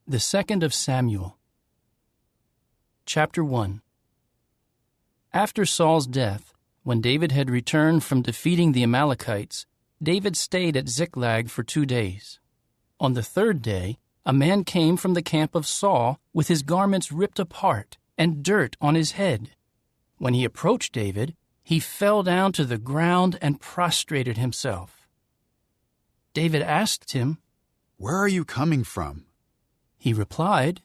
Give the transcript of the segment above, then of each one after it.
The second of Samuel. Chapter 1. After Saul's death, when David had returned from defeating the Amalekites, David stayed at Ziklag for 2 days. On the third day, a man came from the camp of Saul with his garments ripped apart and dirt on his head. When he approached David, he fell down to the ground and prostrated himself. David asked him, "Where are you coming from?" He replied,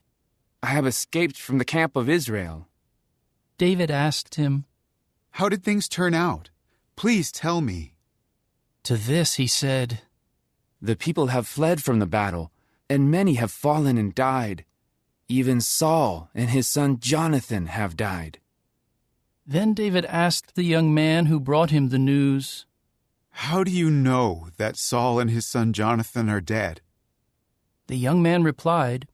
"I have escaped from the camp of Israel." David asked him, "How did things turn out? Please tell me." To this he said, "The people have fled from the battle, and many have fallen and died. Even Saul and his son Jonathan have died." Then David asked the young man who brought him the news, "How do you know that Saul and his son Jonathan are dead?" The young man replied,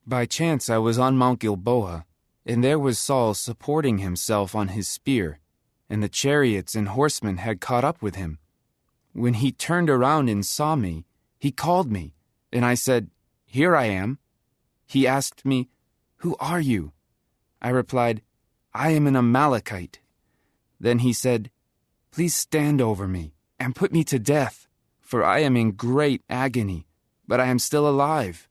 "By chance I was on Mount Gilboa, and there was Saul supporting himself on his spear, and the chariots and horsemen had caught up with him. When he turned around and saw me, he called me, and I said, 'Here I am.' He asked me, 'Who are you?' I replied, 'I am an Amalekite.' Then he said, 'Please stand over me and put me to death, for I am in great agony, but I am still alive.'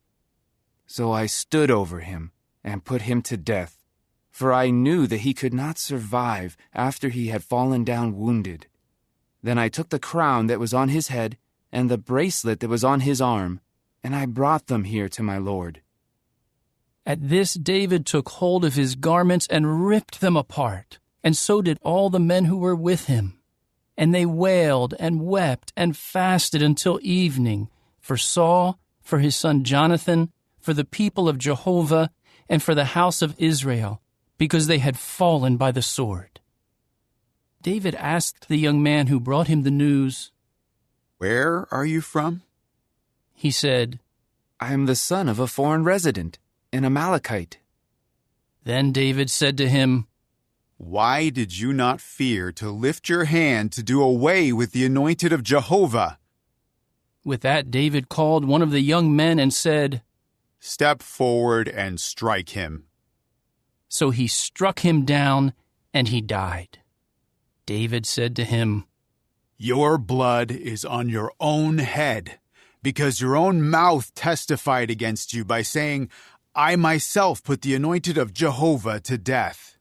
So I stood over him and put him to death, for I knew that he could not survive after he had fallen down wounded. Then I took the crown that was on his head and the bracelet that was on his arm, and I brought them here to my lord." At this David took hold of his garments and ripped them apart, and so did all the men who were with him. And they wailed and wept and fasted until evening, for Saul, for his son Jonathan, for the people of Jehovah, and for the house of Israel, because they had fallen by the sword. David asked the young man who brought him the news, "Where are you from?" He said, "I am the son of a foreign resident, an Amalekite." Then David said to him, "Why did you not fear to lift your hand to do away with the anointed of Jehovah?" With that David called one of the young men and said, "Step forward and strike him." So he struck him down, and he died. David said to him, "Your blood is on your own head, because your own mouth testified against you by saying, 'I myself put the anointed of Jehovah to death.'"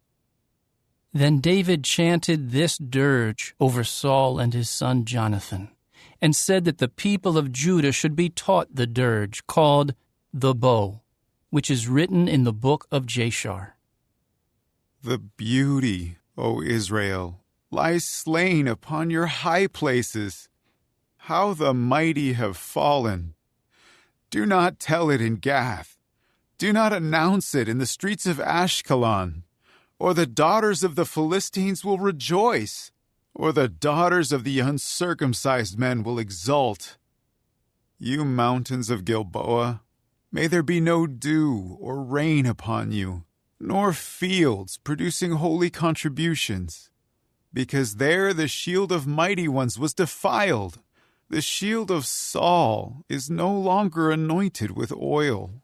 Then David chanted this dirge over Saul and his son Jonathan, and said that the people of Judah should be taught the dirge called the bow, which is written in the book of Jashar. "The beauty, O Israel, lies slain upon your high places. How the mighty have fallen. Do not tell it in Gath. Do not announce it in the streets of Ashkelon. Or the daughters of the Philistines will rejoice, or the daughters of the uncircumcised men will exult. You mountains of Gilboa, may there be no dew or rain upon you, nor fields producing holy contributions. Because there the shield of mighty ones was defiled. The shield of Saul is no longer anointed with oil.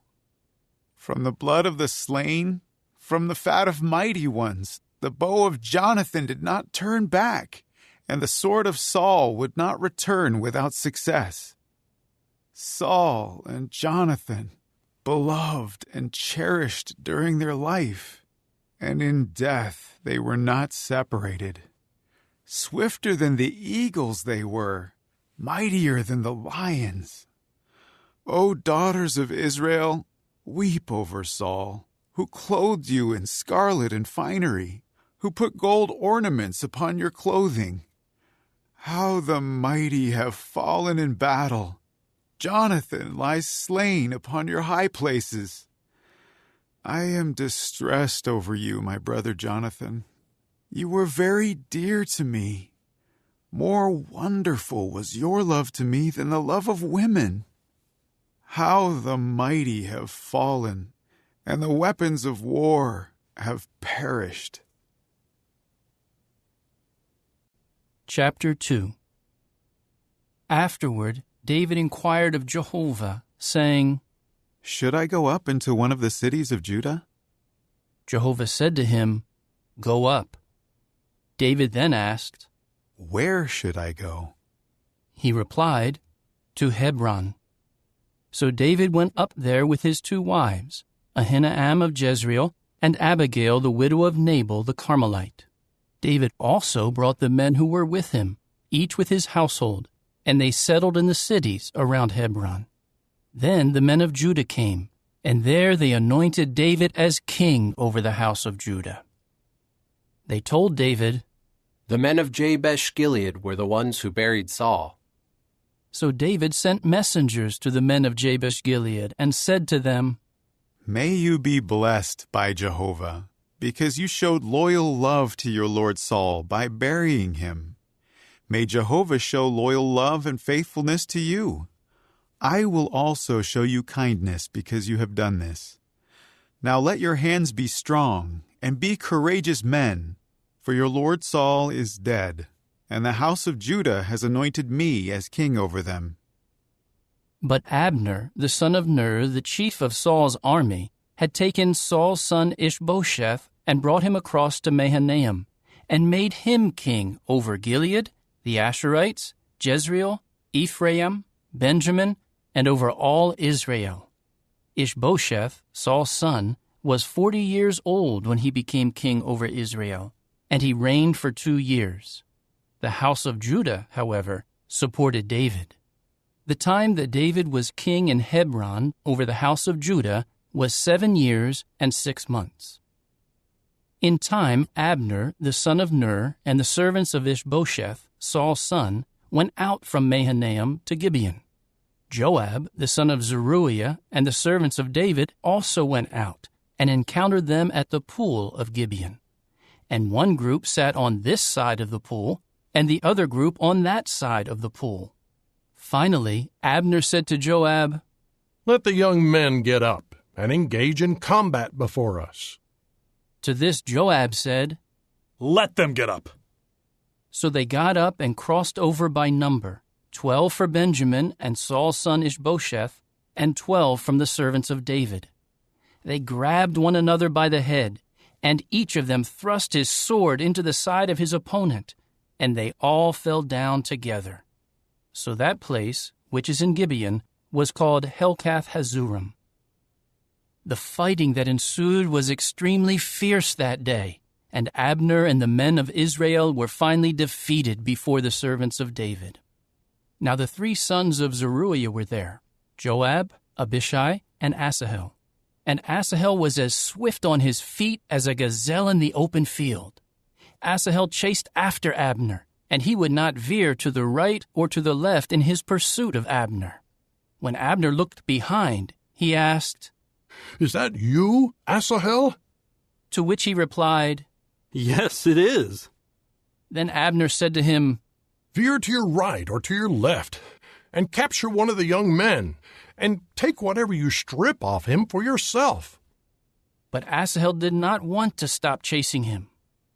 From the blood of the slain, from the fat of mighty ones, the bow of Jonathan did not turn back, and the sword of Saul would not return without success. Saul and Jonathan, beloved and cherished during their life, and in death they were not separated. Swifter than the eagles they were, mightier than the lions. O daughters of Israel, weep over Saul, who clothed you in scarlet and finery, who put gold ornaments upon your clothing. How the mighty have fallen in battle. Jonathan lies slain upon your high places. I am distressed over you, my brother Jonathan. You were very dear to me. More wonderful was your love to me than the love of women. How the mighty have fallen, and the weapons of war have perished." Chapter 2. Afterward, David inquired of Jehovah, saying, "Should I go up into one of the cities of Judah?" Jehovah said to him, "Go up." David then asked, "Where should I go?" He replied, "To Hebron." So David went up there with his 2 wives, Ahinoam of Jezreel and Abigail the widow of Nabal the Carmelite. David also brought the men who were with him, each with his household, and they settled in the cities around Hebron. Then the men of Judah came, and there they anointed David as king over the house of Judah. They told David, "The men of Jabesh Gilead were the ones who buried Saul." So David sent messengers to the men of Jabesh Gilead and said to them, "May you be blessed by Jehovah, because you showed loyal love to your lord Saul by burying him. May Jehovah show loyal love and faithfulness to you. I will also show you kindness because you have done this. Now let your hands be strong and be courageous men, for your lord Saul is dead, and the house of Judah has anointed me as king over them." But Abner, the son of Ner, the chief of Saul's army, had taken Saul's son Ishbosheth and brought him across to Mahanaim, and made him king over Gilead, the Asherites, Jezreel, Ephraim, Benjamin, and over all Israel. Ishbosheth, Saul's son, was 40 years old when he became king over Israel, and he reigned for 2 years. The house of Judah, however, supported David. The time that David was king in Hebron over the house of Judah was 7 years and 6 months. In time, Abner, the son of Ner, and the servants of Ishbosheth, Saul's son, went out from Mahanaim to Gibeon. Joab, the son of Zeruiah, and the servants of David also went out and encountered them at the pool of Gibeon. And one group sat on this side of the pool, and the other group on that side of the pool. Finally, Abner said to Joab, "Let the young men get up and engage in combat before us." To this Joab said, "Let them get up." So they got up and crossed over by number, 12 for Benjamin and Saul's son Ishbosheth, and 12 from the servants of David. They grabbed one another by the head, and each of them thrust his sword into the side of his opponent, and they all fell down together. So that place, which is in Gibeon, was called Helkath Hazurim. The fighting that ensued was extremely fierce that day, and Abner and the men of Israel were finally defeated before the servants of David. Now the 3 sons of Zeruiah were there, Joab, Abishai, and Asahel. And Asahel was as swift on his feet as a gazelle in the open field. Asahel chased after Abner, and he would not veer to the right or to the left in his pursuit of Abner. When Abner looked behind, he asked, "Is that you, Asahel?" To which he replied, "Yes, it is." Then Abner said to him, "Veer to your right or to your left, and capture one of the young men, and take whatever you strip off him for yourself." But Asahel did not want to stop chasing him.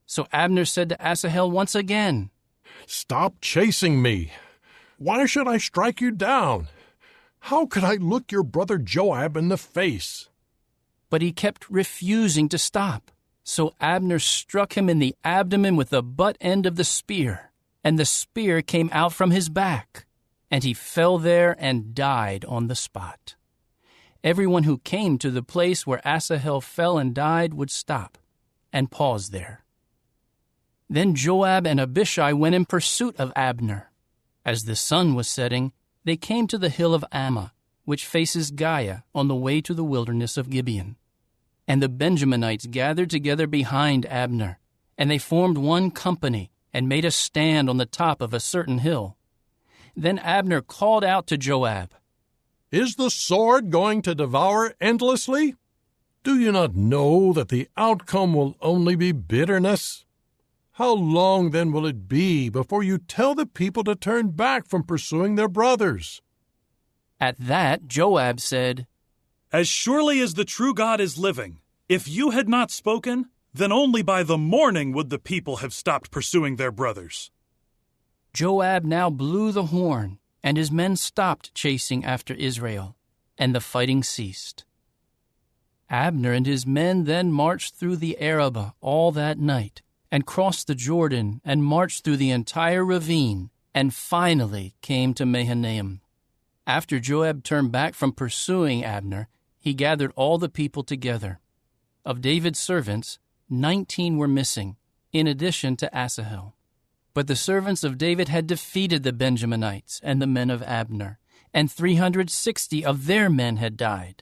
So Abner said to Asahel once again, "Stop chasing me. Why should I strike you down? How could I look your brother Joab in the face?" But he kept refusing to stop. So Abner struck him in the abdomen with the butt end of the spear, and the spear came out from his back, and he fell there and died on the spot. Everyone who came to the place where Asahel fell and died would stop and pause there. Then Joab and Abishai went in pursuit of Abner. As the sun was setting, they came to the hill of Ammah, which faces Giah on the way to the wilderness of Gibeon. And the Benjaminites gathered together behind Abner, and they formed one company and made a stand on the top of a certain hill. Then Abner called out to Joab, "Is the sword going to devour endlessly? Do you not know that the outcome will only be bitterness? How long then will it be before you tell the people to turn back from pursuing their brothers?" At that, Joab said, "As surely as the true God is living, if you had not spoken, then only by the morning would the people have stopped pursuing their brothers." Joab now blew the horn, and his men stopped chasing after Israel. and the fighting ceased. Abner and his men then marched through the Arabah all that night, and crossed the Jordan, and marched through the entire ravine, and finally came to Mahanaim. After Joab turned back from pursuing Abner, he gathered all the people together. Of David's servants, 19 were missing, in addition to Asahel. But the servants of David had defeated the Benjaminites and the men of Abner, and 360 of their men had died.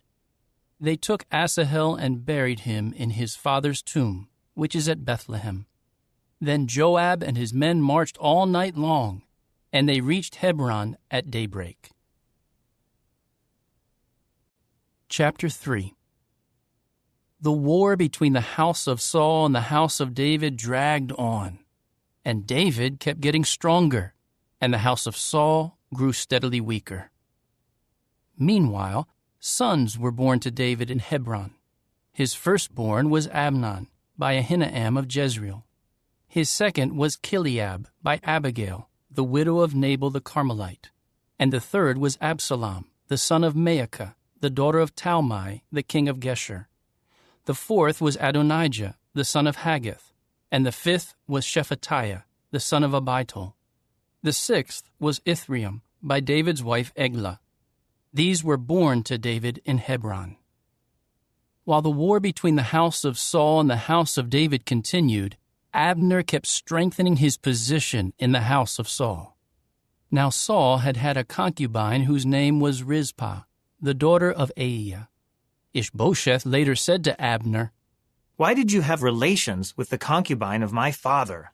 They took Asahel and buried him in his father's tomb, which is at Bethlehem. Then Joab and his men marched all night long, and they reached Hebron at daybreak. Chapter 3. The war between the house of Saul and the house of David dragged on, and David kept getting stronger, and the house of Saul grew steadily weaker. Meanwhile, sons were born to David in Hebron. His firstborn was Amnon, by Ahinoam of Jezreel. His second was Chileab, by Abigail, the widow of Nabal the Carmelite. And the third was Absalom, the son of Maacah, the daughter of Talmai, the king of Geshur. The fourth was Adonijah, the son of Haggith. And the fifth was Shephatiah, the son of Abital. The sixth was Ithream, by David's wife Eglah. These were born to David in Hebron. While the war between the house of Saul and the house of David continued, Abner kept strengthening his position in the house of Saul. Now Saul had had a concubine whose name was Rizpah, the daughter of Aiah. Ishbosheth later said to Abner, "Why did you have relations with the concubine of my father?"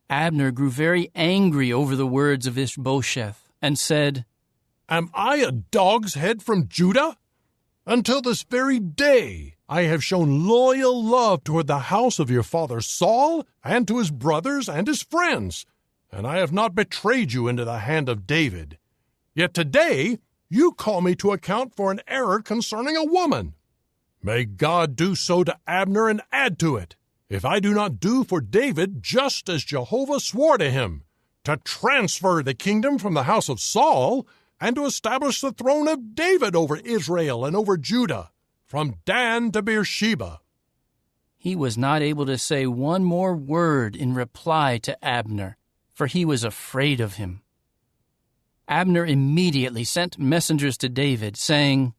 Abner grew very angry over the words of Ishbosheth and said, Am I a dog's head from Judah? Until this very day I have shown loyal love toward the house of your father Saul and to his brothers and his friends, and I have not betrayed you into the hand of David. Yet today you call me to account for an error concerning a woman. May God do so to Abner and add to it, if I do not do for David just as Jehovah swore to him, to transfer the kingdom from the house of Saul and to establish the throne of David over Israel and over Judah, from Dan to Beersheba." He was not able to say one more word in reply to Abner, for he was afraid of him. Abner immediately sent messengers to David, saying,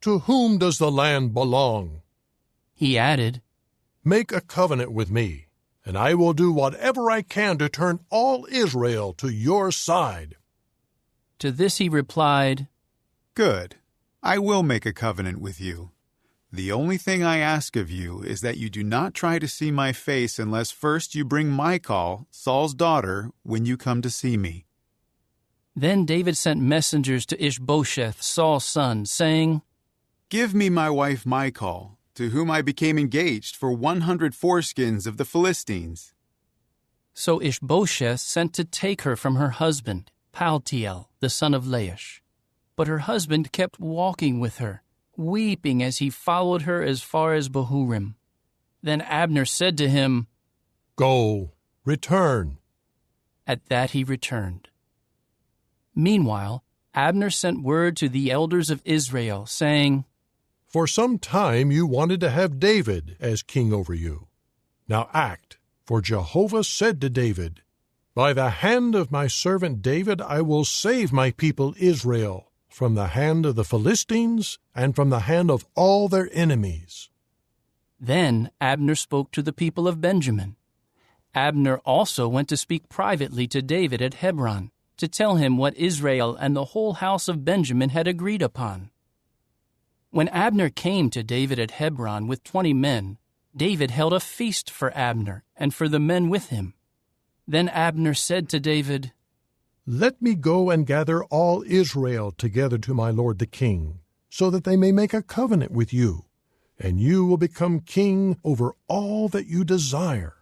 "To whom does the land belong?" He added, "Make a covenant with me, and I will do whatever I can to turn all Israel to your side." To this he replied, Good. I will make a covenant with you. The only thing I ask of you is that you do not try to see my face unless first you bring Michal, Saul's daughter, when you come to see me. Then David sent messengers to Ishbosheth, Saul's son, saying, Give me my wife Michal, to whom I became engaged for 100 foreskins of the Philistines. So Ishbosheth sent to take her from her husband, Paltiel, the son of Laish. But her husband kept walking with her, weeping as he followed her as far as Bahurim. Then Abner said to him, "Go, return." At that he returned. Meanwhile, Abner sent word to the elders of Israel, saying, For some time you wanted to have David as king over you. Now act, for Jehovah said to David, By the hand of my servant David I will save my people Israel from the hand of the Philistines and from the hand of all their enemies. Then Abner spoke to the people of Benjamin. Abner also went to speak privately to David at Hebron, to tell him what Israel and the whole house of Benjamin had agreed upon. When Abner came to David at Hebron with 20 men, David held a feast for Abner and for the men with him. Then Abner said to David, Let me go and gather all Israel together to my lord the king, so that they may make a covenant with you, and you will become king over all that you desire.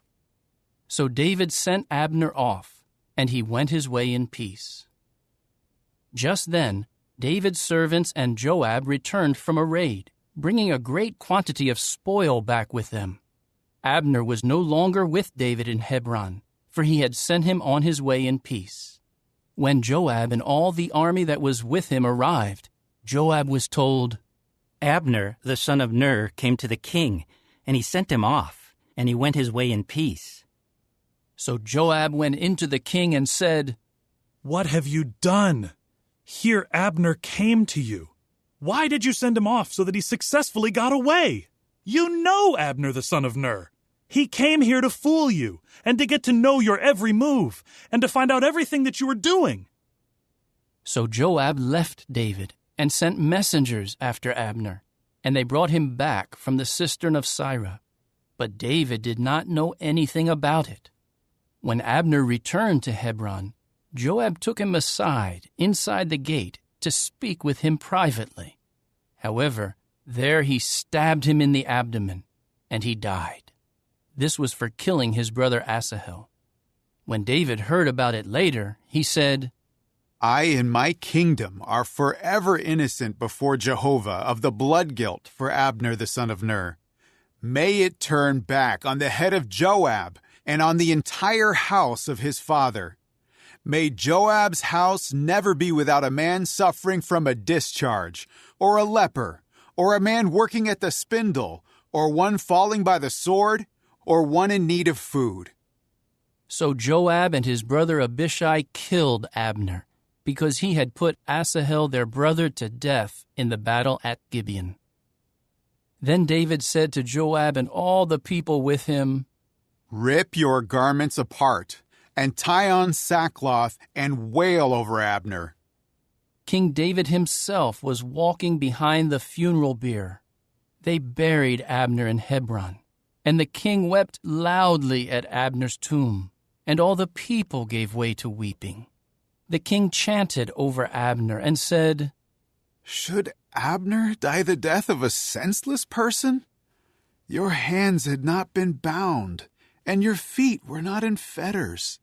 So David sent Abner off, and he went his way in peace. Just then, David's servants and Joab returned from a raid, bringing a great quantity of spoil back with them. Abner was no longer with David in Hebron, for he had sent him on his way in peace. When Joab and all the army that was with him arrived, Joab was told, Abner, the son of Ner, came to the king, and he sent him off, and he went his way in peace. So Joab went into the king and said, What have you done? Here Abner came to you. Why did you send him off so that he successfully got away? You know Abner the son of Ner. He came here to fool you, and to get to know your every move, and to find out everything that you were doing. So Joab left David and sent messengers after Abner, and they brought him back from the cistern of Sirah. But David did not know anything about it. When Abner returned to Hebron, Joab took him aside inside the gate to speak with him privately. However, there he stabbed him in the abdomen, and he died. This was for killing his brother Asahel. When David heard about it later, he said, I and my kingdom are forever innocent before Jehovah of the blood guilt for Abner the son of Ner. May it turn back on the head of Joab and on the entire house of his father. May Joab's house never be without a man suffering from a discharge, or a leper, or a man working at the spindle, or one falling by the sword, or one in need of food. So Joab and his brother Abishai killed Abner, because he had put Asahel their brother to death in the battle at Gibeon. Then David said to Joab and all the people with him, Rip your garments apart, and tie on sackcloth, and wail over Abner. King David himself was walking behind the funeral bier. They buried Abner in Hebron, and the king wept loudly at Abner's tomb, and all the people gave way to weeping. The king chanted over Abner and said, Should Abner die the death of a senseless person? Your hands had not been bound, and your feet were not in fetters.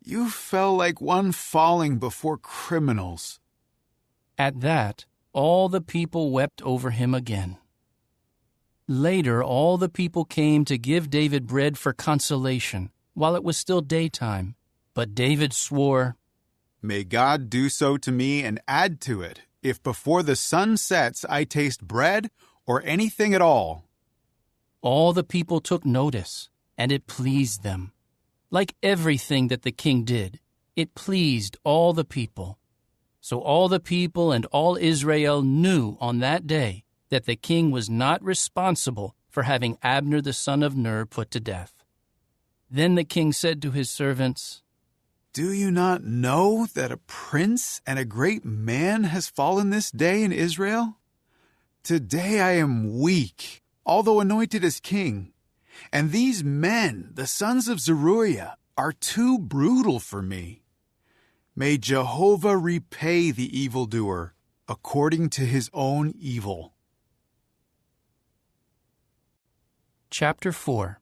You fell like one falling before criminals. At that, all the people wept over him again. Later, all the people came to give David bread for consolation, while it was still daytime. But David swore, May God do so to me and add to it, if before the sun sets I taste bread or anything at all. All the people took notice, and it pleased them. Like everything that the king did, it pleased all the people. So all the people and all Israel knew on that day that the king was not responsible for having Abner the son of Ner put to death. Then the king said to his servants, Do you not know that a prince and a great man has fallen this day in Israel? Today I am weak, although anointed as king. And these men, the sons of Zeruiah, are too brutal for me. May Jehovah repay the evildoer according to his own evil. Chapter 4.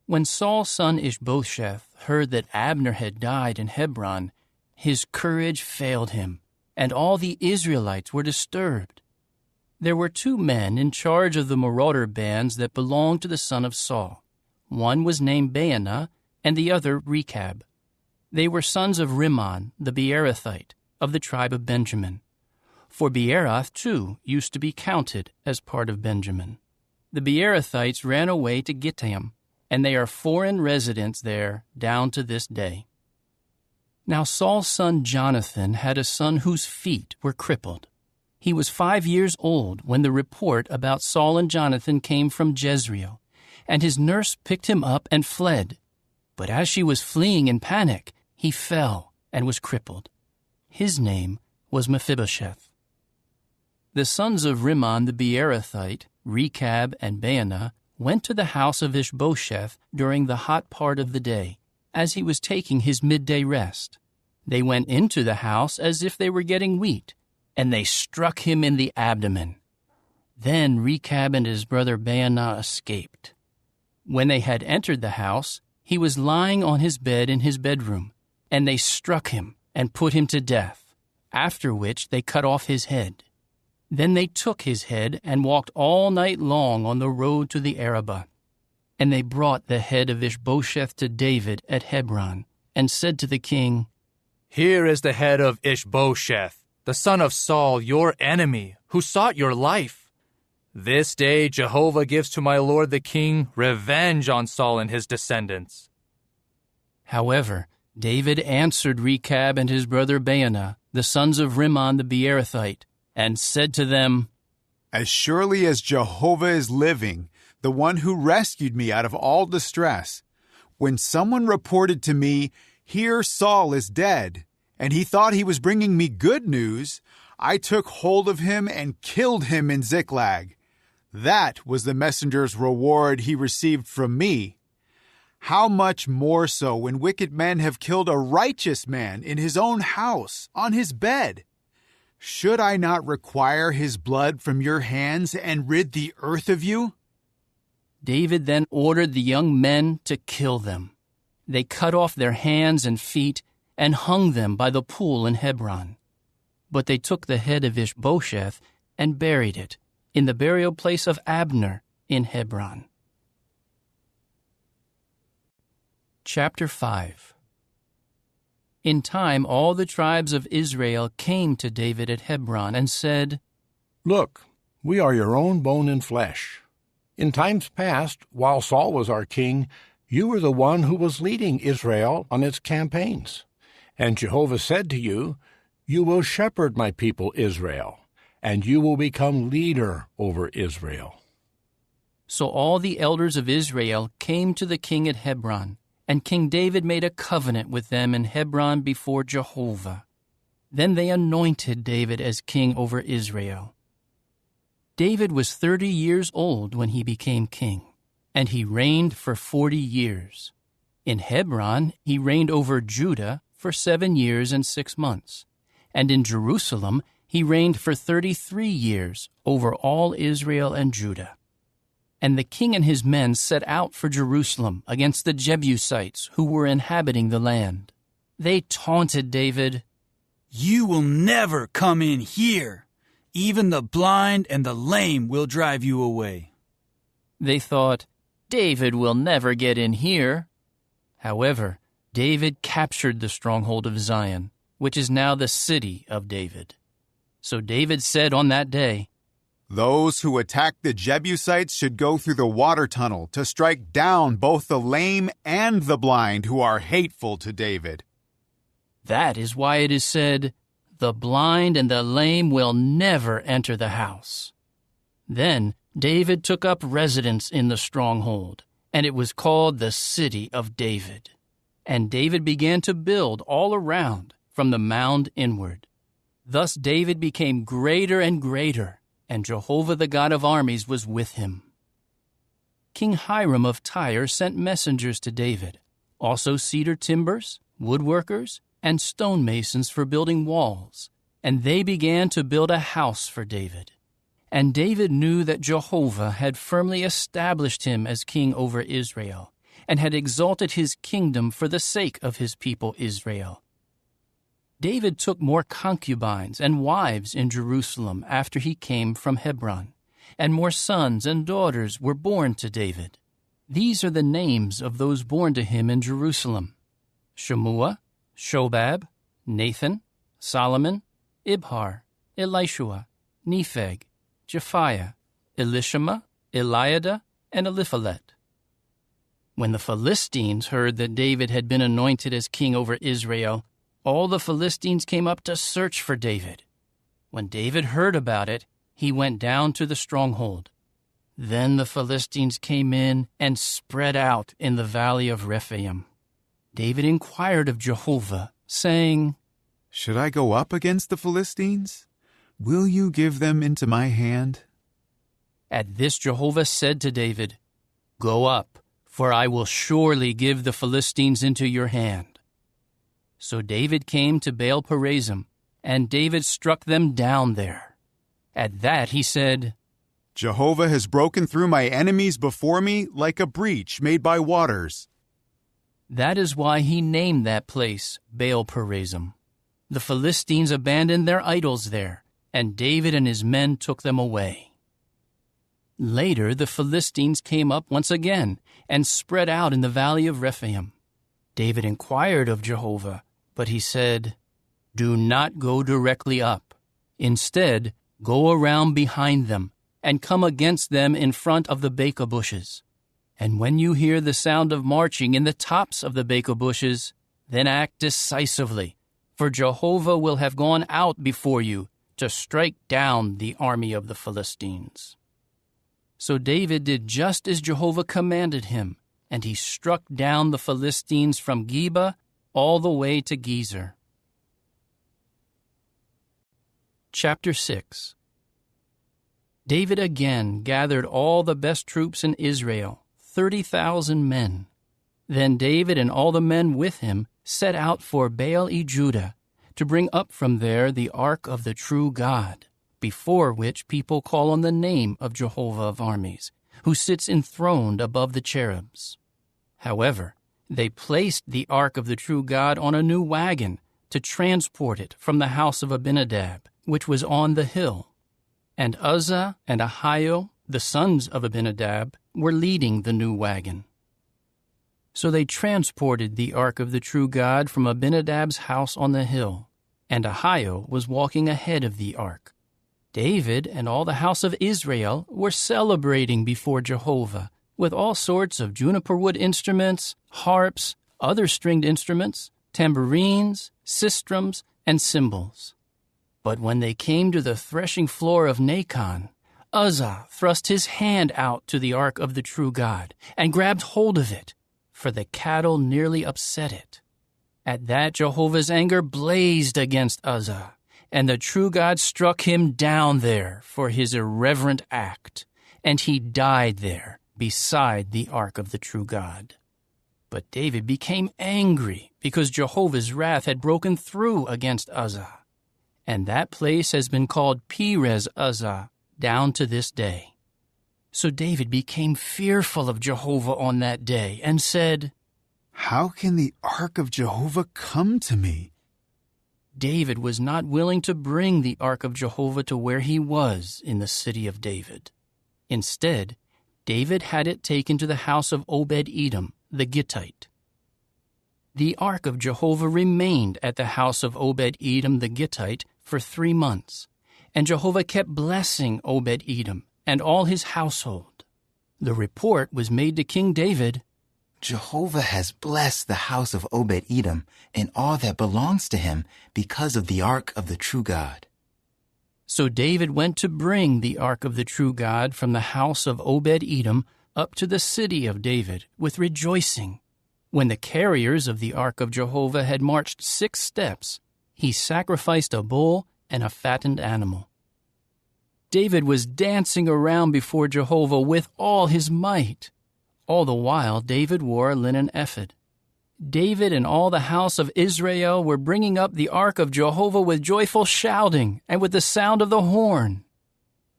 When Saul's son Ishbosheth heard that Abner had died in Hebron, his courage failed him, and all the Israelites were disturbed. There were 2 men in charge of the marauder bands that belonged to the son of Saul. One was named Baanah, and the other Rechab. They were sons of Rimmon, the Beerothite, of the tribe of Benjamin. For Beeroth, too, used to be counted as part of Benjamin. The Beerothites ran away to Gittaim, and they are foreign residents there down to this day. Now Saul's son Jonathan had a son whose feet were crippled. He was 5 years old when the report about Saul and Jonathan came from Jezreel, and his nurse picked him up and fled. But as she was fleeing in panic, he fell and was crippled. His name was Mephibosheth. The sons of Rimmon the Beerothite, Rechab and Baanah, went to the house of Ishbosheth during the hot part of the day, as he was taking his midday rest. They went into the house as if they were getting wheat, and they struck him in the abdomen. Then Rechab and his brother Baanah escaped. When they had entered the house, he was lying on his bed in his bedroom, and they struck him and put him to death, after which they cut off his head. Then they took his head and walked all night long on the road to the Arabah. And they brought the head of Ishbosheth to David at Hebron, and said to the king, Here is the head of Ishbosheth, the son of Saul, your enemy, who sought your life. This day Jehovah gives to my lord the king revenge on Saul and his descendants." However, David answered Rechab and his brother Baanah, the sons of Rimmon the Beerothite, and said to them, "As surely as Jehovah is living, the one who rescued me out of all distress, when someone reported to me, 'Here Saul is dead,' and he thought he was bringing me good news, I took hold of him and killed him in Ziklag. That was the messenger's reward he received from me. How much more so when wicked men have killed a righteous man in his own house, on his bed? Should I not require his blood from your hands and rid the earth of you?" David then ordered the young men to kill them. They cut off their hands and feet and hung them by the pool in Hebron. But they took the head of Ishbosheth and buried it in the burial place of Abner in Hebron. Chapter 5. In time all the tribes of Israel came to David at Hebron and said, "Look, we are your own bone and flesh. In times past, while Saul was our king, you were the one who was leading Israel on its campaigns. And Jehovah said to you, 'You will shepherd my people Israel, and you will become leader over Israel.'" So all the elders of Israel came to the king at Hebron, and King David made a covenant with them in Hebron before Jehovah. Then they anointed David as king over Israel. David was 30 years old when he became king, and he reigned for 40 years. In Hebron, he reigned over Judah for 7 years and 6 months, and in Jerusalem, he reigned for 33 years over all Israel and Judah. And the king and his men set out for Jerusalem against the Jebusites who were inhabiting the land. They taunted David, "You will never come in here. Even the blind and the lame will drive you away." They thought, "David will never get in here." However, David captured the stronghold of Zion, which is now the city of David. So David said on that day, "Those who attack the Jebusites should go through the water tunnel to strike down both the lame and the blind who are hateful to David." That is why it is said, "The blind and the lame will never enter the house." Then David took up residence in the stronghold, and it was called the City of David. And David began to build all around, from the mound inward. Thus David became greater and greater, and Jehovah the God of armies was with him. King Hiram of Tyre sent messengers to David, also cedar timbers, woodworkers, and stonemasons for building walls, and they began to build a house for David. And David knew that Jehovah had firmly established him as king over Israel, and had exalted his kingdom for the sake of his people Israel. David took more concubines and wives in Jerusalem after he came from Hebron, and more sons and daughters were born to David. These are the names of those born to him in Jerusalem: Shemua, Shobab, Nathan, Solomon, Ibhar, Elishua, Nepheg, Japhiah, Elishama, Eliada, and Eliphalet. When the Philistines heard that David had been anointed as king over Israel, all the Philistines came up to search for David. When David heard about it, he went down to the stronghold. Then the Philistines came in and spread out in the valley of Rephaim. David inquired of Jehovah, saying, "Should I go up against the Philistines? Will you give them into my hand?" At this Jehovah said to David, "Go up, for I will surely give the Philistines into your hand." So David came to Baal-perazim, and David struck them down there. At that he said, "Jehovah has broken through my enemies before me like a breach made by waters." That is why he named that place Baal-perazim. The Philistines abandoned their idols there, and David and his men took them away. Later the Philistines came up once again and spread out in the valley of Rephaim. David inquired of Jehovah, but he said, "Do not go directly up, Instead, go around behind them and come against them in front of the beka bushes. And when you hear the sound of marching in the tops of the beka bushes, then act decisively, for Jehovah will have gone out before you to strike down the army of the Philistines." So David did just as Jehovah commanded him, and he struck down the Philistines from Geba all the way to Gezer. Chapter 6. David again gathered all the best troops in Israel, 30,000 men. Then David and all the men with him set out for Baal-e-Judah to bring up from there the ark of the true God, before which people call on the name of Jehovah of armies, who sits enthroned above the cherubs. However, they placed the ark of the true God on a new wagon to transport it from the house of Abinadab, which was on the hill. And Uzzah and Ahio, the sons of Abinadab, were leading the new wagon. So they transported the ark of the true God from Abinadab's house on the hill, and Ahio was walking ahead of the ark. David and all the house of Israel were celebrating before Jehovah with all sorts of juniper wood instruments, harps, other stringed instruments, tambourines, sistrums, and cymbals. But when they came to the threshing floor of Nacon, Uzzah thrust his hand out to the ark of the true God and grabbed hold of it, for the cattle nearly upset it. At that Jehovah's anger blazed against Uzzah, and the true God struck him down there for his irreverent act, and he died there beside the ark of the true God. But David became angry because Jehovah's wrath had broken through against Uzzah, and that place has been called Perez Uzzah down to this day. So David became fearful of Jehovah on that day and said, "How can the ark of Jehovah come to me?" David was not willing to bring the ark of Jehovah to where he was in the city of David. Instead, David had it taken to the house of Obed-Edom, the Gittite. The ark of Jehovah remained at the house of Obed-Edom the Gittite for 3 months, and Jehovah kept blessing Obed-Edom and all his household. The report was made to King David, "Jehovah has blessed the house of Obed-Edom and all that belongs to him because of the ark of the true God." So David went to bring the ark of the true God from the house of Obed-Edom up to the city of David with rejoicing. When the carriers of the ark of Jehovah had marched 6 steps, he sacrificed a bull and a fattened animal. David was dancing around before Jehovah with all his might. All the while, David wore a linen ephod. David and all the house of Israel were bringing up the ark of Jehovah with joyful shouting and with the sound of the horn.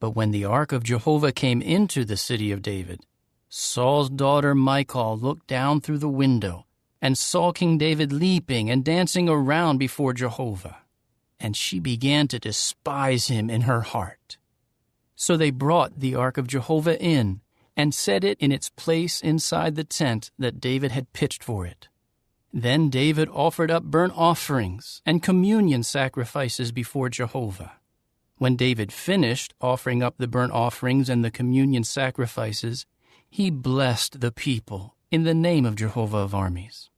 But when the ark of Jehovah came into the city of David, Saul's daughter Michal looked down through the window and saw King David leaping and dancing around before Jehovah, and she began to despise him in her heart. So they brought the ark of Jehovah in and set it in its place inside the tent that David had pitched for it. Then David offered up burnt offerings and communion sacrifices before Jehovah. When David finished offering up the burnt offerings and the communion sacrifices, he blessed the people in the name of Jehovah of armies.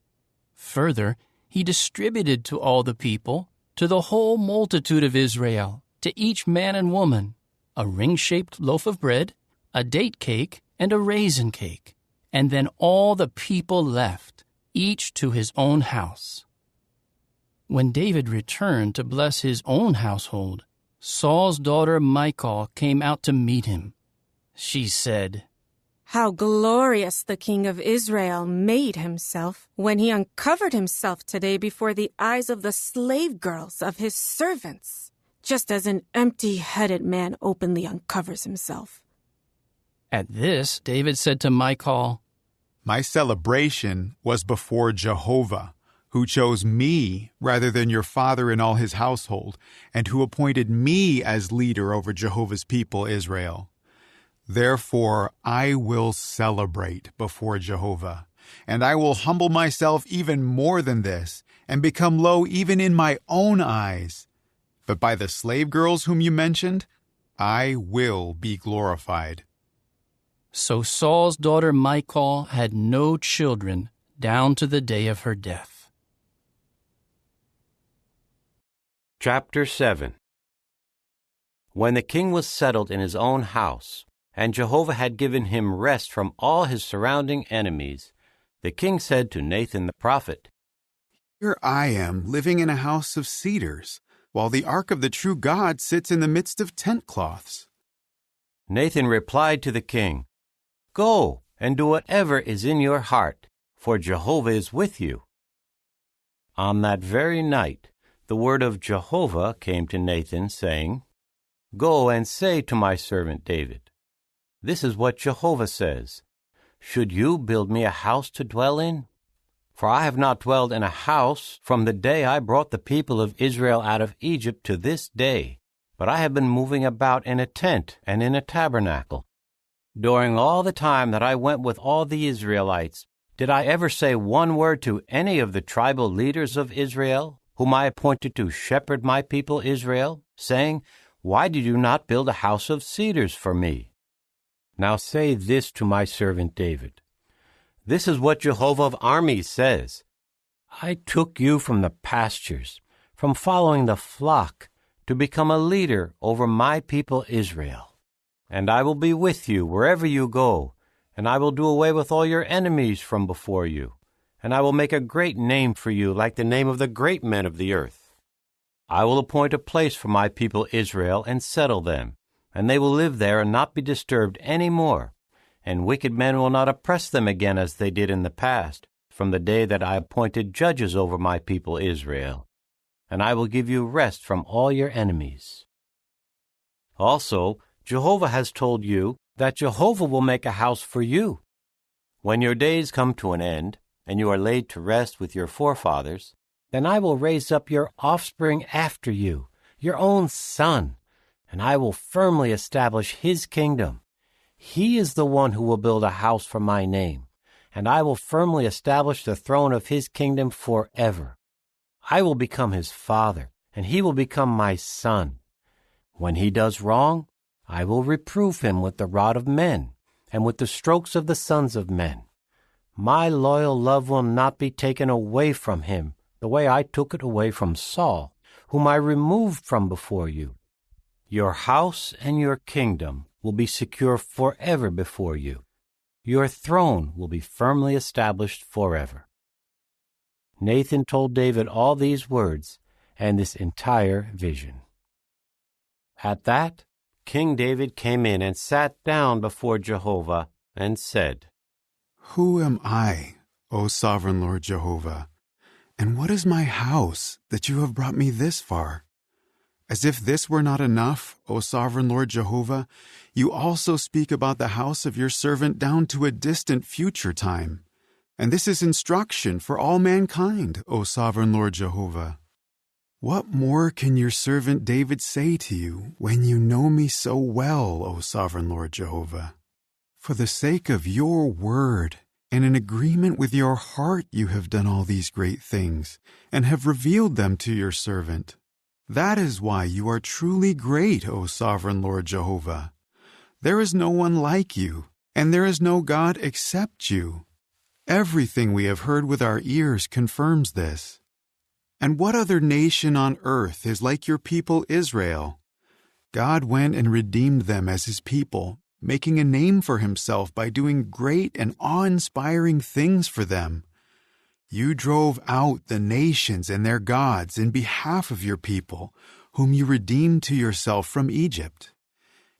Further, he distributed to all the people, to the whole multitude of Israel, to each man and woman, a ring-shaped loaf of bread, a date cake, and a raisin cake. And then all the people left, each to his own house. When David returned to bless his own household, Saul's daughter Michal came out to meet him. She said, "How glorious the king of Israel made himself when he uncovered himself today before the eyes of the slave girls of his servants, just as an empty-headed man openly uncovers himself." At this, David said to Michal, "My celebration was before Jehovah, who chose me rather than your father and all his household, and who appointed me as leader over Jehovah's people Israel. Therefore I will celebrate before Jehovah, and I will humble myself even more than this, and become low even in my own eyes. But by the slave girls whom you mentioned, I will be glorified." So Saul's daughter Michal had no children down to the day of her death. Chapter 7. When the king was settled in his own house, and Jehovah had given him rest from all his surrounding enemies, the king said to Nathan the prophet, "Here I am living in a house of cedars, while the ark of the true God sits in the midst of tent cloths." Nathan replied to the king, "Go and do whatever is in your heart, for Jehovah is with you." On that very night, the word of Jehovah came to Nathan, saying, "Go and say to my servant David, this is what Jehovah says, should you build me a house to dwell in? For I have not dwelled in a house from the day I brought the people of Israel out of Egypt to this day, but I have been moving about in a tent and in a tabernacle. During all the time that I went with all the Israelites, did I ever say one word to any of the tribal leaders of Israel, whom I appointed to shepherd my people Israel, saying, Why did you not build a house of cedars for me? Now say this to my servant David. This is what Jehovah of armies says. I took you from the pastures, from following the flock, to become a leader over my people Israel. And I will be with you wherever you go, and I will do away with all your enemies from before you, and I will make a great name for you like the name of the great men of the earth. I will appoint a place for my people Israel and settle them, and they will live there and not be disturbed any more, and wicked men will not oppress them again as they did in the past, from the day that I appointed judges over my people Israel. And I will give you rest from all your enemies. Also, Jehovah has told you that Jehovah will make a house for you. When your days come to an end, and you are laid to rest with your forefathers, then I will raise up your offspring after you, your own son, and I will firmly establish his kingdom. He is the one who will build a house for my name, and I will firmly establish the throne of his kingdom forever. I will become his father, and he will become my son. When he does wrong, I will reprove him with the rod of men, and with the strokes of the sons of men. My loyal love will not be taken away from him, the way I took it away from Saul, whom I removed from before you. Your house and your kingdom will be secure forever before you. Your throne will be firmly established forever." Nathan told David all these words and this entire vision. At that, King David came in and sat down before Jehovah and said, "Who am I, O sovereign Lord Jehovah? And what is my house that you have brought me this far? As if this were not enough, O sovereign Lord Jehovah, you also speak about the house of your servant down to a distant future time. And this is instruction for all mankind, O sovereign Lord Jehovah. What more can your servant David say to you when you know me so well, O sovereign Lord Jehovah? For the sake of your word and in agreement with your heart you have done all these great things and have revealed them to your servant. That is why you are truly great, O sovereign Lord Jehovah. There is no one like you, and there is no God except you. Everything we have heard with our ears confirms this. And what other nation on earth is like your people Israel? God went and redeemed them as his people, making a name for himself by doing great and awe-inspiring things for them. You drove out the nations and their gods in behalf of your people, whom you redeemed to yourself from Egypt.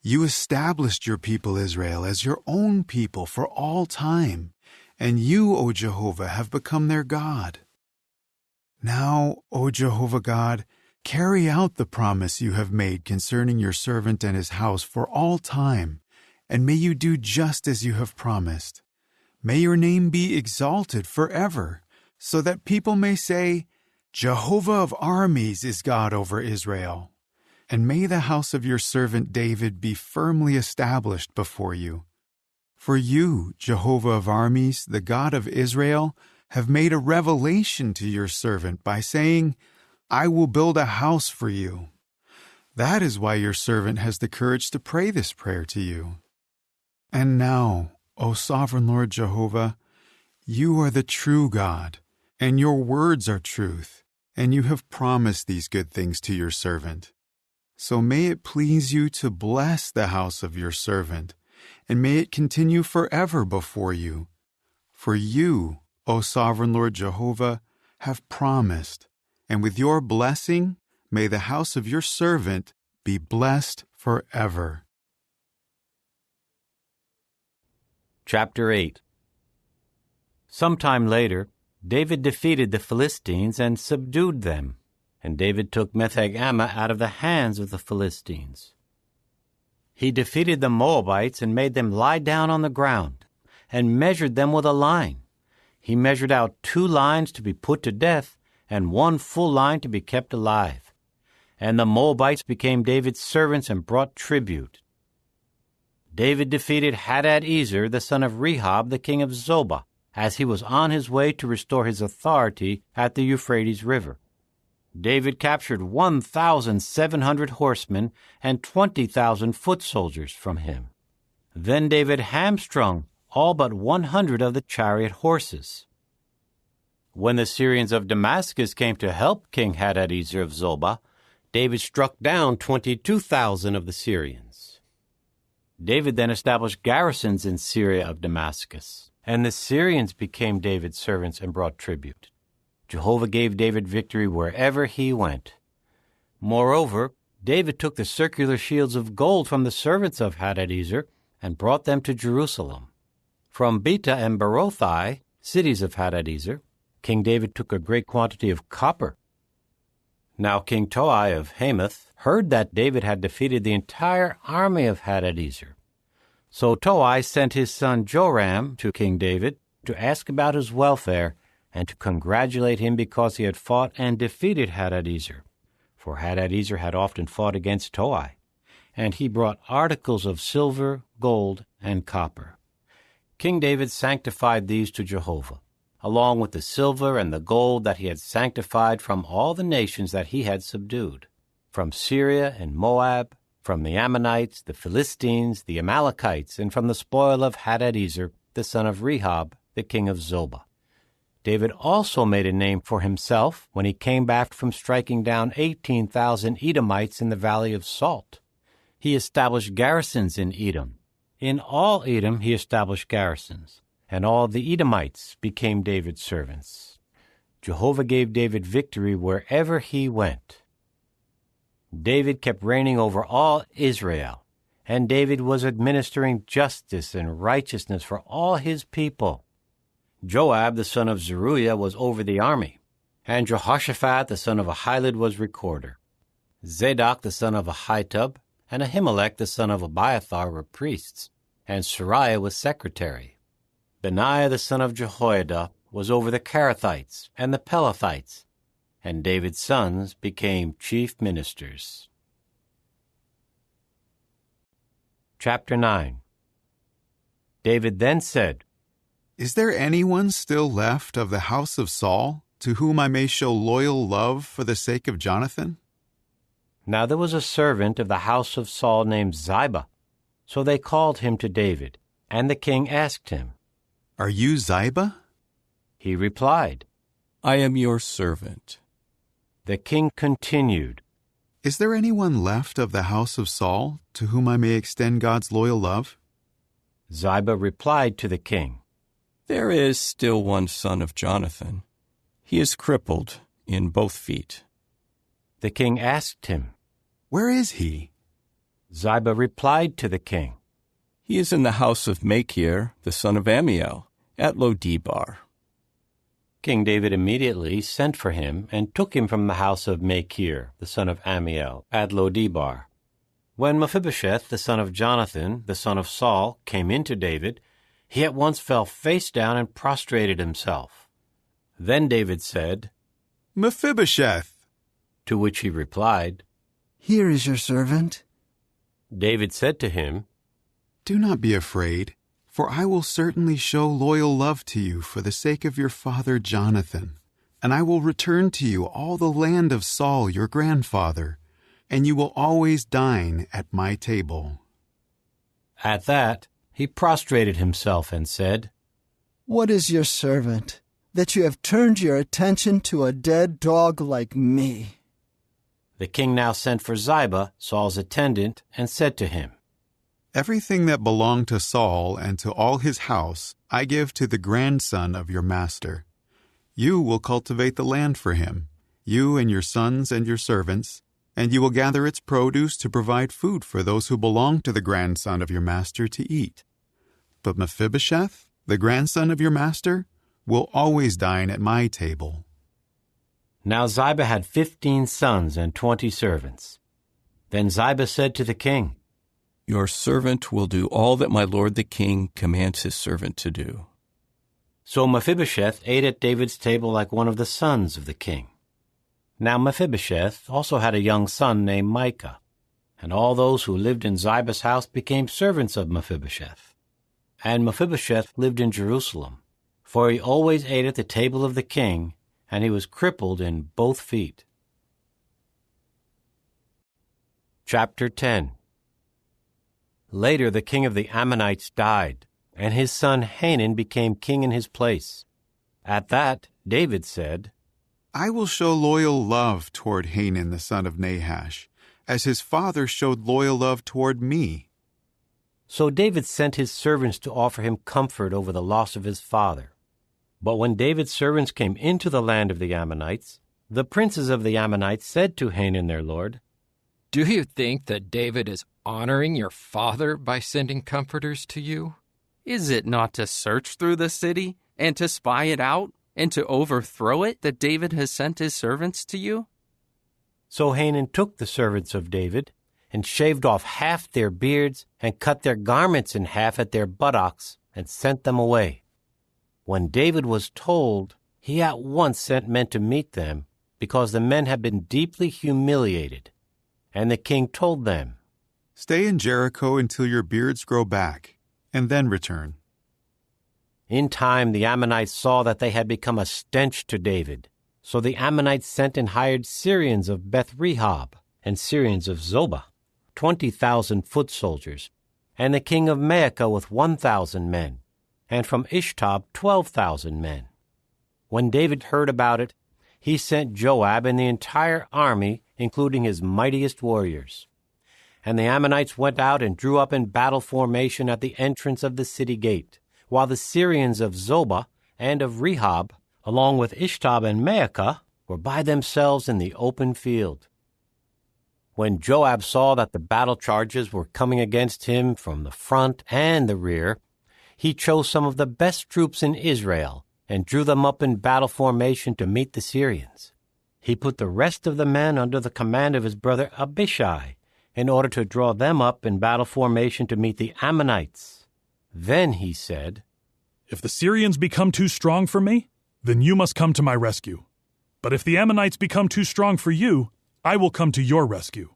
You established your people Israel as your own people for all time, and you, O Jehovah, have become their God. Now, O Jehovah God, carry out the promise you have made concerning your servant and his house for all time, and may you do just as you have promised. May your name be exalted forever, so that people may say, Jehovah of armies is God over Israel. And may the house of your servant David be firmly established before you. For you, Jehovah of armies, the God of Israel, have made a revelation to your servant by saying, I will build a house for you. That is why your servant has the courage to pray this prayer to you. And now, O sovereign Lord Jehovah, you are the true God, and your words are truth, and you have promised these good things to your servant. So may it please you to bless the house of your servant, and may it continue forever before you. For you, O sovereign Lord Jehovah, have promised, and with your blessing, may the house of your servant be blessed forever. Chapter 8. Sometime later, David defeated the Philistines and subdued them, and David took Metheg-Ammah out of the hands of the Philistines. He defeated the Moabites and made them lie down on the ground, and measured them with a line. He measured out 2 lines to be put to death, and 1 full line to be kept alive. And the Moabites became David's servants and brought tribute. David defeated Hadad-ezer, the son of Rehob, the king of Zobah, as he was on his way to restore his authority at the Euphrates River. David captured 1,700 horsemen and 20,000 foot soldiers from him. Then David hamstrung all but 100 of the chariot horses. When the Syrians of Damascus came to help King Hadad-ezer of Zobah, David struck down 22,000 of the Syrians. David then established garrisons in Syria of Damascus, and the Syrians became David's servants and brought tribute. Jehovah gave David victory wherever he went. Moreover, David took the circular shields of gold from the servants of Hadad-ezer and brought them to Jerusalem. From Beta and Berothai, cities of Hadad-ezer, King David took a great quantity of copper. Now King Toi of Hamath heard that David had defeated the entire army of Hadad-ezer. So Toi sent his son Joram to King David to ask about his welfare and to congratulate him because he had fought and defeated Hadad-ezer. For Hadad-ezer had often fought against Toi, and he brought articles of silver, gold, and copper. King David sanctified these to Jehovah, along with the silver and the gold that he had sanctified from all the nations that he had subdued, from Syria and Moab, from the Ammonites, the Philistines, the Amalekites, and from the spoil of Hadad-ezer, the son of Rehob, the king of Zobah. David also made a name for himself when he came back from striking down 18,000 Edomites in the Valley of Salt. He established garrisons in Edom. In all Edom he established garrisons, and all the Edomites became David's servants. Jehovah gave David victory wherever he went. David kept reigning over all Israel, and David was administering justice and righteousness for all his people. Joab the son of Zeruiah was over the army, and Jehoshaphat the son of Ahilud was recorder. Zadok the son of Ahitub and Ahimelech the son of Abiathar were priests, and Sariah was secretary. Benaiah the son of Jehoiada was over the Kerethites and the Pelethites, and David's sons became chief ministers. Chapter 9. David then said, Is there anyone still left of the house of Saul, to whom I may show loyal love for the sake of Jonathan? Now there was a servant of the house of Saul named Ziba. So they called him to David, and the king asked him, Are you Ziba? He replied, I am your servant. The king continued, Is there anyone left of the house of Saul, to whom I may extend God's loyal love? Ziba replied to the king, There is still one son of Jonathan. He is crippled in both feet. The king asked him, Where is he? Ziba replied to the king, He is in the house of Machir, the son of Ammiel, at Lo-debar. King David immediately sent for him and took him from the house of Machir, the son of Ammiel, at Lo-debar. When Mephibosheth, the son of Jonathan, the son of Saul, came in to David, he at once fell face down and prostrated himself. Then David said, Mephibosheth! To which he replied, Here is your servant. David said to him, Do not be afraid, for I will certainly show loyal love to you for the sake of your father Jonathan, and I will return to you all the land of Saul your grandfather, and you will always dine at my table." At that, he prostrated himself and said, "What is your servant, that you have turned your attention to a dead dog like me?" The king now sent for Ziba, Saul's attendant, and said to him, "Everything that belonged to Saul and to all his house I give to the grandson of your master. You will cultivate the land for him, you and your sons and your servants, and you will gather its produce to provide food for those who belong to the grandson of your master to eat. But Mephibosheth, the grandson of your master, will always dine at my table." Now Ziba had 15 sons and 20 servants. Then Ziba said to the king, "Your servant will do all that my lord the king commands his servant to do." So Mephibosheth ate at David's table like one of the sons of the king. Now Mephibosheth also had a young son named Micah, and all those who lived in Ziba's house became servants of Mephibosheth. And Mephibosheth lived in Jerusalem, for he always ate at the table of the king, and he was crippled in both feet. Chapter 10. Later the king of the Ammonites died, and his son Hanun became king in his place. At that, David said, "I will show loyal love toward Hanun the son of Nahash, as his father showed loyal love toward me." So David sent his servants to offer him comfort over the loss of his father. But when David's servants came into the land of the Ammonites, the princes of the Ammonites said to Hanun their lord, "Do you think that David is honoring your father by sending comforters to you? Is it not to search through the city and to spy it out and to overthrow it that David has sent his servants to you?" So Hanun took the servants of David and shaved off half their beards and cut their garments in half at their buttocks and sent them away. When David was told, he at once sent men to meet them, because the men had been deeply humiliated. And the king told them, "Stay in Jericho until your beards grow back, and then return." In time the Ammonites saw that they had become a stench to David. So the Ammonites sent and hired Syrians of Beth-rehob and Syrians of Zobah, 20,000 foot soldiers, and the king of Maacah with 1,000 men, and from Ishtab 12,000 men. When David heard about it, he sent Joab and the entire army, including his mightiest warriors. And the Ammonites went out and drew up in battle formation at the entrance of the city gate, while the Syrians of Zobah and of Rehob, along with Ishtab and Maacah, were by themselves in the open field. When Joab saw that the battle charges were coming against him from the front and the rear, he chose some of the best troops in Israel and drew them up in battle formation to meet the Syrians. He put the rest of the men under the command of his brother Abishai in order to draw them up in battle formation to meet the Ammonites. Then he said, "If the Syrians become too strong for me, then you must come to my rescue. But if the Ammonites become too strong for you, I will come to your rescue.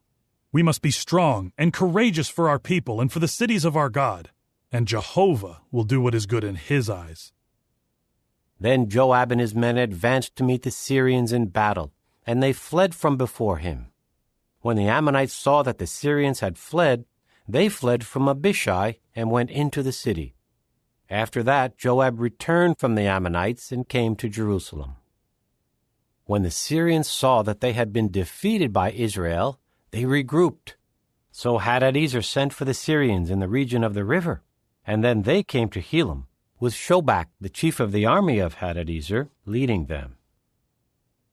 We must be strong and courageous for our people and for the cities of our God, and Jehovah will do what is good in his eyes." Then Joab and his men advanced to meet the Syrians in battle, and they fled from before him. When the Ammonites saw that the Syrians had fled, they fled from Abishai and went into the city. After that, Joab returned from the Ammonites and came to Jerusalem. When the Syrians saw that they had been defeated by Israel, they regrouped. So Hadadezer sent for the Syrians in the region of the river, and then they came to Helam, with Shobach, the chief of the army of Hadadezer, leading them.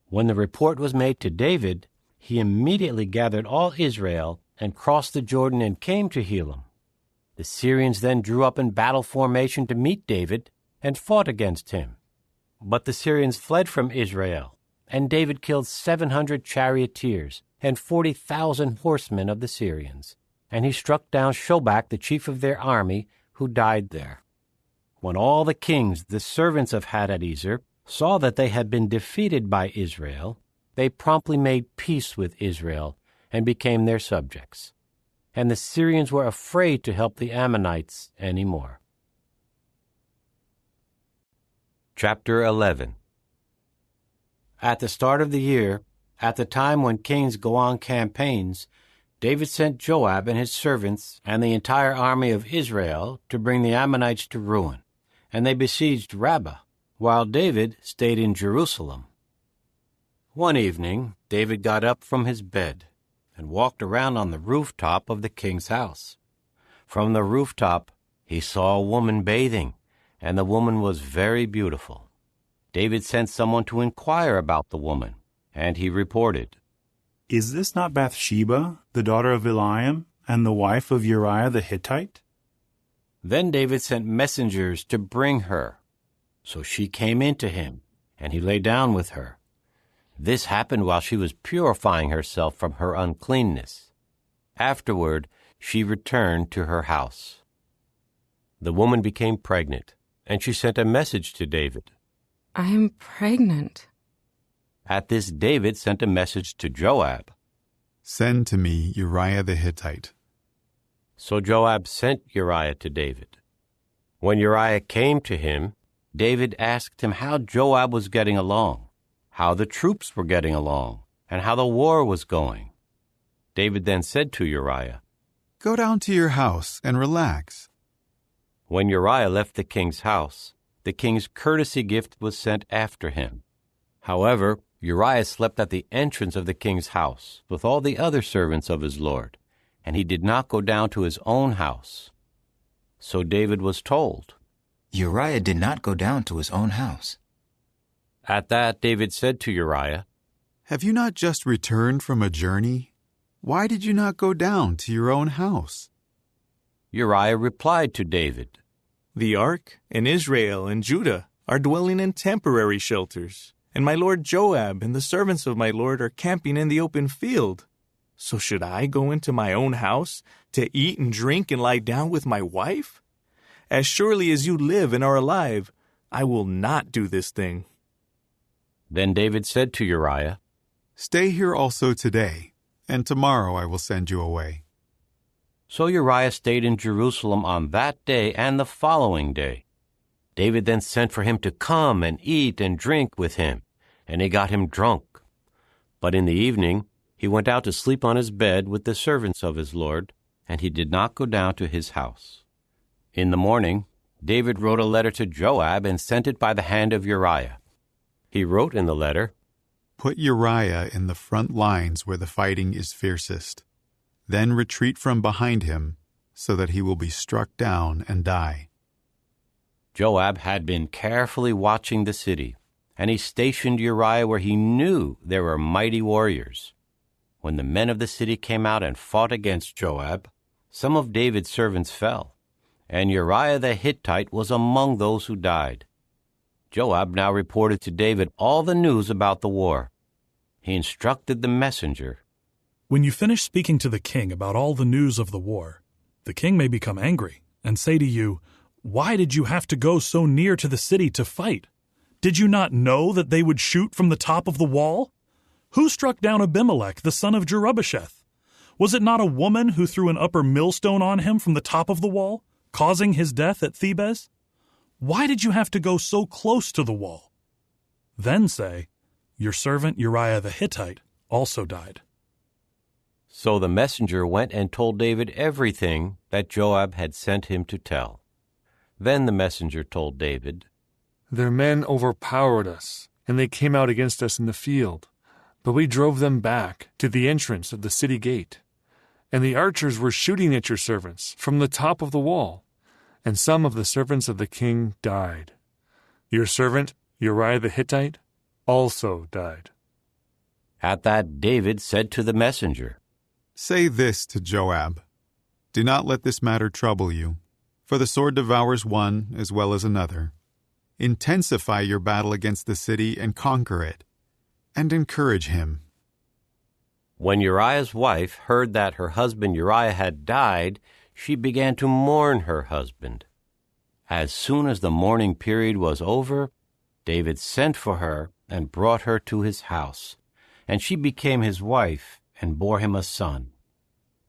When the report was made to David, he immediately gathered all Israel and crossed the Jordan and came to Helam. The Syrians then drew up in battle formation to meet David and fought against him. But the Syrians fled from Israel, and David killed 700 charioteers and 40,000 horsemen of the Syrians, and he struck down Shobach, the chief of their army, who died there. When all the kings, the servants of Hadadezer, saw that they had been defeated by Israel, they promptly made peace with Israel and became their subjects. And the Syrians were afraid to help the Ammonites any more. Chapter 11. At the start of the year, At the time when kings go on campaigns, David sent Joab and his servants and the entire army of Israel to bring the Ammonites to ruin, and they besieged Rabbah, while David stayed in Jerusalem. One evening, David got up from his bed and walked around on the rooftop of the king's house. From the rooftop, he saw a woman bathing, and the woman was very beautiful. David sent someone to inquire about the woman, and he reported, "Is this not Bathsheba, the daughter of Eliam, and the wife of Uriah the Hittite?" Then David sent messengers to bring her. So she came in to him, and he lay down with her. This happened while she was purifying herself from her uncleanness. Afterward, she returned to her house. The woman became pregnant, and she sent a message to David. "I am pregnant." At this, David sent a message to Joab. "Send to me Uriah the Hittite." So Joab sent Uriah to David. When Uriah came to him, David asked him how Joab was getting along, how the troops were getting along, and how the war was going. David then said to Uriah, "Go down to your house and relax." When Uriah left the king's house, the king's courtesy gift was sent after him. However, Uriah slept at the entrance of the king's house with all the other servants of his lord, and he did not go down to his own house. So David was told, Uriah did not go down to his own house. At that, David said to Uriah, "Have you not just returned from a journey? Why did you not go down to your own house?" Uriah replied to David, "The ark and Israel and Judah are dwelling in temporary shelters, and my lord Joab and the servants of my lord are camping in the open field. So should I go into my own house to eat and drink and lie down with my wife? As surely as you live and are alive, I will not do this thing." Then David said to Uriah, "Stay here also today, and tomorrow I will send you away." So Uriah stayed in Jerusalem on that day and the following day. David then sent for him to come and eat and drink with him, and he got him drunk. But in the evening he went out to sleep on his bed with the servants of his lord, and he did not go down to his house. In the morning, David wrote a letter to Joab and sent it by the hand of Uriah. He wrote in the letter, "Put Uriah in the front lines where the fighting is fiercest. Then retreat from behind him, so that he will be struck down and die." Joab had been carefully watching the city, and he stationed Uriah where he knew there were mighty warriors. When the men of the city came out and fought against Joab, some of David's servants fell, and Uriah the Hittite was among those who died. Joab now reported to David all the news about the war. He instructed the messenger, "When you finish speaking to the king about all the news of the war, the king may become angry and say to you, 'Why did you have to go so near to the city to fight? Did you not know that they would shoot from the top of the wall? Who struck down Abimelech, the son of Jerubbesheth? Was it not a woman who threw an upper millstone on him from the top of the wall, causing his death at Thebez? Why did you have to go so close to the wall?' Then say, 'Your servant Uriah the Hittite also died.'" So the messenger went and told David everything that Joab had sent him to tell. Then the messenger told David, "Their men overpowered us, and they came out against us in the field. But we drove them back to the entrance of the city gate. And the archers were shooting at your servants from the top of the wall, and some of the servants of the king died. Your servant, Uriah the Hittite, also died." At that David said to the messenger, "Say this to Joab. Do not let this matter trouble you, for the sword devours one as well as another. Intensify your battle against the city and conquer it, and encourage him." When Uriah's wife heard that her husband Uriah had died, she began to mourn her husband. As soon as the mourning period was over, David sent for her and brought her to his house, and she became his wife and bore him a son.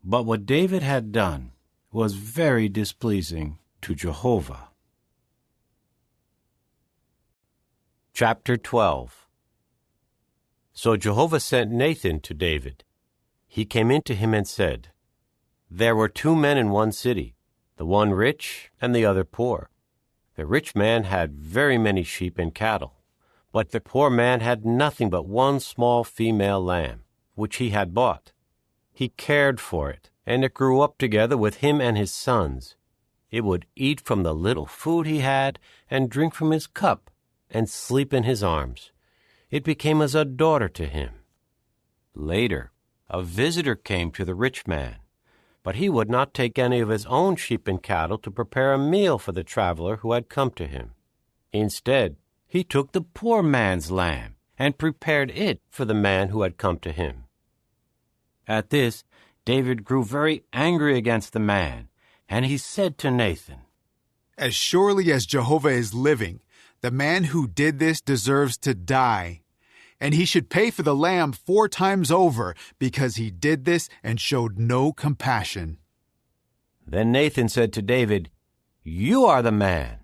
But what David had done was very displeasing to Jehovah. Chapter 12. So Jehovah sent Nathan to David. He came in to him and said, There were 2 men in one city, the one rich and the other poor. The rich man had very many sheep and cattle, but the poor man had nothing but one small female lamb, which he had bought. He cared for it, and it grew up together with him and his sons. It would eat from the little food he had, and drink from his cup, and sleep in his arms. It became as a daughter to him. Later, a visitor came to the rich man, but he would not take any of his own sheep and cattle to prepare a meal for the traveler who had come to him. Instead, he took the poor man's lamb and prepared it for the man who had come to him. At this, David grew very angry against the man, and he said to Nathan, As surely as Jehovah is living, the man who did this deserves to die. And he should pay for the lamb 4 times over, because he did this and showed no compassion. Then Nathan said to David, You are the man.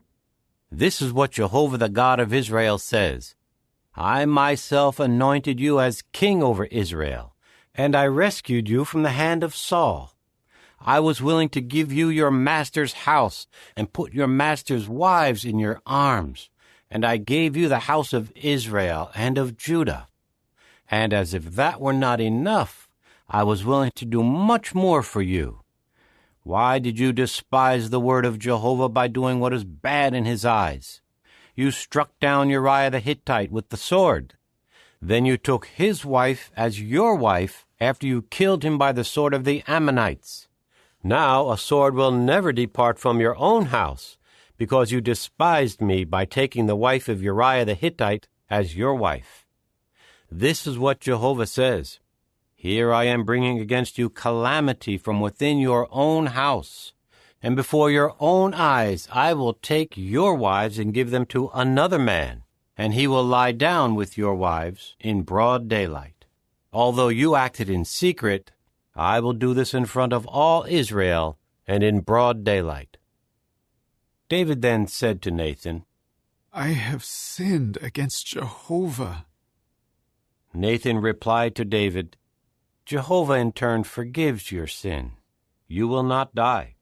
This is what Jehovah the God of Israel says. I myself anointed you as king over Israel, and I rescued you from the hand of Saul. I was willing to give you your master's house and put your master's wives in your arms. And I gave you the house of Israel and of Judah. And as if that were not enough, I was willing to do much more for you. Why did you despise the word of Jehovah by doing what is bad in his eyes? You struck down Uriah the Hittite with the sword. Then you took his wife as your wife after you killed him by the sword of the Ammonites. Now a sword will never depart from your own house, because you despised me by taking the wife of Uriah the Hittite as your wife. This is what Jehovah says. Here I am bringing against you calamity from within your own house, and before your own eyes I will take your wives and give them to another man, and he will lie down with your wives in broad daylight. Although you acted in secret, I will do this in front of all Israel and in broad daylight. David then said to Nathan, I have sinned against Jehovah. Nathan replied to David, Jehovah in turn forgives your sin. You will not die.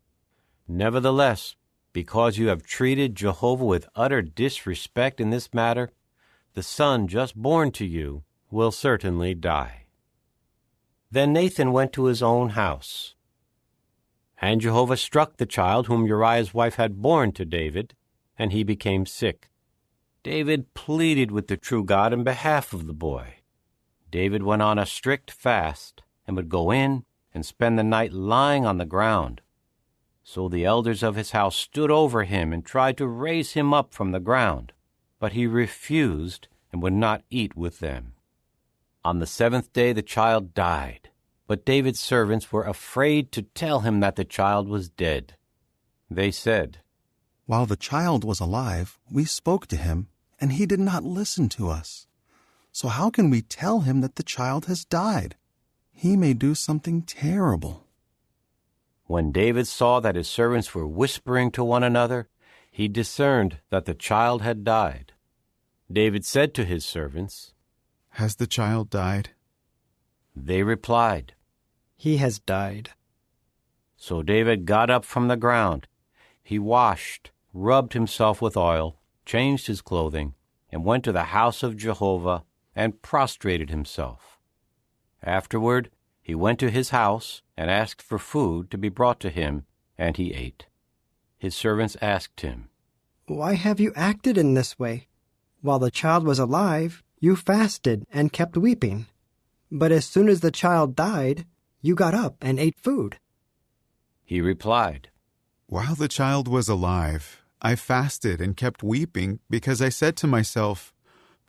Nevertheless, because you have treated Jehovah with utter disrespect in this matter, the son just born to you will certainly die. Then Nathan went to his own house. And Jehovah struck the child whom Uriah's wife had borne to David, and he became sick. David pleaded with the true God in behalf of the boy. David went on a strict fast, and would go in and spend the night lying on the ground. So the elders of his house stood over him and tried to raise him up from the ground, but he refused and would not eat with them. On the 7th day the child died. But David's servants were afraid to tell him that the child was dead. They said, While the child was alive, we spoke to him, and he did not listen to us. So how can we tell him that the child has died? He may do something terrible. When David saw that his servants were whispering to one another, he discerned that the child had died. David said to his servants, Has the child died? They replied, He has died. So David got up from the ground. He washed, rubbed himself with oil, changed his clothing, and went to the house of Jehovah and prostrated himself. Afterward, he went to his house and asked for food to be brought to him, and he ate. His servants asked him, Why have you acted in this way? While the child was alive, you fasted and kept weeping. But as soon as the child died, you got up and ate food. He replied, While the child was alive, I fasted and kept weeping because I said to myself,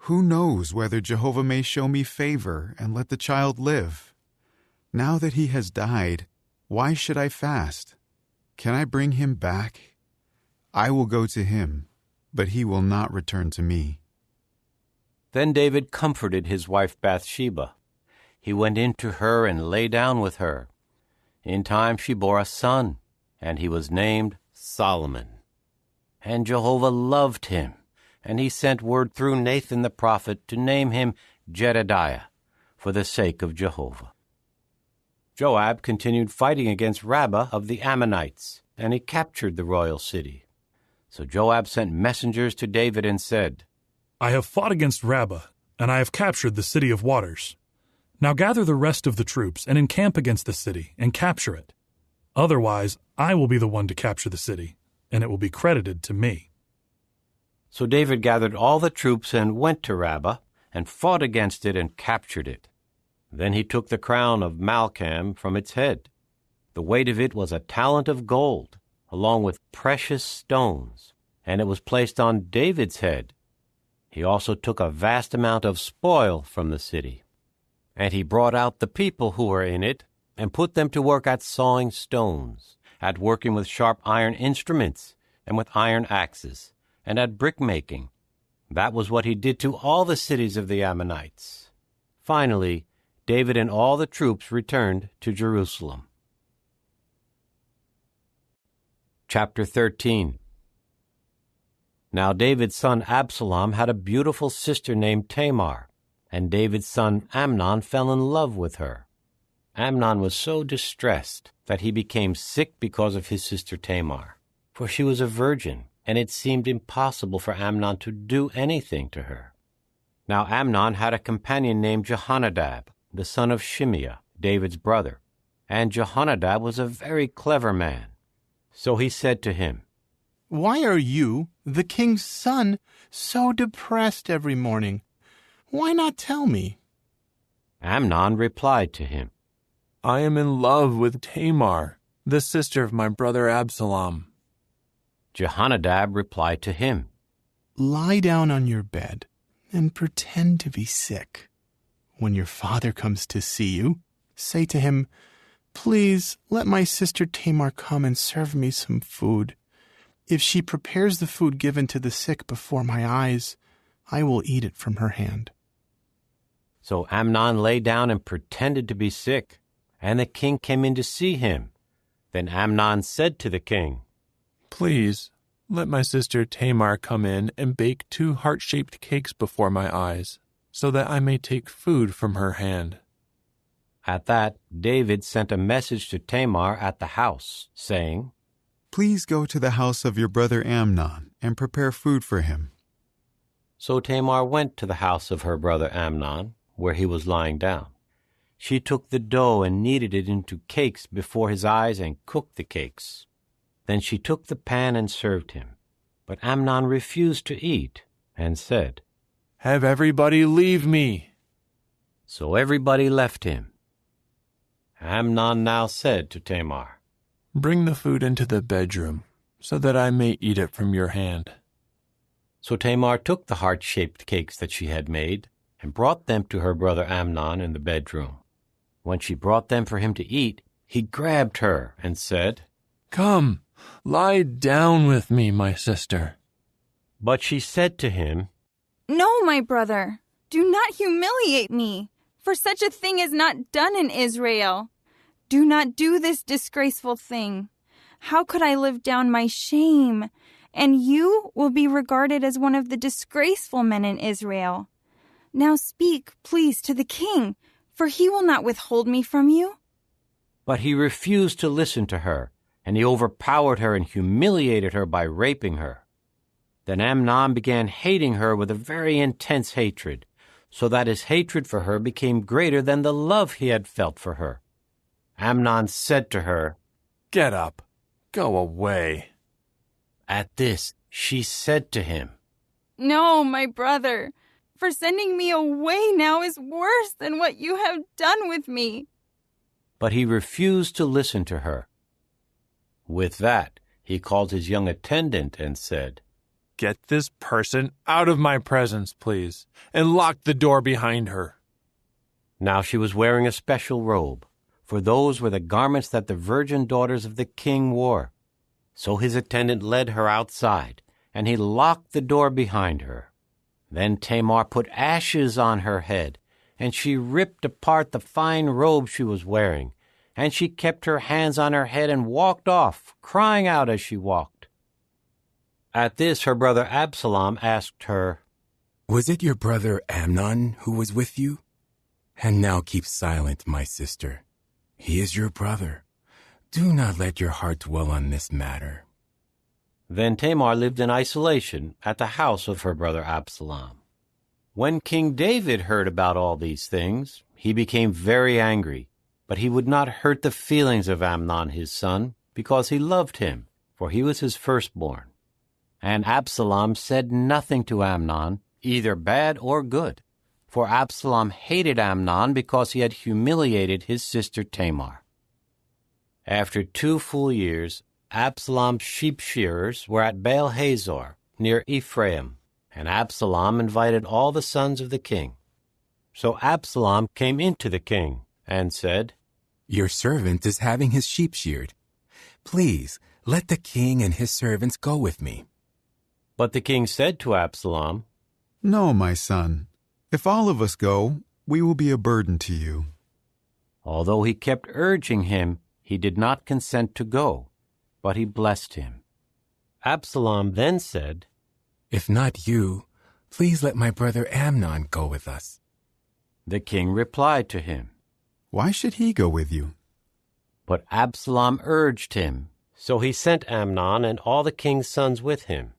Who knows whether Jehovah may show me favor and let the child live? Now that he has died, why should I fast? Can I bring him back? I will go to him, but he will not return to me. Then David comforted his wife Bathsheba. He went in to her and lay down with her. In time she bore a son, and he was named Solomon. And Jehovah loved him, and he sent word through Nathan the prophet to name him Jedediah, for the sake of Jehovah. Joab continued fighting against Rabbah of the Ammonites, and he captured the royal city. So Joab sent messengers to David and said, I have fought against Rabbah, and I have captured the city of waters. Now gather the rest of the troops and encamp against the city and capture it. Otherwise, I will be the one to capture the city, and it will be credited to me. So David gathered all the troops and went to Rabbah, and fought against it and captured it. Then he took the crown of Malcham from its head. The weight of it was a talent of gold, along with precious stones, and it was placed on David's head. He also took a vast amount of spoil from the city. And he brought out the people who were in it, and put them to work at sawing stones, at working with sharp iron instruments, and with iron axes, and at brick-making. That was what he did to all the cities of the Ammonites. Finally, David and all the troops returned to Jerusalem. Chapter 13. Now David's son Absalom had a beautiful sister named Tamar, and David's son Amnon fell in love with her. Amnon was so distressed that he became sick because of his sister Tamar, for she was a virgin, and it seemed impossible for Amnon to do anything to her. Now Amnon had a companion named Jehonadab, the son of Shimeah, David's brother, and Jehonadab was a very clever man. So he said to him, Why are you, the king's son, so depressed every morning? Why not tell me? Amnon replied to him, I am in love with Tamar, the sister of my brother Absalom. Jehonadab replied to him, Lie down on your bed and pretend to be sick. When your father comes to see you, say to him, Please let my sister Tamar come and serve me some food. If she prepares the food given to the sick before my eyes, I will eat it from her hand. So Amnon lay down and pretended to be sick, and the king came in to see him. Then Amnon said to the king, Please, let my sister Tamar come in and bake 2 heart-shaped cakes before my eyes, so that I may take food from her hand. At that, David sent a message to Tamar at the house, saying, Please go to the house of your brother Amnon and prepare food for him. So Tamar went to the house of her brother Amnon, where he was lying down. She took the dough and kneaded it into cakes before his eyes and cooked the cakes. Then she took the pan and served him. But Amnon refused to eat and said, Have everybody leave me. So everybody left him. Amnon now said to Tamar, Bring the food into the bedroom, so that I may eat it from your hand. So Tamar took the heart-shaped cakes that she had made and brought them to her brother Amnon in the bedroom. When she brought them for him to eat, he grabbed her and said, Come, lie down with me, my sister. But she said to him, No, my brother, do not humiliate me, for such a thing is not done in Israel. Do not do this disgraceful thing. How could I live down my shame? And you will be regarded as one of the disgraceful men in Israel. Now speak, please, to the king, for he will not withhold me from you. But he refused to listen to her, and he overpowered her and humiliated her by raping her. Then Amnon began hating her with a very intense hatred, so that his hatred for her became greater than the love he had felt for her. Amnon said to her, Get up, go away. At this, she said to him, No, my brother, for sending me away now is worse than what you have done with me. But he refused to listen to her. With that, he called his young attendant and said, Get this person out of my presence, please, and lock the door behind her. Now she was wearing a special robe, for those were the garments that the virgin daughters of the king wore. So his attendant led her outside, and he locked the door behind her. Then Tamar put ashes on her head, and she ripped apart the fine robe she was wearing, and she kept her hands on her head and walked off, crying out as she walked. At this her brother Absalom asked her, Was it your brother Amnon who was with you? And now keep silent, my sister. He is your brother. Do not let your heart dwell on this matter. Then Tamar lived in isolation at the house of her brother Absalom. When King David heard about all these things, he became very angry, but he would not hurt the feelings of Amnon his son, because he loved him, for he was his firstborn. And Absalom said nothing to Amnon, either bad or good, for Absalom hated Amnon because he had humiliated his sister Tamar. After 2 full years, Absalom's sheep shearers were at Baal Hazor, near Ephraim, and Absalom invited all the sons of the king. So Absalom came into the king and said, Your servant is having his sheep sheared. Please, let the king and his servants go with me. But the king said to Absalom, No, my son. If all of us go, we will be a burden to you. Although he kept urging him, he did not consent to go, but he blessed him. Absalom then said, If not you, please let my brother Amnon go with us. The king replied to him, Why should he go with you? But Absalom urged him, so he sent Amnon and all the king's sons with him.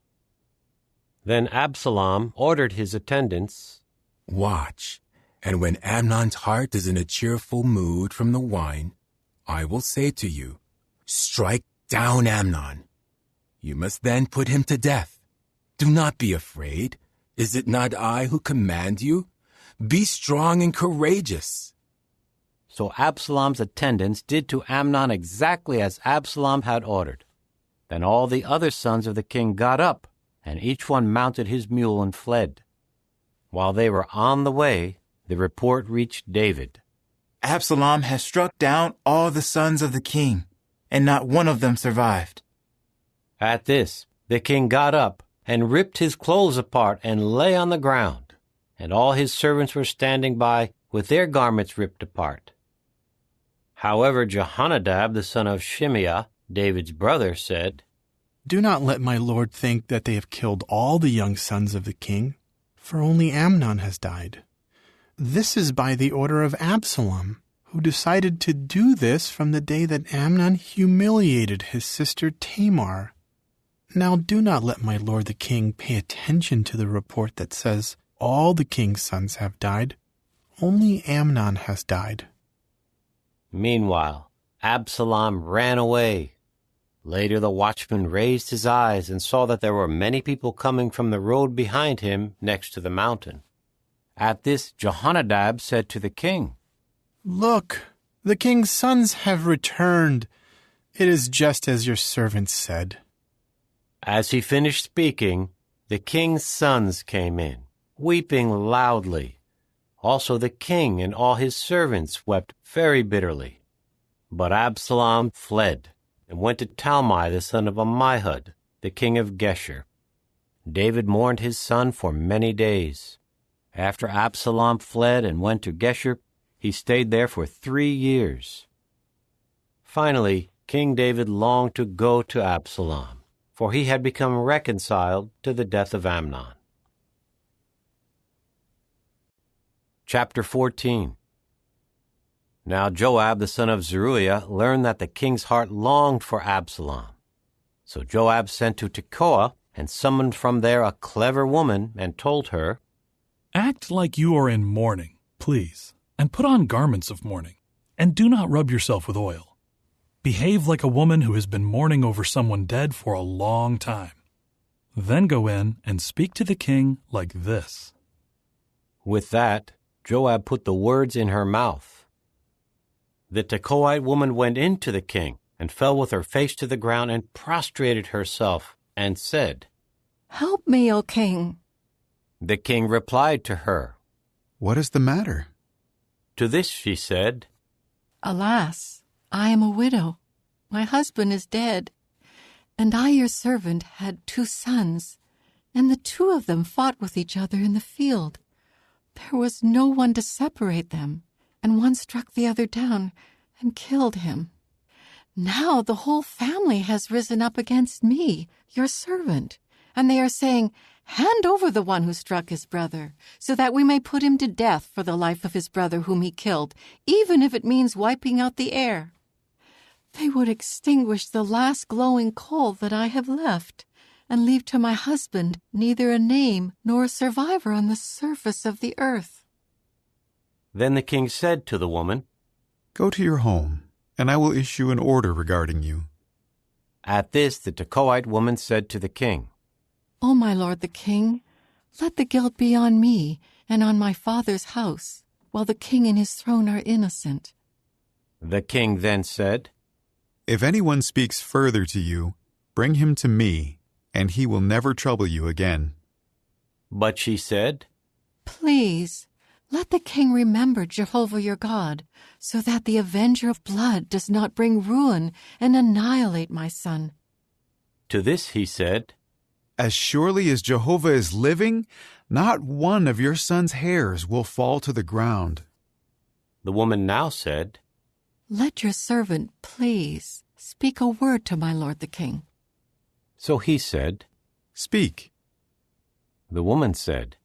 Then Absalom ordered his attendants, Watch, and when Amnon's heart is in a cheerful mood from the wine, I will say to you, Strike down Amnon. You must then put him to death. Do not be afraid. Is it not I who command you? Be strong and courageous. So Absalom's attendants did to Amnon exactly as Absalom had ordered. Then all the other sons of the king got up, and each one mounted his mule and fled. While they were on the way, the report reached David. Absalom has struck down all the sons of the king, and not one of them survived. At this, the king got up and ripped his clothes apart and lay on the ground, and all his servants were standing by with their garments ripped apart. However, Jehonadab, the son of Shimeah, David's brother, said, Do not let my lord think that they have killed all the young sons of the king, for only Amnon has died. This is by the order of Absalom, who decided to do this from the day that Amnon humiliated his sister Tamar. Now do not let my lord the king pay attention to the report that says all the king's sons have died. Only Amnon has died. Meanwhile, Absalom ran away. Later the watchman raised his eyes and saw that there were many people coming from the road behind him next to the mountain. At this, Jehonadab said to the king, Look, the king's sons have returned. It is just as your servant said. As he finished speaking, the king's sons came in, weeping loudly. Also the king and all his servants wept very bitterly. But Absalom fled and went to Talmai the son of Ammihud, the king of Geshur. David mourned his son for many days. After Absalom fled and went to Geshur, he stayed there for 3 years. Finally, King David longed to go to Absalom, for he had become reconciled to the death of Amnon. Chapter 14. Now Joab the son of Zeruiah learned that the king's heart longed for Absalom. So Joab sent to Tekoa and summoned from there a clever woman and told her, Act like you are in mourning, please, and put on garments of mourning, and do not rub yourself with oil. Behave like a woman who has been mourning over someone dead for a long time. Then go in and speak to the king like this. With that, Joab put the words in her mouth. The Tekoite woman went in to the king and fell with her face to the ground and prostrated herself and said, Help me, O king. The king replied to her, What is the matter? To this she said, Alas, I am a widow. My husband is dead, and I, your servant, had 2 sons, and the 2 of them fought with each other in the field. There was no one to separate them, and one struck the other down and killed him. Now the whole family has risen up against me, your servant, and they are saying, 'Hand over the one who struck his brother, so that we may put him to death for the life of his brother whom he killed, even if it means wiping out the air.' They would extinguish the last glowing coal that I have left, and leave to my husband neither a name nor a survivor on the surface of the earth." Then the king said to the woman, "Go to your home, and I will issue an order regarding you." At this the Tekoite woman said to the king, "O my lord the king, let the guilt be on me and on my father's house, while the king and his throne are innocent." The king then said, "If anyone speaks further to you, bring him to me, and he will never trouble you again." But she said, "Please, let the king remember Jehovah your God, so that the avenger of blood does not bring ruin and annihilate my son." To this he said, "As surely as Jehovah is living, not one of your son's hairs will fall to the ground." The woman now said, "Let your servant, please, speak a word to my lord the king." So he said, "Speak." The woman said,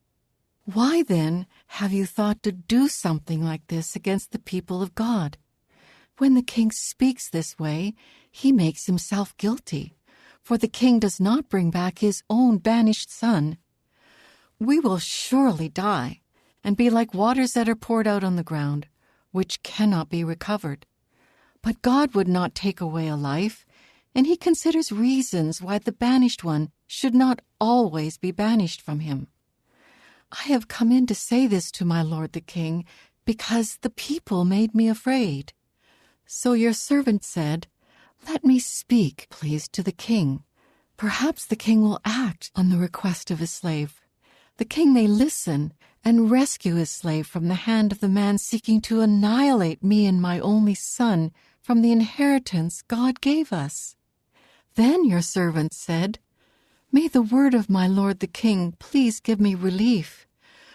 "Why then have you thought to do something like this against the people of God? When the king speaks this way, he makes himself guilty, for the king does not bring back his own banished son. We will surely die and be like waters that are poured out on the ground, which cannot be recovered. But God would not take away a life, and he considers reasons why the banished one should not always be banished from him. I have come in to say this to my lord the king, because the people made me afraid. So your servant said, 'Let me speak, please, to the king. Perhaps the king will act on the request of his slave. The king may listen and rescue his slave from the hand of the man seeking to annihilate me and my only son from the inheritance God gave us.' Then your servant said, 'May the word of my lord the king please give me relief.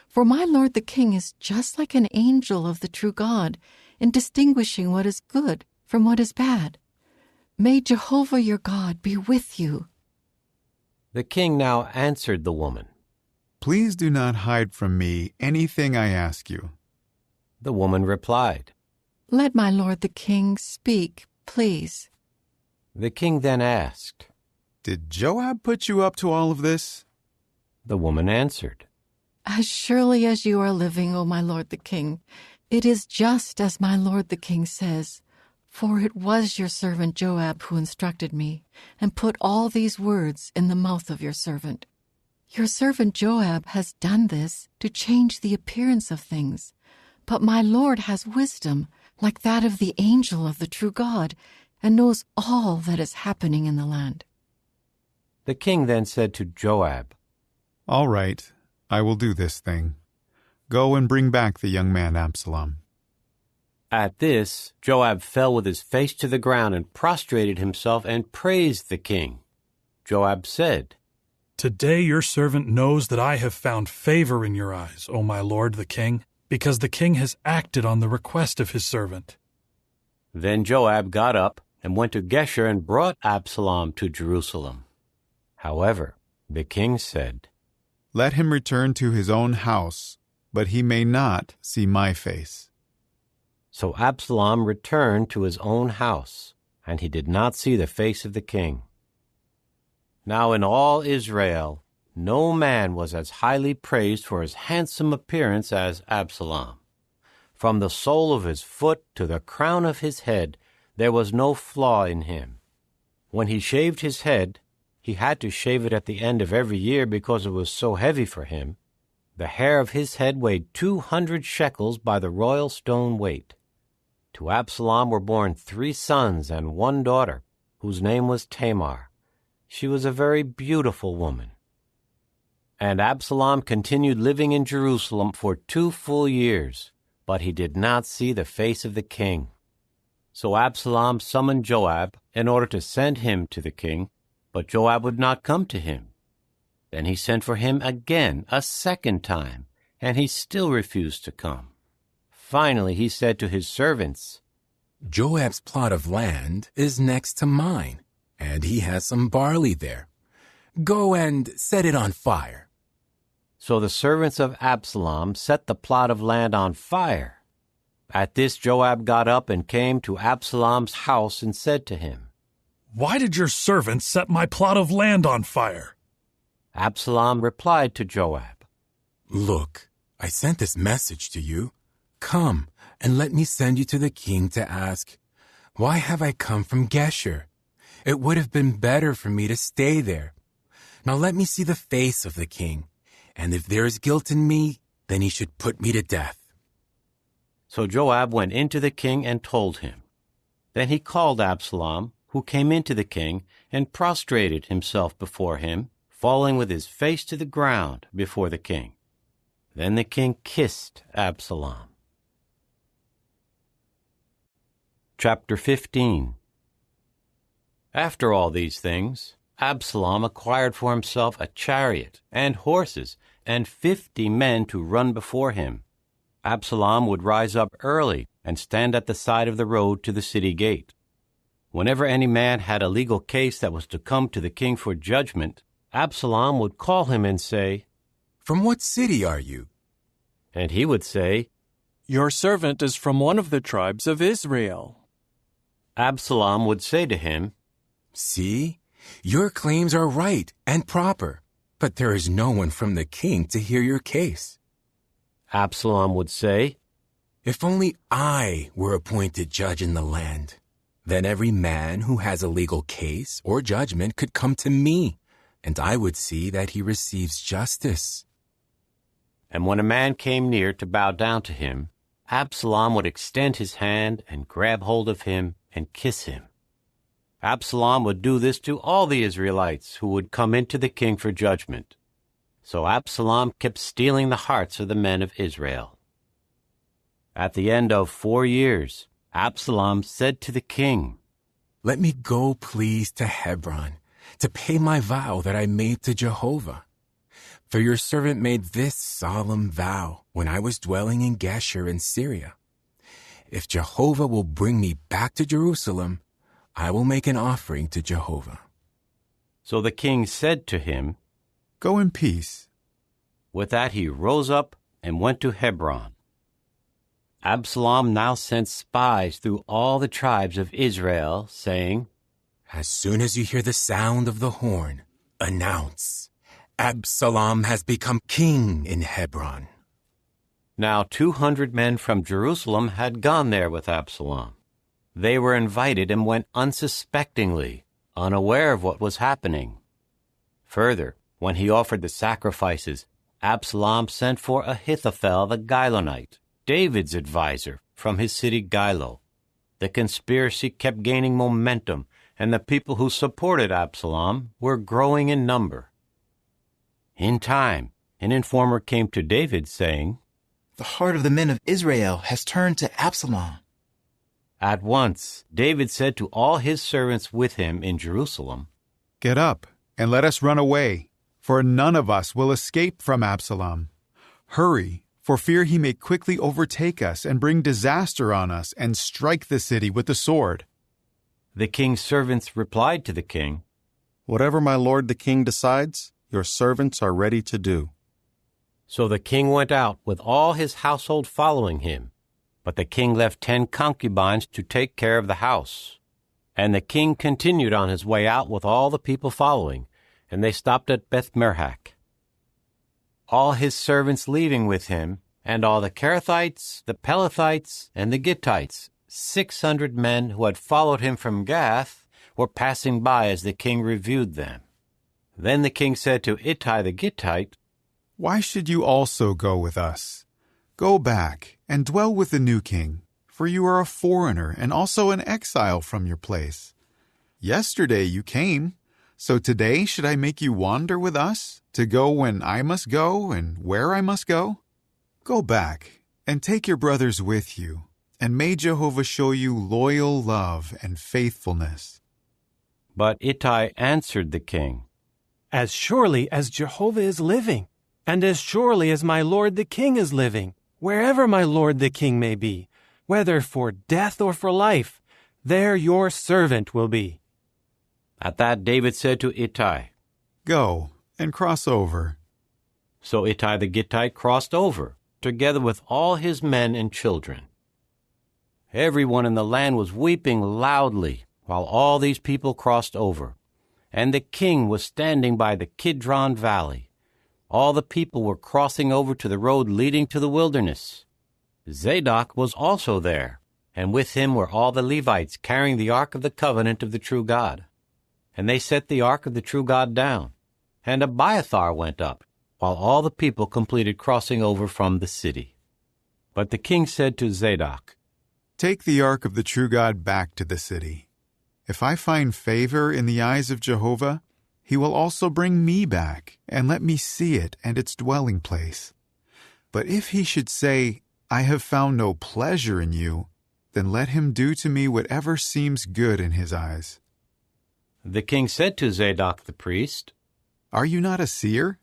For my lord the king is just like an angel of the true God in distinguishing what is good from what is bad. May Jehovah your God be with you.'" The king now answered the woman, "Please do not hide from me anything I ask you." The woman replied, "Let my lord the king speak, please." The king then asked, "Did Joab put you up to all of this?" The woman answered, "As surely as you are living, O my lord the king, it is just as my lord the king says, for it was your servant Joab who instructed me, and put all these words in the mouth of your servant. Your servant Joab has done this to change the appearance of things, but my lord has wisdom like that of the angel of the true God, and knows all that is happening in the land." The king then said to Joab, "All right, I will do this thing. Go and bring back the young man Absalom." At this, Joab fell with his face to the ground and prostrated himself and praised the king. Joab said, "Today your servant knows that I have found favor in your eyes, O my lord the king, because the king has acted on the request of his servant." Then Joab got up and went to Geshur and brought Absalom to Jerusalem. However, the king said, "Let him return to his own house, but he may not see my face." So Absalom returned to his own house, and he did not see the face of the king. Now in all Israel, no man was as highly praised for his handsome appearance as Absalom. From the sole of his foot to the crown of his head, there was no flaw in him. When he shaved his head, he had to shave it at the end of every year because it was so heavy for him. The hair of his head weighed 200 shekels by the royal stone weight. To Absalom were born 3 sons and 1 daughter, whose name was Tamar. She was a very beautiful woman. And Absalom continued living in Jerusalem for 2 full years, but he did not see the face of the king. So Absalom summoned Joab in order to send him to the king, but Joab would not come to him. Then he sent for him again a second time, and he still refused to come. Finally he said to his servants, "Joab's plot of land is next to mine, and he has some barley there. Go and set it on fire." So the servants of Absalom set the plot of land on fire. At this Joab got up and came to Absalom's house and said to him, "Why did your servants set my plot of land on fire?" Absalom replied to Joab, "Look, I sent this message to you. Come, and let me send you to the king to ask, why have I come from Geshur? It would have been better for me to stay there. Now let me see the face of the king, and if there is guilt in me, then he should put me to death." So Joab went in to the king and told him. Then he called Absalom, who came into the king, and prostrated himself before him, falling with his face to the ground before the king. Then the king kissed Absalom. Chapter 15. After all these things, Absalom acquired for himself a chariot and horses and 50 men to run before him. Absalom would rise up early and stand at the side of the road to the city gate. Whenever any man had a legal case that was to come to the king for judgment, Absalom would call him and say, "From what city are you?" And he would say, "Your servant is from one of the tribes of Israel." Absalom would say to him, "See, your claims are right and proper, but there is no one from the king to hear your case." Absalom would say, "If only I were appointed judge in the land, then every man who has a legal case or judgment could come to me, and I would see that he receives justice." And when a man came near to bow down to him, Absalom would extend his hand and grab hold of him and kiss him. Absalom would do this to all the Israelites who would come into the king for judgment. So Absalom kept stealing the hearts of the men of Israel. At the end of 4 years, Absalom said to the king, "Let me go, please, to Hebron, to pay my vow that I made to Jehovah. For your servant made this solemn vow when I was dwelling in Geshur in Syria. If Jehovah will bring me back to Jerusalem, I will make an offering to Jehovah." So the king said to him, "Go in peace." With that he rose up and went to Hebron. Absalom now sent spies through all the tribes of Israel, saying, "As soon as you hear the sound of the horn, announce, Absalom has become king in Hebron." Now 200 men from Jerusalem had gone there with Absalom. They were invited and went unsuspectingly, unaware of what was happening. Further, when he offered the sacrifices, Absalom sent for Ahithophel the Gilonite, David's adviser, from his city Gilo. The conspiracy kept gaining momentum, and the people who supported Absalom were growing in number. In time, an informer came to David, saying, "The heart of the men of Israel has turned to Absalom." At once, David said to all his servants with him in Jerusalem, "Get up, and let us run away, for none of us will escape from Absalom. Hurry, for fear he may quickly overtake us and bring disaster on us and strike the city with the sword." The king's servants replied to the king, "Whatever my lord the king decides, your servants are ready to do." So the king went out with all his household following him. But the king left 10 concubines to take care of the house. And the king continued on his way out with all the people following, and they stopped at Beth-merhak. All his servants leaving with him, and all the Kerethites, the Pelethites, and the Gittites, 600 men who had followed him from Gath, were passing by as the king reviewed them. Then the king said to Ittai the Gittite, "Why should you also go with us? Go back and dwell with the new king, for you are a foreigner and also an exile from your place. Yesterday you came, so today should I make you wander with us, to go when I must go and where I must go? Go back and take your brothers with you, and may Jehovah show you loyal love and faithfulness." But Ittai answered the king, "As surely as Jehovah is living, and as surely as my lord the king is living, wherever my lord the king may be, whether for death or for life, there your servant will be." At that David said to Ittai, Go and cross over." So Ittai the Gittite crossed over, together with all his men and children. Everyone in the land was weeping loudly while all these people crossed over, and the king was standing by the Kidron Valley. All the people were crossing over to the road leading to the wilderness. Zadok was also there, and with him were all the Levites carrying the ark of the covenant of the true God. And they set the ark of the true God down, and Abiathar went up, while all the people completed crossing over from the city. But the king said to Zadok, "Take the ark of the true God back to the city. If I find favor in the eyes of Jehovah, he will also bring me back and let me see it and its dwelling place. But if he should say, 'I have found no pleasure in you,' then let him do to me whatever seems good in his eyes." The king said to Zadok the priest, "Are you not a seer?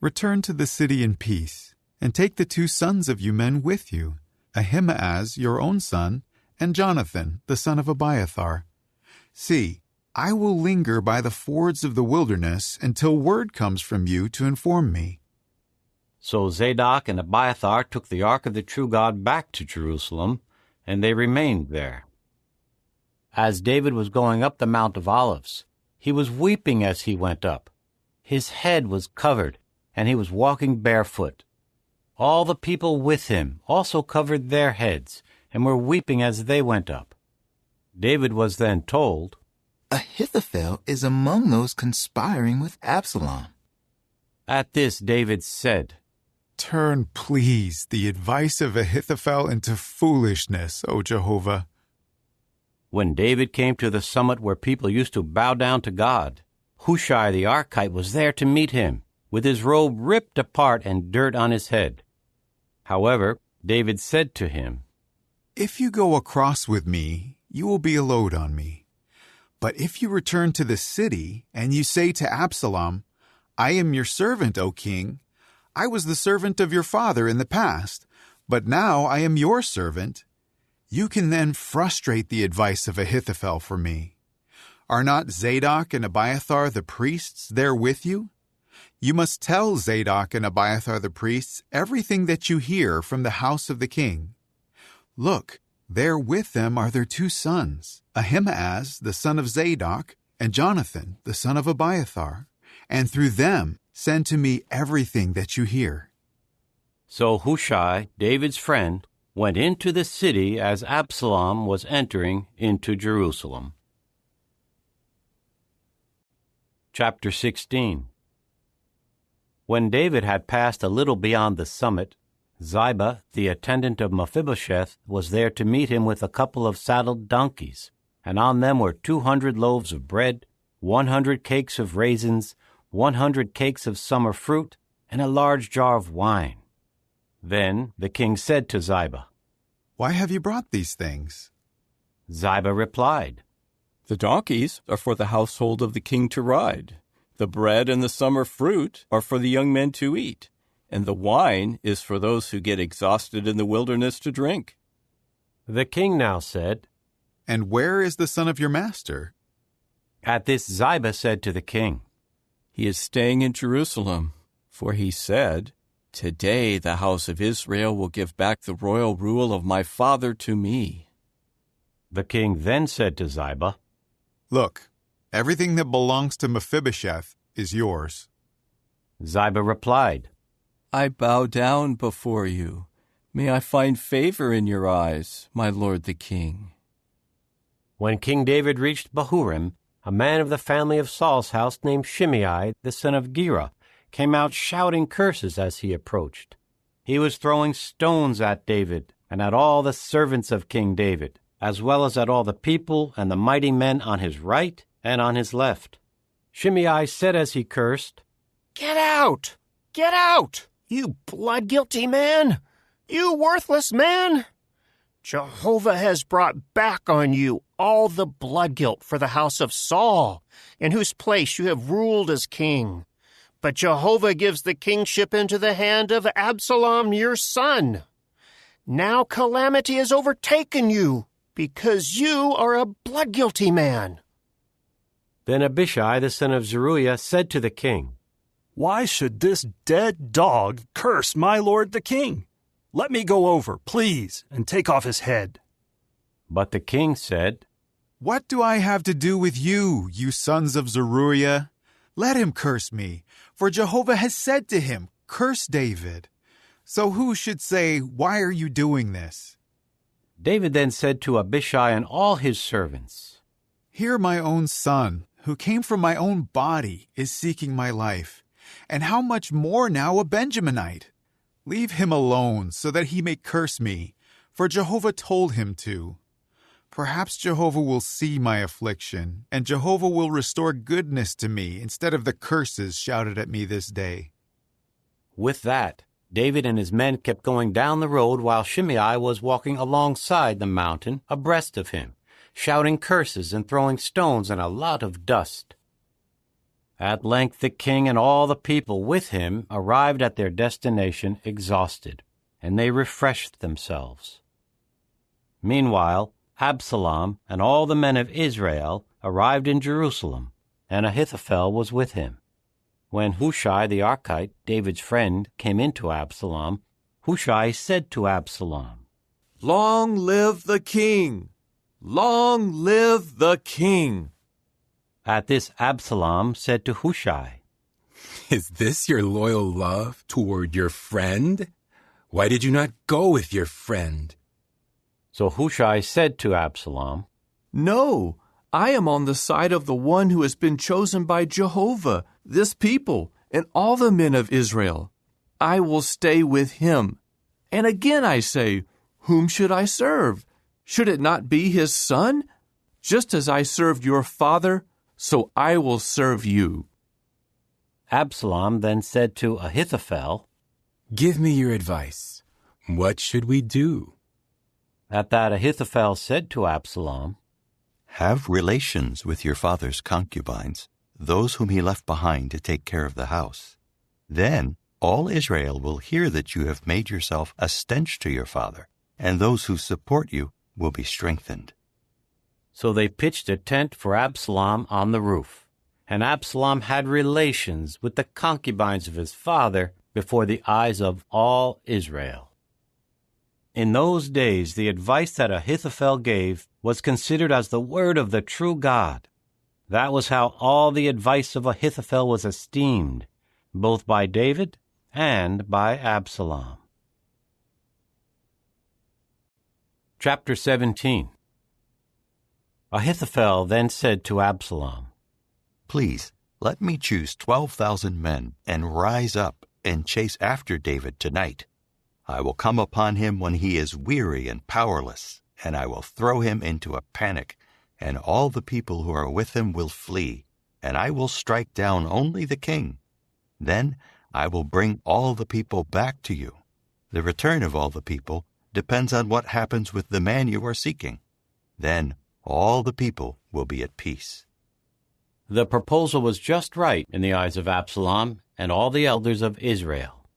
Return to the city in peace, and take the 2 sons of you men with you, Ahimaaz your own son, and Jonathan the son of Abiathar. See, I will linger by the fords of the wilderness until word comes from you to inform me." So Zadok and Abiathar took the ark of the true God back to Jerusalem, and they remained there. As David was going up the Mount of Olives, he was weeping as he went up. His head was covered, and he was walking barefoot. All the people with him also covered their heads, and were weeping as they went up. David was then told, "Ahithophel is among those conspiring with Absalom." At this David said, "Turn, please, the advice of Ahithophel into foolishness, O Jehovah." When David came to the summit where people used to bow down to God, Hushai the Archite was there to meet him, with his robe ripped apart and dirt on his head. However, David said to him, "If you go across with me, you will be a load on me. But if you return to the city, and you say to Absalom, 'I am your servant, O king. I was the servant of your father in the past, but now I am your servant,' you can then frustrate the advice of Ahithophel for me. Are not Zadok and Abiathar the priests there with you? You must tell Zadok and Abiathar the priests everything that you hear from the house of the king. Look, there with them are their 2 sons, Ahimaaz the son of Zadok, and Jonathan the son of Abiathar, and through them send to me everything that you hear." So Hushai, David's friend, went into the city as Absalom was entering into Jerusalem. Chapter 16. When David had passed a little beyond the summit, Ziba, the attendant of Mephibosheth, was there to meet him with a couple of saddled donkeys, and on them were 200 loaves of bread, 100 cakes of raisins, 100 cakes of summer fruit, and a large jar of wine. Then the king said to Ziba, "Why have you brought these things?" Ziba replied, "The donkeys are for the household of the king to ride. The bread and the summer fruit are for the young men to eat, and the wine is for those who get exhausted in the wilderness to drink." The king now said, "And where is the son of your master?" At this Ziba said to the king, "He is staying in Jerusalem, for he said, 'Today the house of Israel will give back the royal rule of my father to me.'" The king then said to Ziba, "Look, everything that belongs to Mephibosheth is yours." Ziba replied, "I bow down before you. May I find favor in your eyes, my lord the king." When King David reached Bahurim, a man of the family of Saul's house named Shimei, the son of Gera, came out shouting curses as he approached. He was throwing stones at David and at all the servants of King David, as well as at all the people and the mighty men on his right and on his left. Shimei said as he cursed, "Get out! Get out, you blood-guilty man! You worthless man! Jehovah has brought back on you all the blood guilt for the house of Saul, in whose place you have ruled as king. But Jehovah gives the kingship into the hand of Absalom your son. Now calamity has overtaken you, because you are a blood-guilty man." Then Abishai the son of Zeruiah said to the king, "Why should this dead dog curse my lord the king? Let me go over, please, and take off his head." But the king said, "What do I have to do with you, you sons of Zeruiah? Let him curse me, for Jehovah has said to him, 'Curse David.' So who should say, 'Why are you doing this?'" David then said to Abishai and all his servants, "Here my own son, who came from my own body, is seeking my life. And how much more now a Benjaminite? Leave him alone, so that he may curse me, for Jehovah told him to. Perhaps Jehovah will see my affliction, and Jehovah will restore goodness to me instead of the curses shouted at me this day." With that, David and his men kept going down the road while Shimei was walking alongside the mountain abreast of him, shouting curses and throwing stones and a lot of dust. At length the king and all the people with him arrived at their destination exhausted, and they refreshed themselves. Meanwhile, Absalom and all the men of Israel arrived in Jerusalem, and Ahithophel was with him. When Hushai the Archite, David's friend, came into Absalom, Hushai said to Absalom, "Long live the king! Long live the king!" At this Absalom said to Hushai, "Is this your loyal love toward your friend? Why did you not go with your friend?" So Hushai said to Absalom, "No, I am on the side of the one who has been chosen by Jehovah, this people, and all the men of Israel. I will stay with him. And again I say, whom should I serve? Should it not be his son? Just as I served your father, so I will serve you." Absalom then said to Ahithophel, "Give me your advice. What should we do?" At that Ahithophel said to Absalom, "Have relations with your father's concubines, those whom he left behind to take care of the house. Then all Israel will hear that you have made yourself a stench to your father, and those who support you will be strengthened." So they pitched a tent for Absalom on the roof, and Absalom had relations with the concubines of his father before the eyes of all Israel. In those days, the advice that Ahithophel gave was considered as the word of the true God. That was how all the advice of Ahithophel was esteemed, both by David and by Absalom. Chapter 17. Ahithophel then said to Absalom, "Please, let me choose 12,000 men and rise up and chase after David tonight. I will come upon him when he is weary and powerless, and I will throw him into a panic, and all the people who are with him will flee, and I will strike down only the king. Then I will bring all the people back to you. The return of all the people depends on what happens with the man you are seeking. Then all the people will be at peace." The proposal was just right in the eyes of Absalom and all the elders of Israel.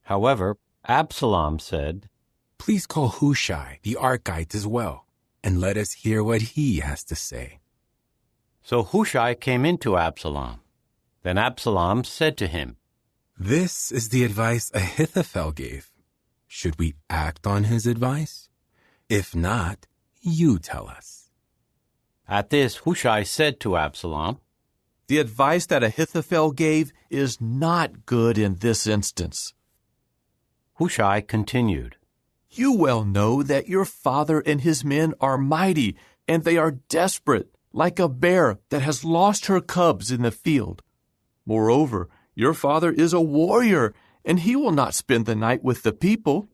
However, Absalom said, "Please call Hushai the Archite as well, and let us hear what he has to say." So Hushai came into Absalom. Then Absalom said to him, "This is the advice Ahithophel gave. Should we act on his advice? If not, you tell us." At this Hushai said to Absalom, "The advice that Ahithophel gave is not good in this instance." Hushai continued, "You well know that your father and his men are mighty, and they are desperate, like a bear that has lost her cubs in the field. Moreover, your father is a warrior, and he will not spend the night with the people.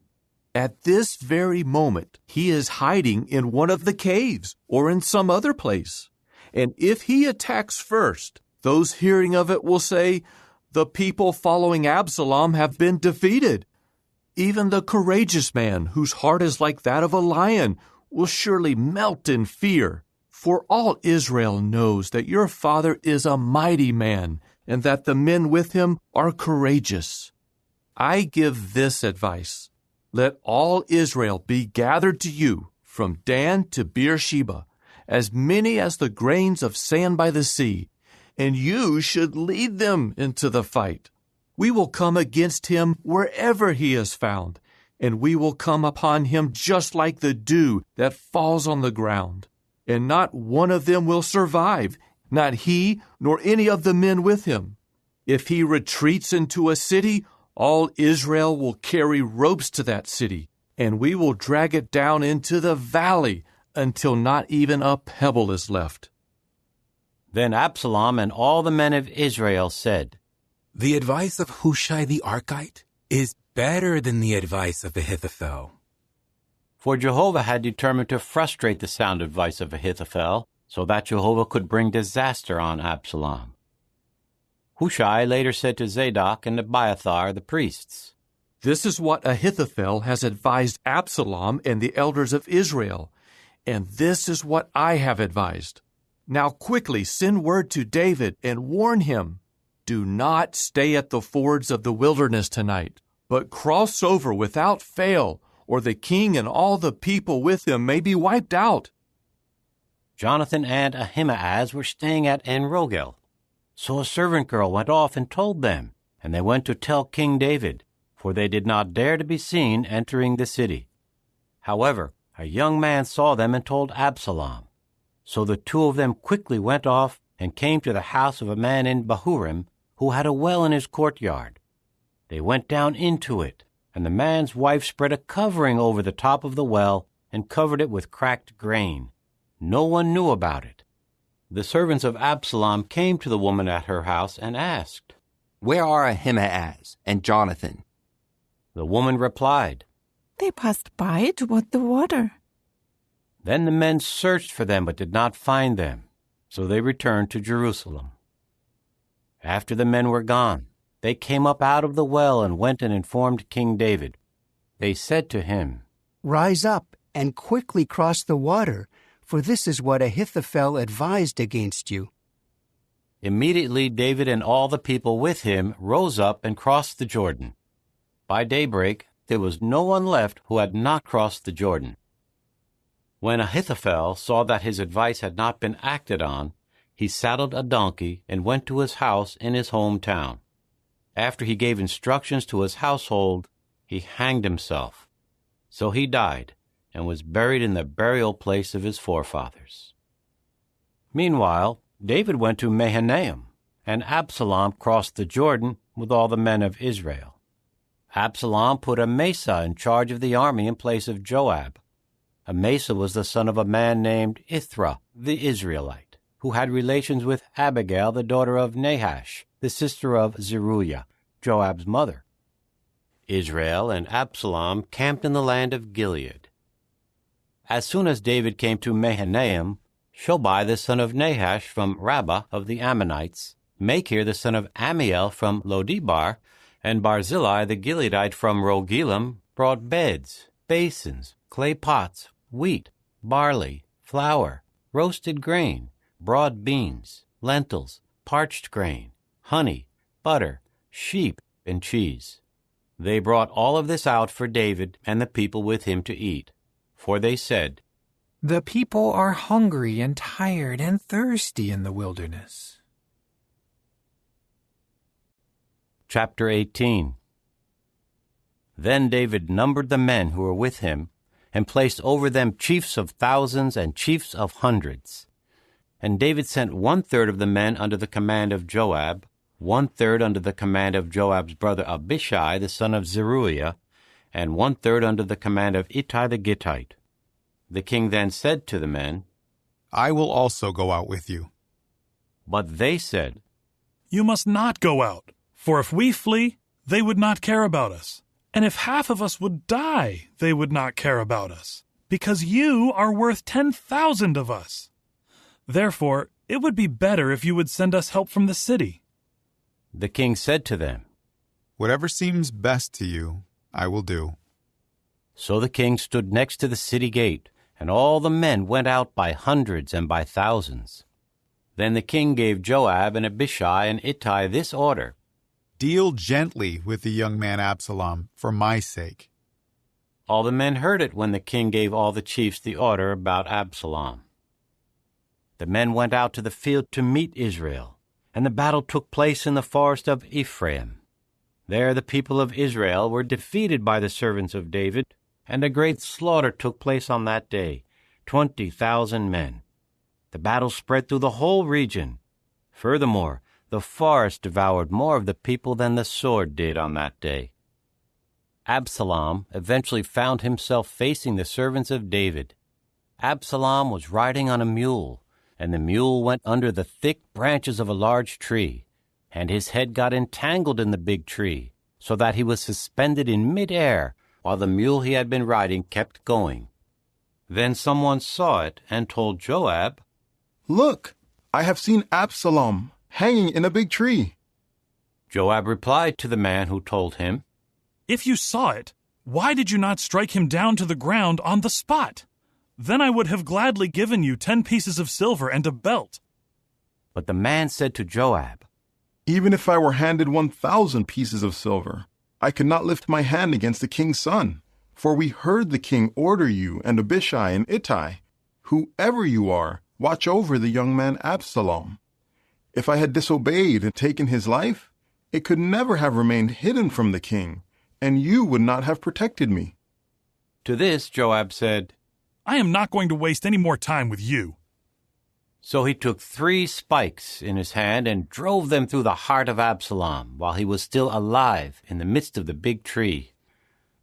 At this very moment, he is hiding in one of the caves or in some other place. And if he attacks first, those hearing of it will say, 'The people following Absalom have been defeated.' Even the courageous man, whose heart is like that of a lion, will surely melt in fear. For all Israel knows that your father is a mighty man, and that the men with him are courageous. I give this advice. Let all Israel be gathered to you, from Dan to Beersheba, as many as the grains of sand by the sea, and you should lead them into the fight. We will come against him wherever he is found, and we will come upon him just like the dew that falls on the ground. And not one of them will survive, not he nor any of the men with him. If he retreats into a city, all Israel will carry ropes to that city, and we will drag it down into the valley until not even a pebble is left." Then Absalom and all the men of Israel said, "The advice of Hushai the Archite is better than the advice of Ahithophel." For Jehovah had determined to frustrate the sound advice of Ahithophel, so that Jehovah could bring disaster on Absalom. Hushai later said to Zadok and Abiathar the priests, "This is what Ahithophel has advised Absalom and the elders of Israel, and this is what I have advised. Now quickly send word to David and warn him, do not stay at the fords of the wilderness tonight, but cross over without fail, or the king and all the people with him may be wiped out." Jonathan and Ahimaaz were staying at En-Rogel. So a servant girl went off and told them, and they went to tell King David, for they did not dare to be seen entering the city. However, a young man saw them and told Absalom. So the two of them quickly went off and came to the house of a man in Bahurim who had a well in his courtyard. They went down into it, and the man's wife spread a covering over the top of the well and covered it with cracked grain. No one knew about it. The servants of Absalom came to the woman at her house and asked, "Where are Ahimaaz and Jonathan?" The woman replied, "They passed by toward the water." Then the men searched for them but did not find them, so they returned to Jerusalem. After the men were gone, they came up out of the well and went and informed King David. They said to him, "Rise up and quickly cross the water, for this is what Ahithophel advised against you." Immediately David and all the people with him rose up and crossed the Jordan. By daybreak there was no one left who had not crossed the Jordan. When Ahithophel saw that his advice had not been acted on, he saddled a donkey and went to his house in his hometown. After he gave instructions to his household, he hanged himself. So he died and was buried in the burial place of his forefathers. Meanwhile, David went to Mahanaim, and Absalom crossed the Jordan with all the men of Israel. Absalom put Amasa in charge of the army in place of Joab. Amasa was the son of a man named Ithra the Israelite, who had relations with Abigail, the daughter of Nahash, the sister of Zeruiah, Joab's mother. Israel and Absalom camped in the land of Gilead. As soon as David came to Mahanaim, Shobai the son of Nahash from Rabbah of the Ammonites, Machir the son of Ammiel from Lodebar, and Barzillai the Gileadite from Rogelim brought beds, basins, clay pots, wheat, barley, flour, roasted grain, broad beans, lentils, parched grain, honey, butter, sheep, and cheese. They brought all of this out for David and the people with him to eat. For they said, "The people are hungry and tired and thirsty in the wilderness." Chapter 18. Then David numbered the men who were with him, and placed over them chiefs of thousands and chiefs of hundreds. And David sent 1/3 of the men under the command of Joab, 1/3 under the command of Joab's brother Abishai the son of Zeruiah, and 1/3 under the command of Ittai the Gittite. The king then said to the men, "I will also go out with you." But they said, "You must not go out, for if we flee, they would not care about us. And if half of us would die, they would not care about us, because you are worth 10,000 of us. Therefore, it would be better if you would send us help from the city." The king said to them, "Whatever seems best to you, I will do." So the king stood next to the city gate, and all the men went out by hundreds and by thousands. Then the king gave Joab and Abishai and Ittai this order: "Deal gently with the young man Absalom, for my sake." All the men heard it when the king gave all the chiefs the order about Absalom. the men went out to the field to meet Israel, and the battle took place in the forest of Ephraim. There the people of Israel were defeated by the servants of David, and a great slaughter took place on that day, 20,000 men. The battle spread through the whole region. Furthermore, the forest devoured more of the people than the sword did on that day. Absalom eventually found himself facing the servants of David. Absalom was riding on a mule, and the mule went under the thick branches of a large tree, and his head got entangled in the big tree, so that he was suspended in mid-air, while the mule he had been riding kept going. Then someone saw it and told Joab, "Look, I have seen Absalom hanging in a big tree." Joab replied to the man who told him, "If you saw it, why did you not strike him down to the ground on the spot? Then I would have gladly given you 10 pieces of silver and a belt." But the man said to Joab, "Even if I were handed 1,000 pieces of silver, I could not lift my hand against the king's son. For we heard the king order you and Abishai and Ittai, whoever you are, watch over the young man Absalom. If I had disobeyed and taken his life, it could never have remained hidden from the king, and you would not have protected me." To this Joab said, "I am not going to waste any more time with you." So he took 3 spikes in his hand and drove them through the heart of Absalom while he was still alive in the midst of the big tree.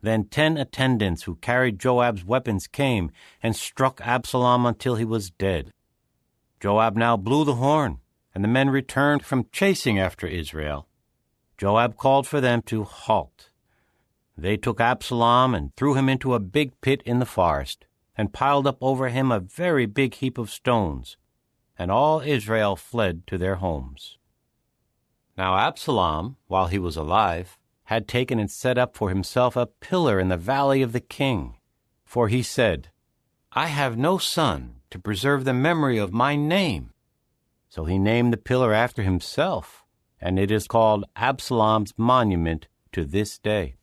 Then 10 attendants who carried Joab's weapons came and struck Absalom until he was dead. Joab now blew the horn, and the men returned from chasing after Israel. Joab called for them to halt. They took Absalom and threw him into a big pit in the forest, and piled up over him a very big heap of stones, and all Israel fled to their homes. Now Absalom, while he was alive, had taken and set up for himself a pillar in the valley of the king. For he said, "I have no son to preserve the memory of my name." So he named the pillar after himself, and it is called Absalom's monument to this day.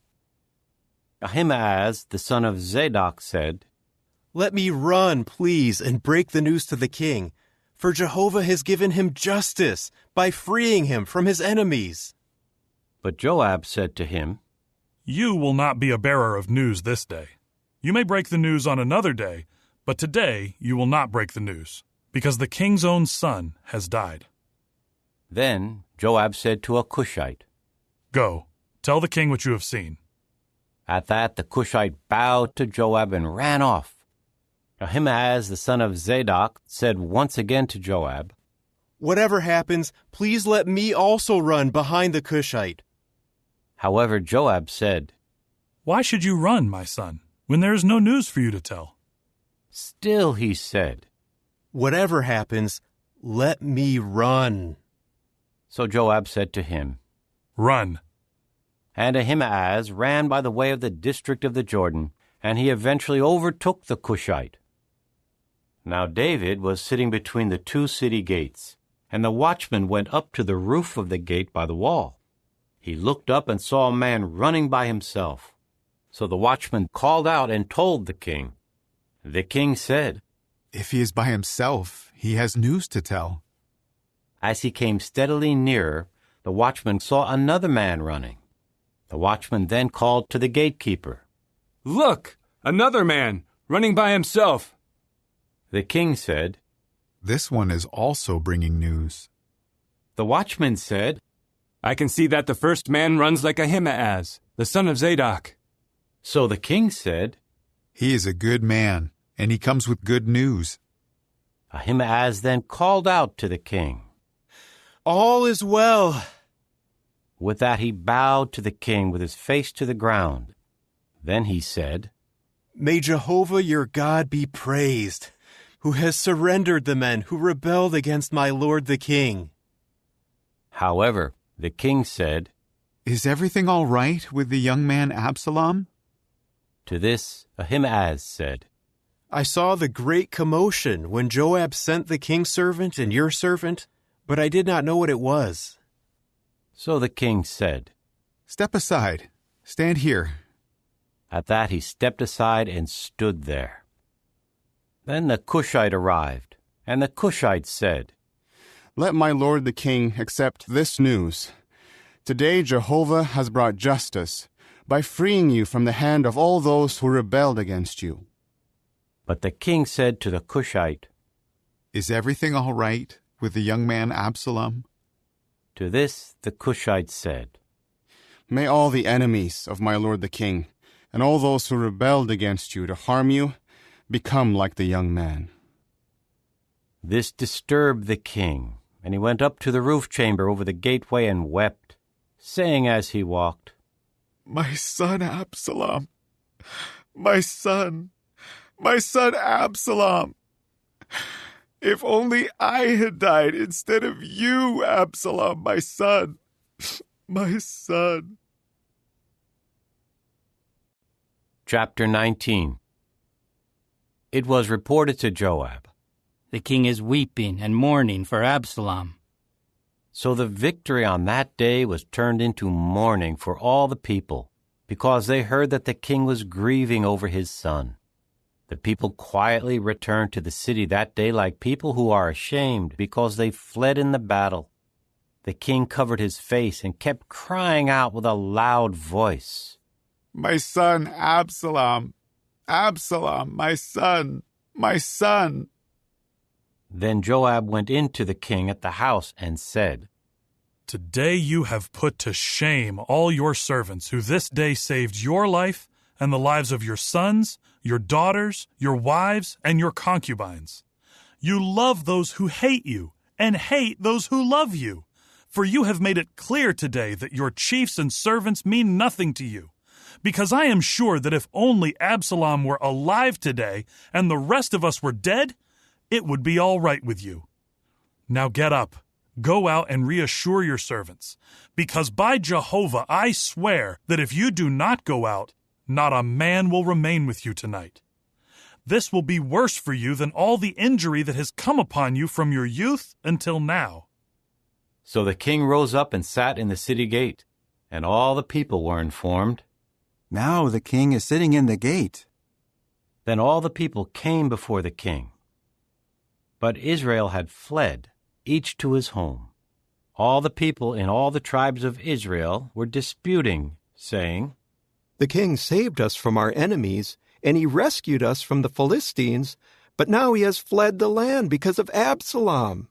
Ahimaaz, the son of Zadok, said, "Let me run, please, and break the news to the king, for Jehovah has given him justice by freeing him from his enemies." But Joab said to him, "You will not be a bearer of news this day. You may break the news on another day, but today you will not break the news, because the king's own son has died." Then Joab said to a Cushite, "Go, tell the king what you have seen." At that the Cushite bowed to Joab and ran off. Ahimaaz, the son of Zadok, said once again to Joab, "Whatever happens, please let me also run behind the Cushite." However, Joab said, "Why should you run, my son, when there is no news for you to tell?" Still he said, "Whatever happens, let me run." So Joab said to him, "Run." And Ahimaaz ran by the way of the district of the Jordan, and he eventually overtook the Cushite. Now David was sitting between the 2 city gates, and the watchman went up to the roof of the gate by the wall. He looked up and saw a man running by himself. So the watchman called out and told the king. The king said, "If he is by himself, he has news to tell." As he came steadily nearer, the watchman saw another man running. The watchman then called to the gatekeeper, "Look, another man running by himself." The king said, "This one is also bringing news." The watchman said, "I can see that the first man runs like Ahimaaz, the son of Zadok." So the king said, "He is a good man, and he comes with good news." Ahimaaz then called out to the king, "All is well." With that he bowed to the king with his face to the ground. Then he said, "May Jehovah your God be praised, who has surrendered the men who rebelled against my lord the king." However, the king said, "Is everything all right with the young man Absalom?" To this Ahimaaz said, "I saw the great commotion when Joab sent the king's servant and your servant, but I did not know what it was." So the king said, "Step aside. Stand here." At that he stepped aside and stood there. Then the Cushite arrived, And the Cushites said, Let my lord the king accept this news. Today Jehovah has brought justice by freeing you from the hand of all those who rebelled against you. But the king said to the Cushite, Is everything all right with the young man Absalom? To this the Cushite said, May all the enemies of my lord the king, and all those who rebelled against you to harm you, become like the young man. This disturbed the king, and he went up to the roof chamber over the gateway and wept, saying as he walked, My son Absalom, my son Absalom. If only I had died instead of you, Absalom, my son, my son. Chapter 19. It was reported to Joab, The king is weeping and mourning for Absalom. So the victory on that day was turned into mourning for all the people, because they heard that the king was grieving over his son. The people quietly returned to the city that day like people who are ashamed because they fled in the battle. The king covered his face and kept crying out with a loud voice, My son Absalom, Absalom, my son, my son. Then Joab went in to the king at the house and said, Today you have put to shame all your servants who this day saved your life and the lives of your sons, your daughters, your wives, and your concubines. You love those who hate you and hate those who love you. For you have made it clear today that your chiefs and servants mean nothing to you. Because I am sure that if only Absalom were alive today and the rest of us were dead, it would be all right with you. Now get up, go out and reassure your servants, because by Jehovah I swear that if you do not go out, not a man will remain with you tonight. This will be worse for you than all the injury that has come upon you from your youth until now. So the king rose up and sat in the city gate, and all the people were informed. Now the king is sitting in the gate. Then all the people came before the king. But Israel had fled, each to his home. All the people in all the tribes of Israel were disputing, saying, The king saved us from our enemies, and he rescued us from the Philistines, but now he has fled the land because of Absalom.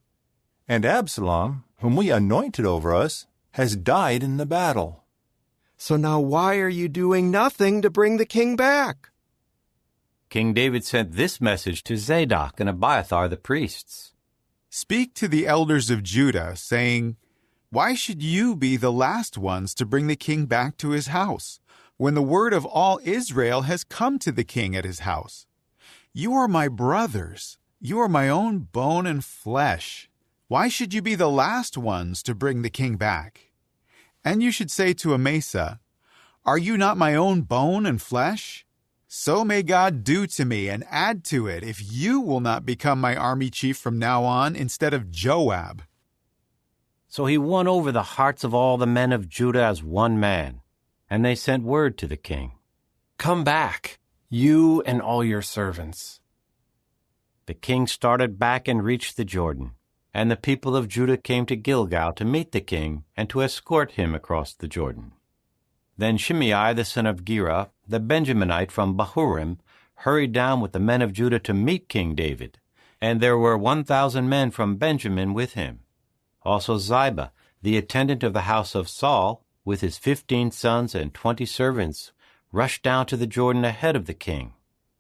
And Absalom, whom we anointed over us, has died in the battle. So now why are you doing nothing to bring the king back? King David sent this message to Zadok and Abiathar the priests. Speak to the elders of Judah, saying, Why should you be the last ones to bring the king back to his house, when the word of all Israel has come to the king at his house? You are my brothers. You are my own bone and flesh. Why should you be the last ones to bring the king back? And you should say to Amasa, Are you not my own bone and flesh? So may God do to me and add to it if you will not become my army chief from now on instead of Joab. So he won over the hearts of all the men of Judah as one man, and they sent word to the king, Come back, you and all your servants. The king started back and reached the Jordan, and the people of Judah came to Gilgal to meet the king and to escort him across the Jordan. Then Shimei the son of Gera, the Benjaminite from Bahurim, hurried down with the men of Judah to meet King David, and there were 1,000 men from Benjamin with him. Also Ziba, the attendant of the house of Saul, with his 15 sons and 20 servants, rushed down to the Jordan ahead of the king.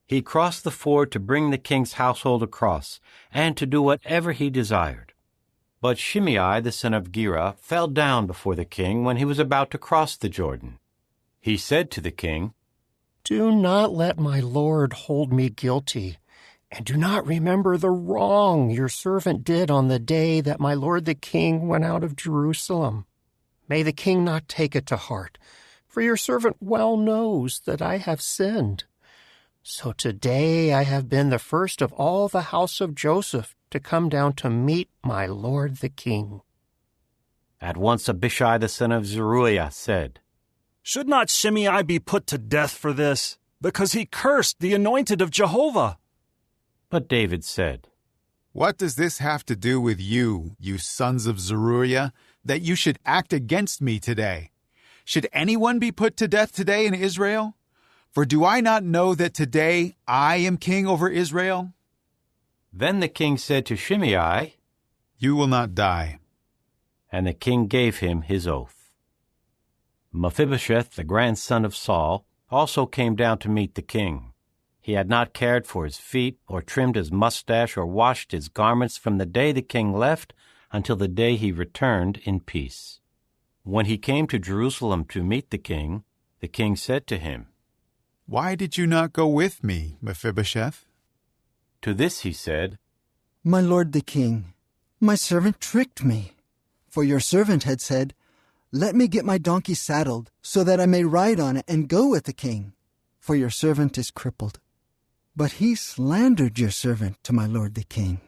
He crossed the ford to bring the king's household across, and to do whatever he desired. But Shimei the son of Gera fell down before the king when he was about to cross the Jordan. He said to the king, Do not let my lord hold me guilty, and do not remember the wrong your servant did on the day that my lord the king went out of Jerusalem. May the king not take it to heart, for your servant well knows that I have sinned. So today I have been the first of all the house of Joseph to come down to meet my lord the king. At once Abishai the son of Zeruiah said, Should not Shimei be put to death for this, because he cursed the anointed of Jehovah? But David said, What does this have to do with you, you sons of Zeruiah, that you should act against me today? Should anyone be put to death today in Israel? For do I not know that today I am king over Israel? Then the king said to Shimei, You will not die. And the king gave him his oath. Mephibosheth, the grandson of Saul, also came down to meet the king. He had not cared for his feet, or trimmed his mustache, or washed his garments from the day the king left until the day he returned in peace. When he came to Jerusalem to meet the king said to him, Why did you not go with me, Mephibosheth? To this he said, My lord the king, my servant tricked me. For your servant had said, Let me get my donkey saddled, so that I may ride on it and go with the king, for your servant is crippled. But he slandered your servant to my lord the king.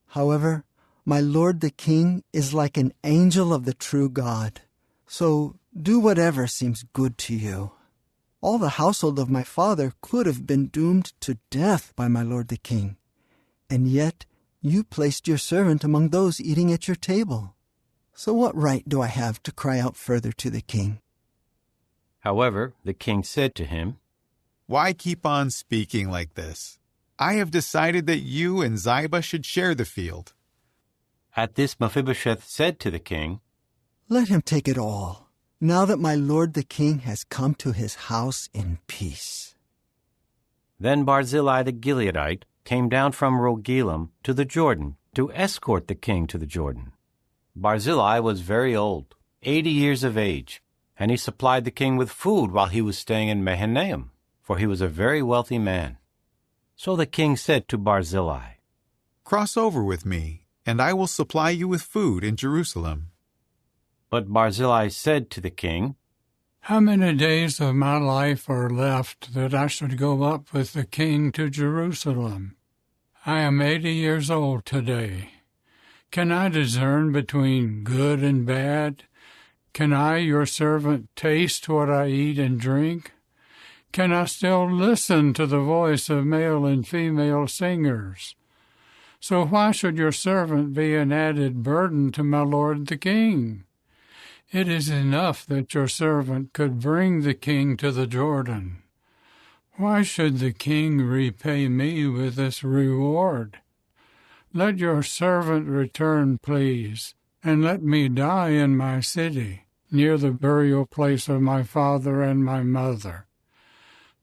However, my lord the king is like an angel of the true God. So do whatever seems good to you. All the household of my father could have been doomed to death by my lord the king. And yet you placed your servant among those eating at your table. So what right do I have to cry out further to the king? However, the king said to him, Why keep on speaking like this? I have decided that you and Ziba should share the field. At this Mephibosheth said to the king, Let him take it all, now that my lord the king has come to his house in peace. Then Barzillai the Gileadite came down from Rogelim to the Jordan to escort the king to the Jordan. Barzillai was very old, 80 years of age, and he supplied the king with food while he was staying in Mahanaim, for he was a very wealthy man. So the king said to Barzillai, Cross over with me, and I will supply you with food in Jerusalem. But Barzillai said to the king, How many days of my life are left that I should go up with the king to Jerusalem? I am 80 years old today. Can I discern between good and bad? Can I, your servant, taste what I eat and drink? Can I still listen to the voice of male and female singers? So why should your servant be an added burden to my lord the king? It is enough that your servant could bring the king to the Jordan. Why should the king repay me with this reward? Let your servant return, please, and let me die in my city, near the burial place of my father and my mother.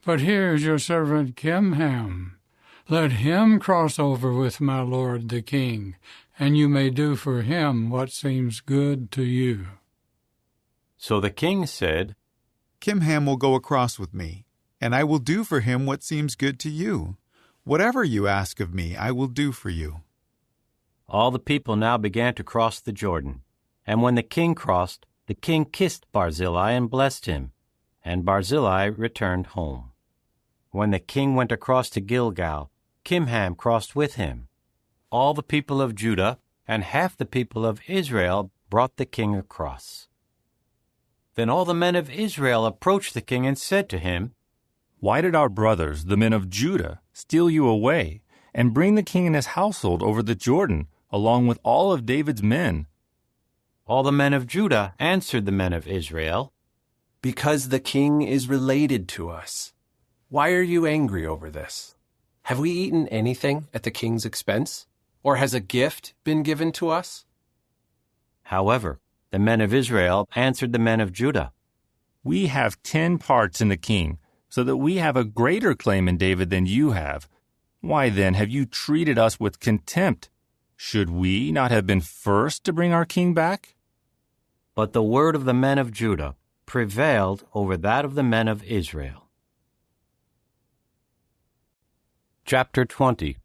But here is your servant Kimham. Let him cross over with my lord the king, and you may do for him what seems good to you. So the king said, Kimham will go across with me, and I will do for him what seems good to you. Whatever you ask of me, I will do for you. All the people now began to cross the Jordan. And when the king crossed, the king kissed Barzillai and blessed him, and Barzillai returned home. When the king went across to Gilgal, Kimham crossed with him. All the people of Judah and half the people of Israel brought the king across. Then all the men of Israel approached the king and said to him, Why did our brothers, the men of Judah, steal you away and bring the king and his household over the Jordan, along with all of David's men? All the men of Judah answered the men of Israel, Because the king is related to us. Why are you angry over this? Have we eaten anything at the king's expense? Or has a gift been given to us? However, the men of Israel answered the men of Judah, We have 10 parts in the king, so that we have a greater claim in David than you have. Why then have you treated us with contempt? Should we not have been first to bring our king back? But the word of the men of Judah prevailed over that of the men of Israel. Chapter 20.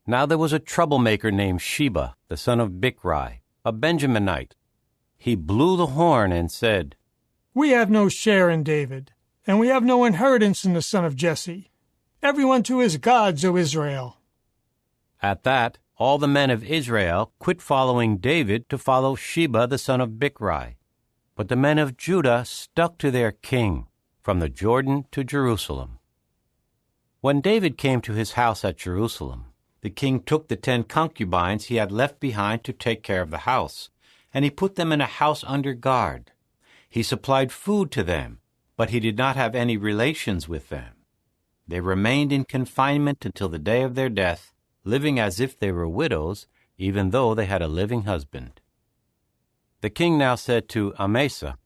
Now there was a troublemaker named Sheba, the son of Bichri, a Benjaminite. He blew the horn and said, We have no share in David, and we have no inheritance in the son of Jesse. Everyone to his gods, O Israel. At that, all the men of Israel quit following David to follow Sheba the son of Bichri. But the men of Judah stuck to their king, from the Jordan to Jerusalem. When David came to his house at Jerusalem, the king took the 10 concubines he had left behind to take care of the house, and he put them in a house under guard. He supplied food to them, but he did not have any relations with them. They remained in confinement until the day of their death, living as if they were widows, even though they had a living husband. The king now said to Amasa,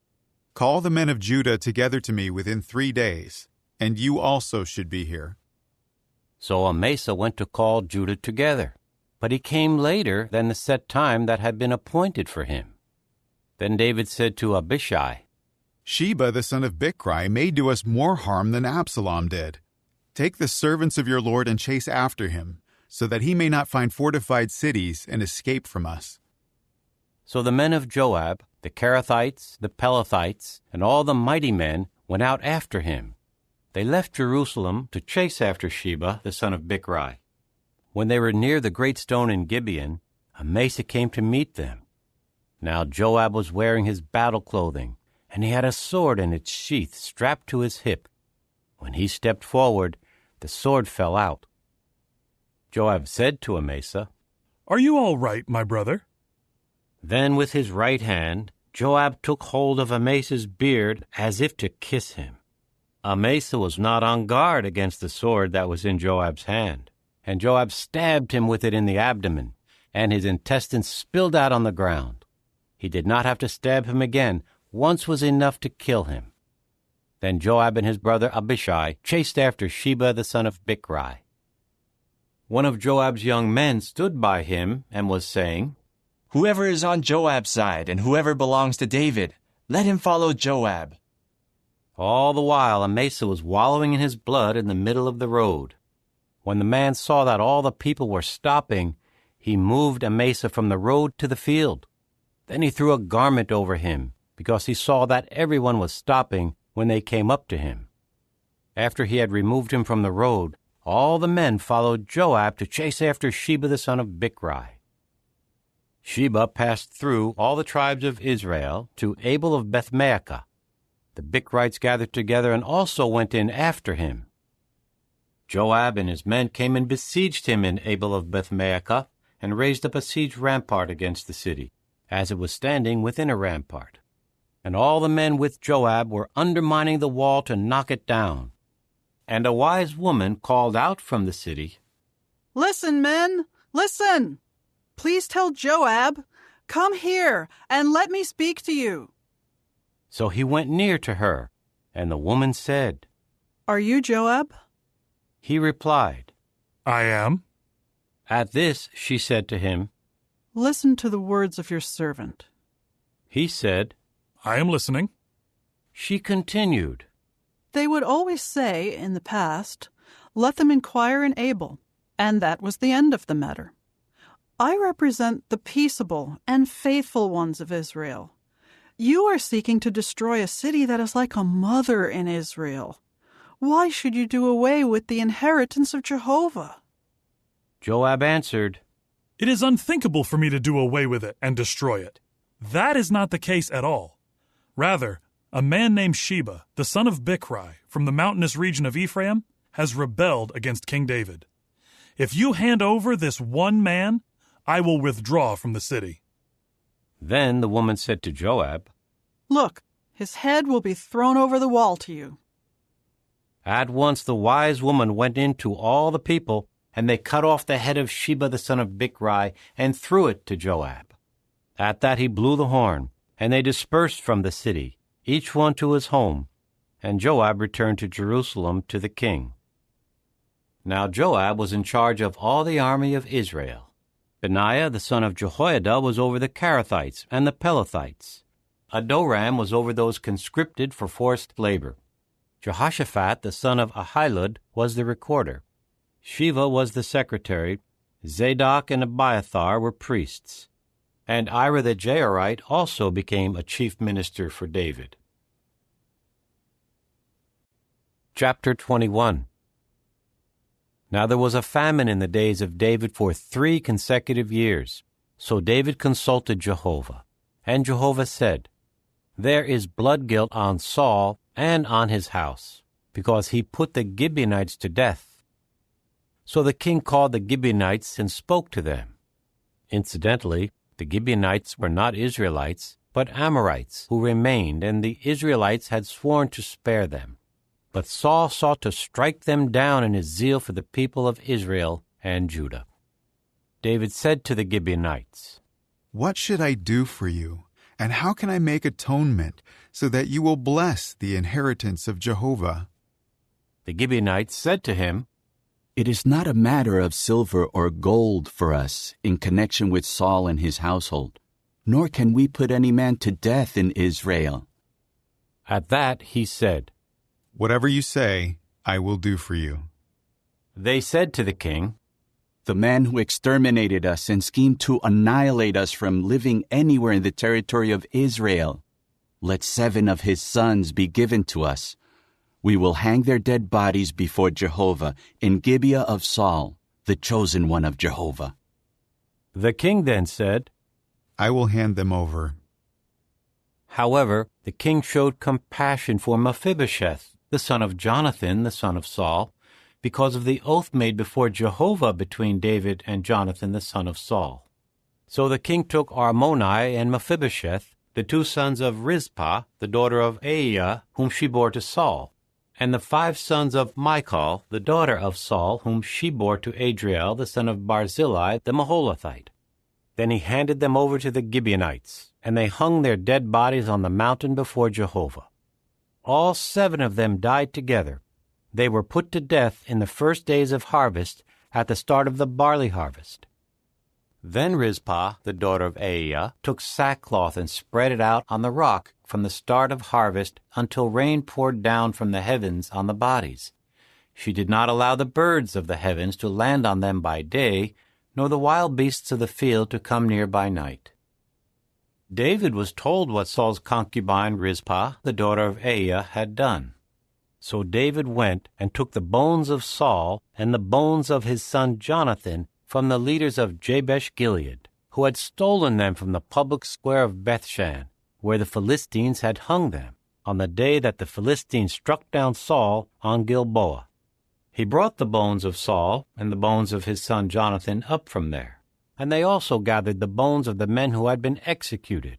"Call the men of Judah together to me within 3 days, and you also should be here." So Amasa went to call Judah together, but he came later than the set time that had been appointed for him. Then David said to Abishai, "Sheba the son of Bichri may do us more harm than Absalom did. Take the servants of your Lord and chase after him, so that he may not find fortified cities and escape from us." So the men of Joab, the Kerethites, the Pelethites, and all the mighty men went out after him. They left Jerusalem to chase after Sheba the son of Bichri. When they were near the great stone in Gibeon, Amasa came to meet them. Now Joab was wearing his battle clothing, and he had a sword in its sheath strapped to his hip. When he stepped forward, the sword fell out. Joab said to Amasa, "Are you all right, my brother?" Then with his right hand, Joab took hold of Amasa's beard as if to kiss him. Amasa was not on guard against the sword that was in Joab's hand, and Joab stabbed him with it in the abdomen, and his intestines spilled out on the ground. He did not have to stab him again. Once was enough to kill him. Then Joab and his brother Abishai chased after Sheba the son of Bichri. One of Joab's young men stood by him and was saying, "Whoever is on Joab's side and whoever belongs to David, let him follow Joab." All the while Amasa was wallowing in his blood in the middle of the road. When the man saw that all the people were stopping, he moved Amasa from the road to the field. Then he threw a garment over him, because he saw that everyone was stopping when they came up to him. After he had removed him from the road, all the men followed Joab to chase after Sheba the son of Bichri. Sheba passed through all the tribes of Israel to Abel of Bethmaachah. The Bichrites gathered together and also went in after him. Joab and his men came and besieged him in Abel of Bethmaachah and raised up a siege rampart against the city, as it was standing within a rampart. And all the men with Joab were undermining the wall to knock it down. And a wise woman called out from the city, "Listen, men, listen! Please tell Joab, 'Come here, and let me speak to you.'" So he went near to her, and the woman said, "Are you Joab?" He replied, "I am." At this she said to him, "Listen to the words of your servant." He said, "I am listening." She continued, "They would always say, in the past, 'Let them inquire in Abel,' and that was the end of the matter. I represent the peaceable and faithful ones of Israel. You are seeking to destroy a city that is like a mother in Israel. Why should you do away with the inheritance of Jehovah?" Joab answered, "It is unthinkable for me to do away with it and destroy it. That is not the case at all. Rather, a man named Sheba, the son of Bichri, from the mountainous region of Ephraim, has rebelled against King David. If you hand over this one man, I will withdraw from the city." Then the woman said to Joab, "Look, his head will be thrown over the wall to you." At once the wise woman went in to all the people, and they cut off the head of Sheba the son of Bichri and threw it to Joab. At that he blew the horn, and they dispersed from the city, each one to his home, and Joab returned to Jerusalem to the king. Now Joab was in charge of all the army of Israel. Benaiah the son of Jehoiada was over the Kerethites and the Pelethites. Adoram was over those conscripted for forced labor. Jehoshaphat the son of Ahilud was the recorder. Sheva was the secretary. Zadok and Abiathar were priests. And Ira the Jairite also became a chief minister for David. Chapter 21. Now there was a famine in the days of David for 3 consecutive years. So David consulted Jehovah. And Jehovah said, "There is blood guilt on Saul and on his house, because he put the Gibeonites to death." So the king called the Gibeonites and spoke to them. Incidentally, the Gibeonites were not Israelites, but Amorites who remained, and the Israelites had sworn to spare them. But Saul sought to strike them down in his zeal for the people of Israel and Judah. David said to the Gibeonites, "What should I do for you, and how can I make atonement so that you will bless the inheritance of Jehovah?" The Gibeonites said to him, "It is not a matter of silver or gold for us in connection with Saul and his household, nor can we put any man to death in Israel." At that he said, "Whatever you say, I will do for you." They said to the king, "The man who exterminated us and schemed to annihilate us from living anywhere in the territory of Israel, let 7 of his sons be given to us. We will hang their dead bodies before Jehovah in Gibeah of Saul, the chosen one of Jehovah." The king then said, "I will hand them over." However, the king showed compassion for Mephibosheth, the son of Jonathan, the son of Saul, because of the oath made before Jehovah between David and Jonathan, the son of Saul. So the king took Armoni and Mephibosheth, the 2 sons of Rizpah, the daughter of Aiah, whom she bore to Saul, and the 5 sons of Michal, the daughter of Saul, whom she bore to Adriel, the son of Barzillai, the Maholathite. Then he handed them over to the Gibeonites, and they hung their dead bodies on the mountain before Jehovah. All 7 of them died together. They were put to death in the first days of harvest, at the start of the barley harvest. Then Rizpah, the daughter of Aiah, took sackcloth and spread it out on the rock from the start of harvest until rain poured down from the heavens on the bodies. She did not allow the birds of the heavens to land on them by day, nor the wild beasts of the field to come near by night. David was told what Saul's concubine Rizpah, the daughter of Aiah, had done. So David went and took the bones of Saul and the bones of his son Jonathan from the leaders of Jabesh-Gilead, who had stolen them from the public square of Bethshan, where the Philistines had hung them, on the day that the Philistines struck down Saul on Gilboa. He brought the bones of Saul and the bones of his son Jonathan up from there, and they also gathered the bones of the men who had been executed.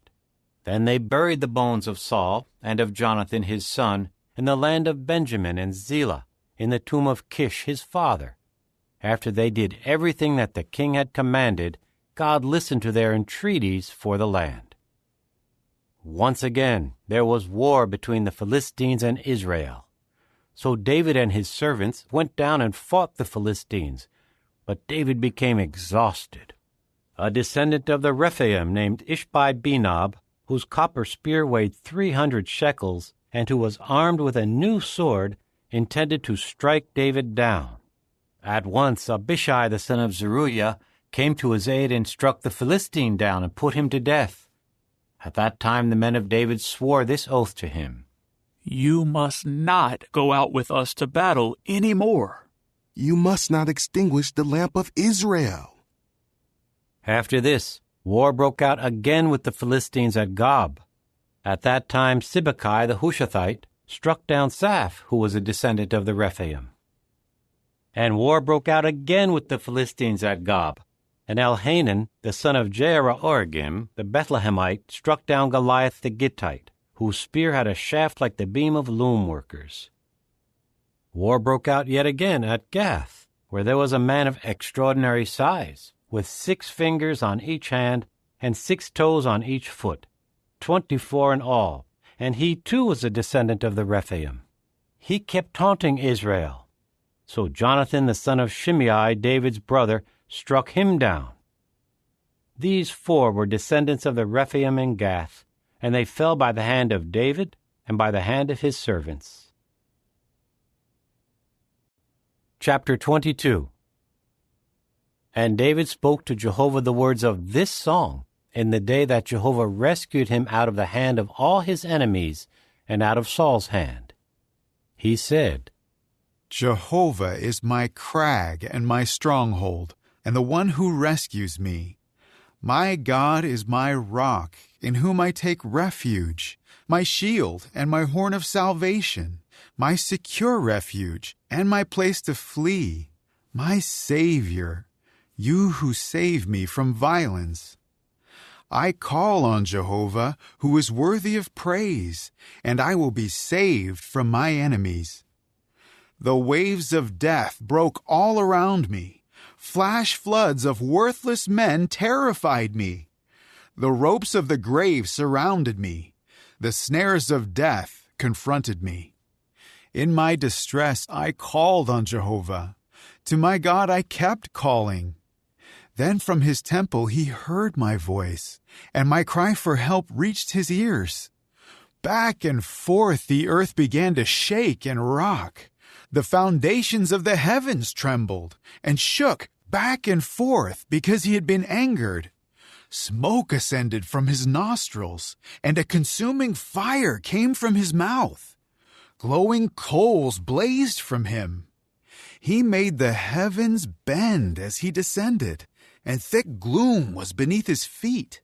Then they buried the bones of Saul and of Jonathan his son in the land of Benjamin and Zelah, in the tomb of Kish his father. After they did everything that the king had commanded, God listened to their entreaties for the land. Once again there was war between the Philistines and Israel. So David and his servants went down and fought the Philistines, but David became exhausted. A descendant of the Rephaim named Ishbi-Benob, whose copper spear weighed 300 shekels, and who was armed with a new sword, intended to strike David down. At once Abishai the son of Zeruiah came to his aid and struck the Philistine down and put him to death. At that time the men of David swore this oath to him: "You must not go out with us to battle any more. You must not extinguish the lamp of Israel." After this, war broke out again with the Philistines at Gob. At that time Sibbecai the Hushathite struck down Saph, who was a descendant of the Rephaim. And war broke out again with the Philistines at Gob. And Elhanan, the son of Jehoiargim, the Bethlehemite, struck down Goliath the Gittite, whose spear had a shaft like the beam of loom workers. War broke out yet again at Gath, where there was a man of extraordinary size, with 6 fingers on each hand and 6 toes on each foot, 24 in all, and he too was a descendant of the Rephaim. He kept taunting Israel. So Jonathan the son of Shimei, David's brother, struck him down. These 4 were descendants of the Rephaim in Gath, and they fell by the hand of David and by the hand of his servants. Chapter 22. And David spoke to Jehovah the words of this song in the day that Jehovah rescued him out of the hand of all his enemies and out of Saul's hand. He said, Jehovah is my crag and my stronghold, and the one who rescues me. My God is my rock, in whom I take refuge, my shield and my horn of salvation, my secure refuge and my place to flee, my Savior, you who save me from violence. I call on Jehovah, who is worthy of praise, and I will be saved from my enemies. The waves of death broke all around me. Flash floods of worthless men terrified me. The ropes of the grave surrounded me. The snares of death confronted me. In my distress I called on Jehovah. To my God I kept calling. Then from his temple he heard my voice, and my cry for help reached his ears. Back and forth the earth began to shake and rock. The foundations of the heavens trembled and shook back and forth because he had been angered. Smoke ascended from his nostrils, and a consuming fire came from his mouth. Glowing coals blazed from him. He made the heavens bend as he descended, and thick gloom was beneath his feet.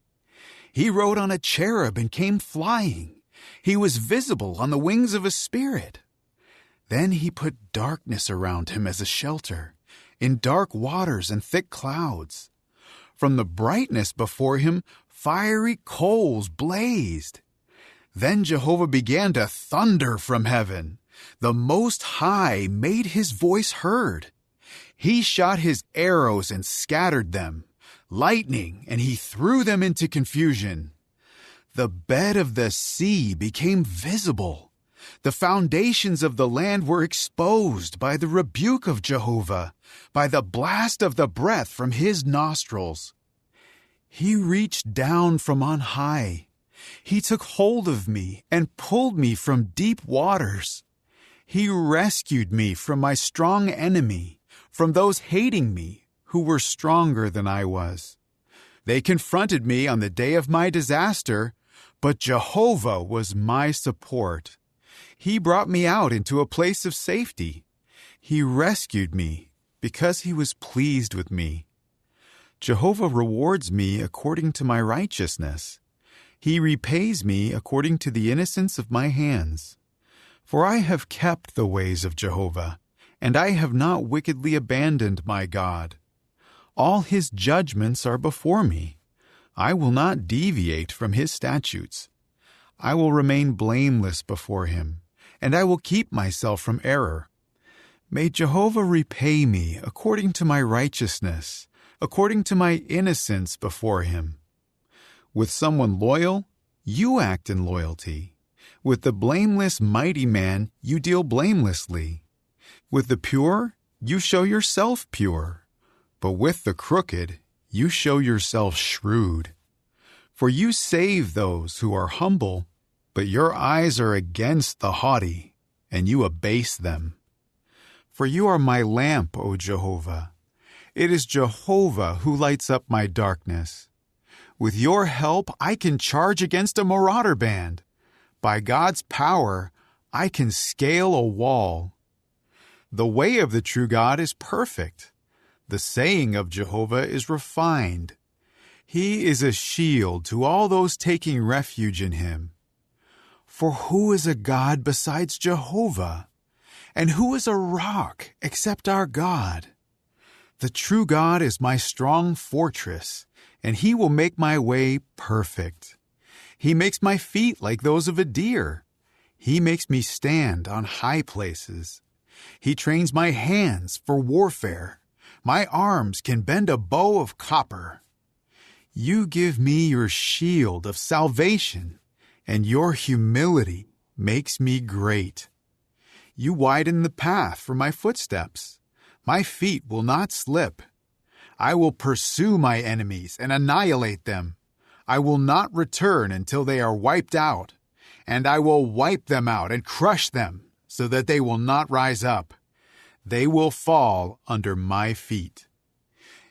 He rode on a cherub and came flying. He was visible on the wings of a spirit. Then he put darkness around him as a shelter, in dark waters and thick clouds. From the brightness before him, fiery coals blazed. Then Jehovah began to thunder from heaven. The Most High made his voice heard. He shot his arrows and scattered them, lightning, and he threw them into confusion. The bed of the sea became visible. The foundations of the land were exposed by the rebuke of Jehovah, by the blast of the breath from his nostrils. He reached down from on high. He took hold of me and pulled me from deep waters. He rescued me from my strong enemy, from those hating me who were stronger than I was. They confronted me on the day of my disaster, but Jehovah was my support. He brought me out into a place of safety. He rescued me because he was pleased with me. Jehovah rewards me according to my righteousness. He repays me according to the innocence of my hands. For I have kept the ways of Jehovah, and I have not wickedly abandoned my God. All his judgments are before me. I will not deviate from his statutes. I will remain blameless before him, and I will keep myself from error. May Jehovah repay me according to my righteousness, according to my innocence before him. With someone loyal, you act in loyalty. With the blameless mighty man, you deal blamelessly. With the pure, you show yourself pure. But with the crooked, you show yourself shrewd. For you save those who are humble, but your eyes are against the haughty, and you abase them. For you are my lamp, O Jehovah. It is Jehovah who lights up my darkness. With your help, I can charge against a marauder band. By God's power, I can scale a wall. The way of the true God is perfect. The saying of Jehovah is refined. He is a shield to all those taking refuge in him. For who is a God besides Jehovah? And who is a rock except our God? The true God is my strong fortress, and he will make my way perfect. He makes my feet like those of a deer. He makes me stand on high places. He trains my hands for warfare. My arms can bend a bow of copper. You give me your shield of salvation, and your humility makes me great. You widen the path for my footsteps. My feet will not slip. I will pursue my enemies and annihilate them. I will not return until they are wiped out, and I will wipe them out and crush them so that they will not rise up. They will fall under my feet.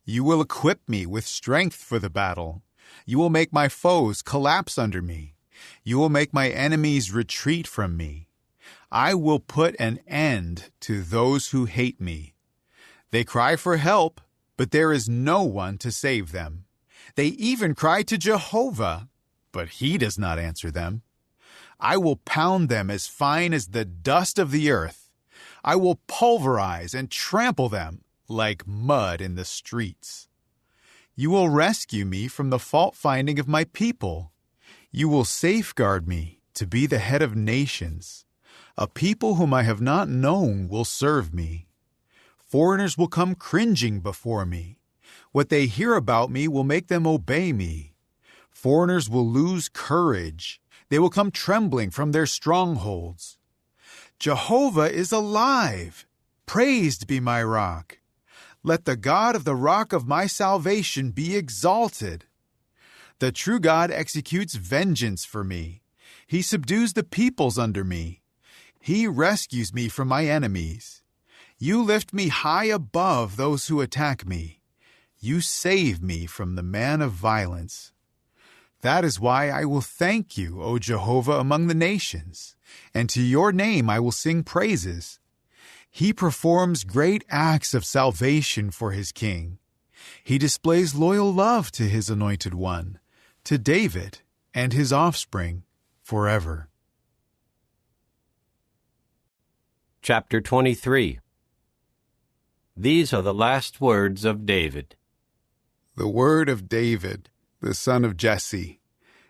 You will equip me with strength for the battle. You will make my foes collapse under me. You will make my enemies retreat from me. I will put an end to those who hate me. They cry for help, but there is no one to save them. They even cry to Jehovah, but he does not answer them. I will pound them as fine as the dust of the earth. I will pulverize and trample them, like mud in the streets. You will rescue me from the fault-finding of my people. You will safeguard me to be the head of nations. A people whom I have not known will serve me. Foreigners will come cringing before me. What they hear about me will make them obey me. Foreigners will lose courage. They will come trembling from their strongholds. Jehovah is alive. Praised be my rock. Let the God of the rock of my salvation be exalted. The true God executes vengeance for me. He subdues the peoples under me. He rescues me from my enemies. You lift me high above those who attack me. You save me from the man of violence. That is why I will thank you, O Jehovah, among the nations, and to your name I will sing praises. He performs great acts of salvation for his king. He displays loyal love to his anointed one, to David and his offspring forever. Chapter 23. These are the last words of David. The word of David, the son of Jesse,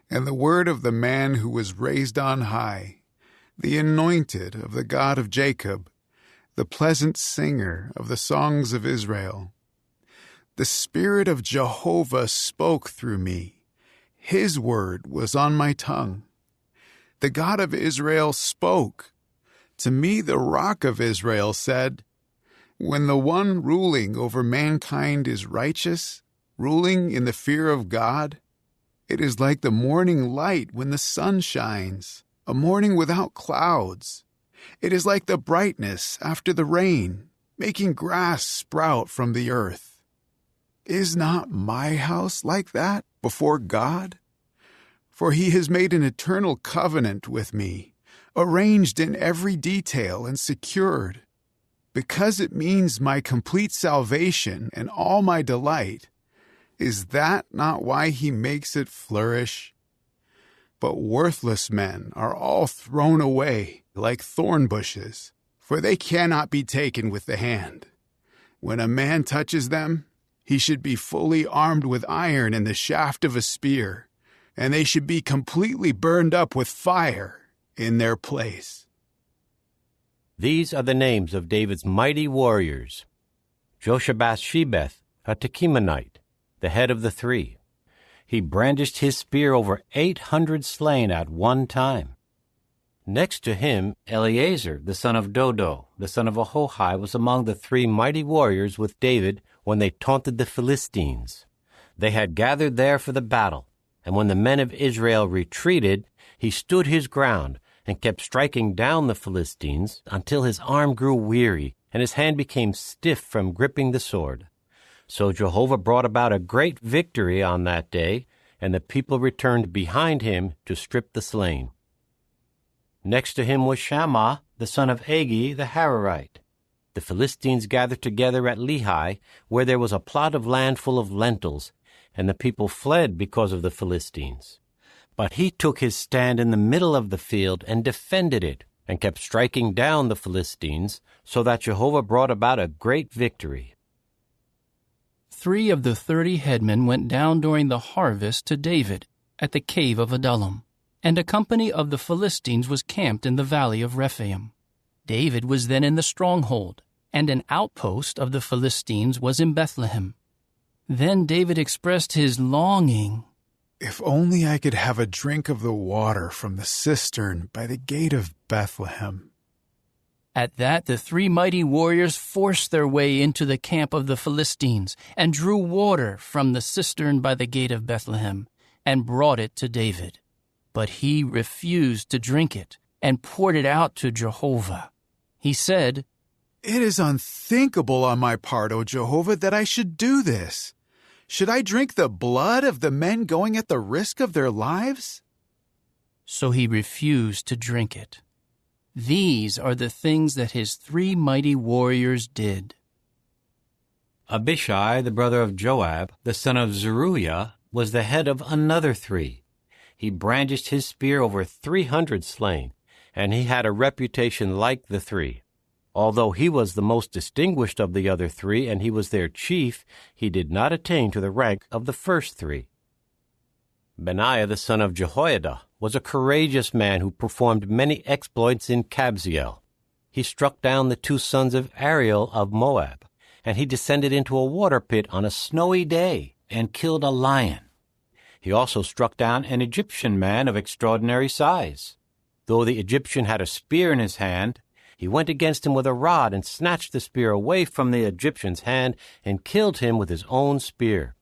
and the word of the man who was raised on high, the anointed of the God of Jacob, the pleasant singer of the songs of Israel. The Spirit of Jehovah spoke through me. His word was on my tongue. The God of Israel spoke. To me, the Rock of Israel said, when the one ruling over mankind is righteous, ruling in the fear of God, it is like the morning light when the sun shines, a morning without clouds. It is like the brightness after the rain, making grass sprout from the earth. Is not my house like that before God? For he has made an eternal covenant with me, arranged in every detail and secured. Because it means my complete salvation and all my delight, is that not why he makes it flourish? But worthless men are all thrown away like thorn bushes, for they cannot be taken with the hand. When a man touches them, he should be fully armed with iron and the shaft of a spear, and they should be completely burned up with fire in their place. These are the names of David's mighty warriors. Joshabbath-Shebeth, a Tekemonite, the head of the three. He brandished his spear over 800 slain at one time. Next to him, Eleazar, the son of Dodo, the son of Ahohi, was among the three mighty warriors with David when they taunted the Philistines. They had gathered there for the battle, and when the men of Israel retreated, he stood his ground and kept striking down the Philistines until his arm grew weary and his hand became stiff from gripping the sword. So Jehovah brought about a great victory on that day, and the people returned behind him to strip the slain. Next to him was Shammah, the son of Agi the Hararite. The Philistines gathered together at Lehi, where there was a plot of land full of lentils, and the people fled because of the Philistines. But he took his stand in the middle of the field and defended it, and kept striking down the Philistines, so that Jehovah brought about a great victory. 3 of the 30 headmen went down during the harvest to David at the cave of Adullam, and a company of the Philistines was camped in the valley of Rephaim. David was then in the stronghold, and an outpost of the Philistines was in Bethlehem. Then David expressed his longing. If only I could have a drink of the water from the cistern by the gate of Bethlehem. At that, the 3 mighty warriors forced their way into the camp of the Philistines and drew water from the cistern by the gate of Bethlehem and brought it to David. But he refused to drink it and poured it out to Jehovah. He said, It is unthinkable on my part, O Jehovah, that I should do this. Should I drink the blood of the men going at the risk of their lives? So he refused to drink it. These are the things that his 3 mighty warriors did. Abishai, the brother of Joab, the son of Zeruiah, was the head of another 3. He brandished his spear over 300 slain, and he had a reputation like the 3. Although he was the most distinguished of the other three and he was their chief, he did not attain to the rank of the first three. Benaiah the son of Jehoiada was a courageous man who performed many exploits in Kabzeel. He struck down the 2 sons of Ariel of Moab, and he descended into a water pit on a snowy day and killed a lion. He also struck down an Egyptian man of extraordinary size. Though the Egyptian had a spear in his hand, he went against him with a rod and snatched the spear away from the Egyptian's hand and killed him with his own spear.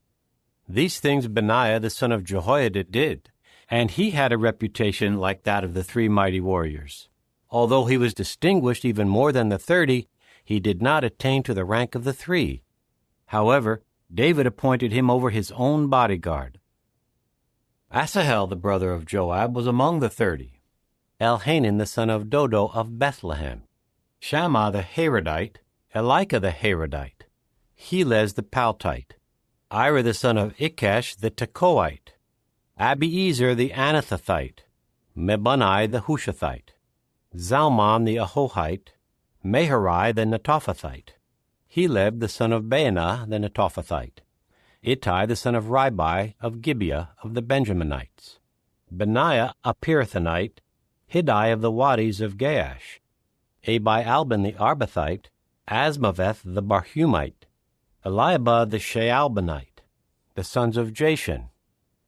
These things Benaiah the son of Jehoiada did, and he had a reputation like that of the 3 mighty warriors. Although he was distinguished even more than the 30, he did not attain to the rank of the 3. However, David appointed him over his own bodyguard. Asahel the brother of Joab was among the 30. Elhanan the son of Dodo of Bethlehem, Shammah the Harodite, Elika the Harodite, Helez the Paltite, Ira the son of Ikash the Tekoite, Abiezer the Anathothite, Mebunai the Hushathite, Zalmon the Ahohite, Meharai the Netophathite, Heleb the son of Baanah the Netophathite, Ittai the son of Ribai of Gibeah of the Benjaminites, Benaiah a Pirathonite, Hiddai of the Wadis of Gaash, Abi-Albin the Arbathite, Asmaveth the Barhumite, Eliabah the Shaalbonite, the sons of Jashan,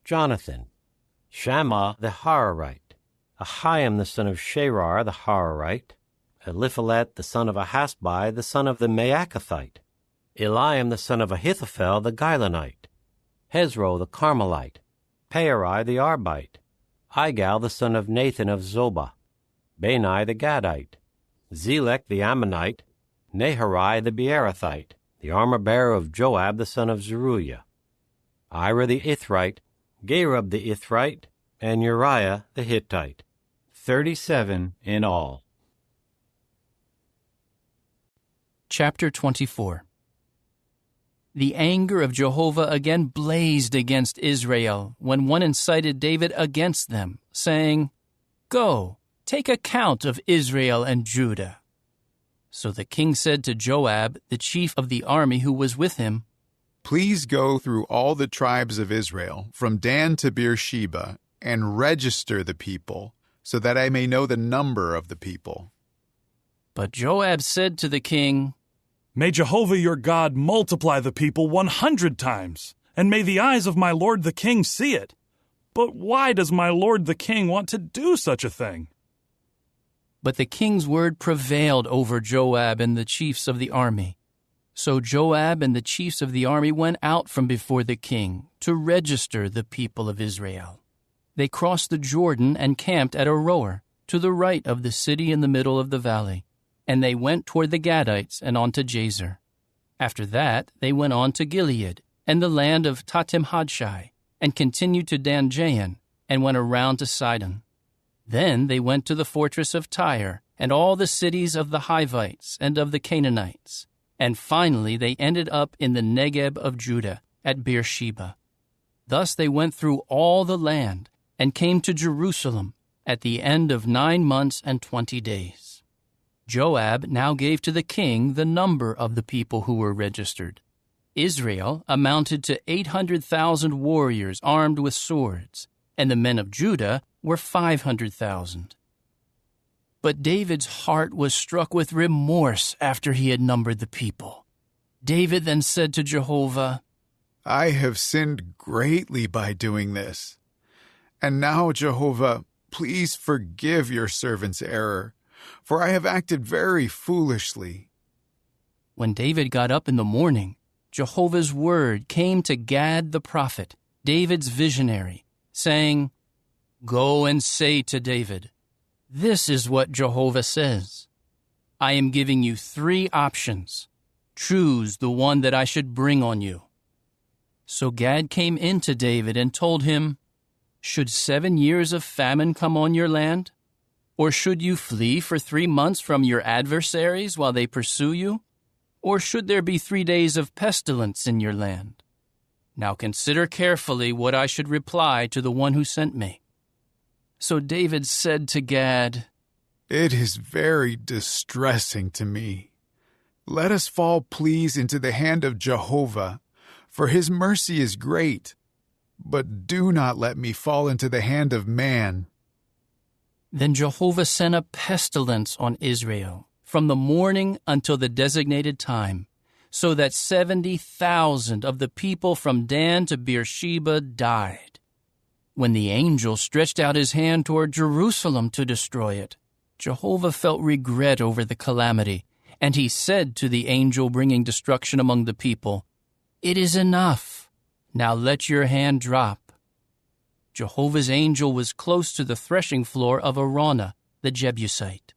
Jonathan, Shammah the Hararite, Ahiam the son of Sherar the Hararite, Eliphalet the son of Ahasbai the son of the Maacathite, Eliam the son of Ahithophel the Gilonite, Hezro the Carmelite, Paarai the Arbite, Igal the son of Nathan of Zobah, Bani the Gadite, Zelek the Ammonite, Naharai the Beerothite, the armor-bearer of Joab the son of Zeruiah, Ira the Ithrite, Gareb the Ithrite, and Uriah the Hittite, 37 in all. Chapter 24. The anger of Jehovah again blazed against Israel when one incited David against them, saying, "Go, take account of Israel and Judah." So the king said to Joab, the chief of the army who was with him, "Please go through all the tribes of Israel, from Dan to Beersheba, and register the people, so that I may know the number of the people." But Joab said to the king, "May Jehovah your God multiply the people 100 times, and may the eyes of my lord the king see it. But why does my lord the king want to do such a thing?" But the king's word prevailed over Joab and the chiefs of the army. So Joab and the chiefs of the army went out from before the king to register the people of Israel. They crossed the Jordan and camped at Aroer, to the right of the city in the middle of the valley, and they went toward the Gadites and on to Jazer. After that, they went on to Gilead and the land of Tatim-Hadshai, and continued to Dan-Jahan, and went around to Sidon. Then they went to the fortress of Tyre, and all the cities of the Hivites and of the Canaanites. And finally they ended up in the Negeb of Judah, at Beersheba. Thus they went through all the land, and came to Jerusalem at the end of 9 months and 20 days. Joab now gave to the king the number of the people who were registered. Israel amounted to 800,000 warriors armed with swords, and the men of Judah were 500,000. But David's heart was struck with remorse after he had numbered the people. David then said to Jehovah, "I have sinned greatly by doing this. And now, Jehovah, please forgive your servant's error, for I have acted very foolishly." When David got up in the morning, Jehovah's word came to Gad the prophet, David's visionary, saying, "Go and say to David, this is what Jehovah says. I am giving you 3 options. Choose the one that I should bring on you." So Gad came in to David and told him, "Should 7 years of famine come on your land? Or should you flee for 3 months from your adversaries while they pursue you? Or should there be 3 days of pestilence in your land? Now consider carefully what I should reply to the one who sent me." So David said to Gad, It is very distressing to me. Let us fall, please, into the hand of Jehovah, for his mercy is great. But do not let me fall into the hand of man. Then Jehovah sent a pestilence on Israel from the morning until the designated time, so that 70,000 of the people from Dan to Beersheba died. When the angel stretched out his hand toward Jerusalem to destroy it, Jehovah felt regret over the calamity, and he said to the angel bringing destruction among the people, "It is enough. Now let your hand drop." Jehovah's angel was close to the threshing floor of Araunah the Jebusite.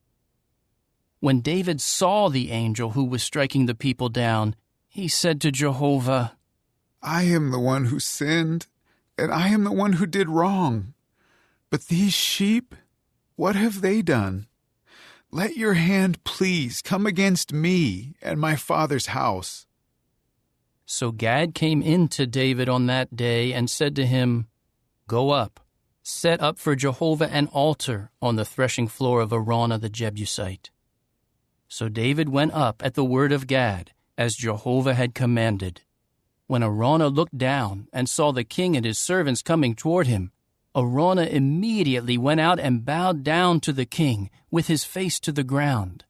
When David saw the angel who was striking the people down, he said to Jehovah, I am the one who sinned, and I am the one who did wrong. But these sheep, what have they done? Let your hand please come against me and my father's house. So Gad came in to David on that day and said to him, "Go up, set up for Jehovah an altar on the threshing floor of Araunah the Jebusite." So David went up at the word of Gad, as Jehovah had commanded. When Araunah looked down and saw the king and his servants coming toward him, Araunah immediately went out and bowed down to the king with his face to the ground.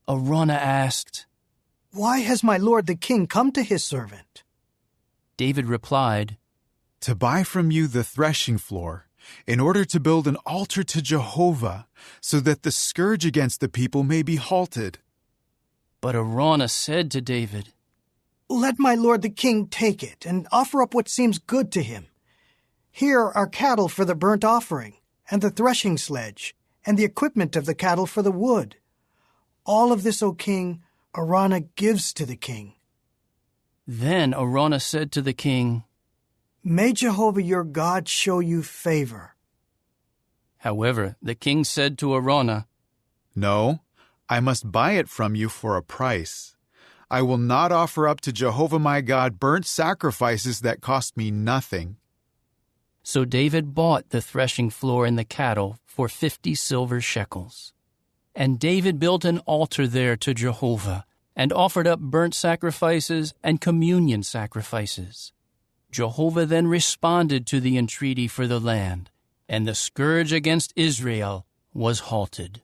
Araunah asked, "Why has my lord the king come to his servant?" David replied, To buy from you the threshing floor, in order to build an altar to Jehovah, so that the scourge against the people may be halted. But Araunah said to David, "Let my lord the king take it and offer up what seems good to him. Here are cattle for the burnt offering, and the threshing sledge, and the equipment of the cattle for the wood. All of this, O king, Araunah gives to the king." Then Araunah said to the king, "May Jehovah your God show you favor." However, the king said to Araunah, No, I must buy it from you for a price. I will not offer up to Jehovah my God burnt sacrifices that cost me nothing. So David bought the threshing floor and the cattle for 50 silver shekels. And David built an altar there to Jehovah, and offered up burnt sacrifices and communion sacrifices. Jehovah then responded to the entreaty for the land, and the scourge against Israel was halted.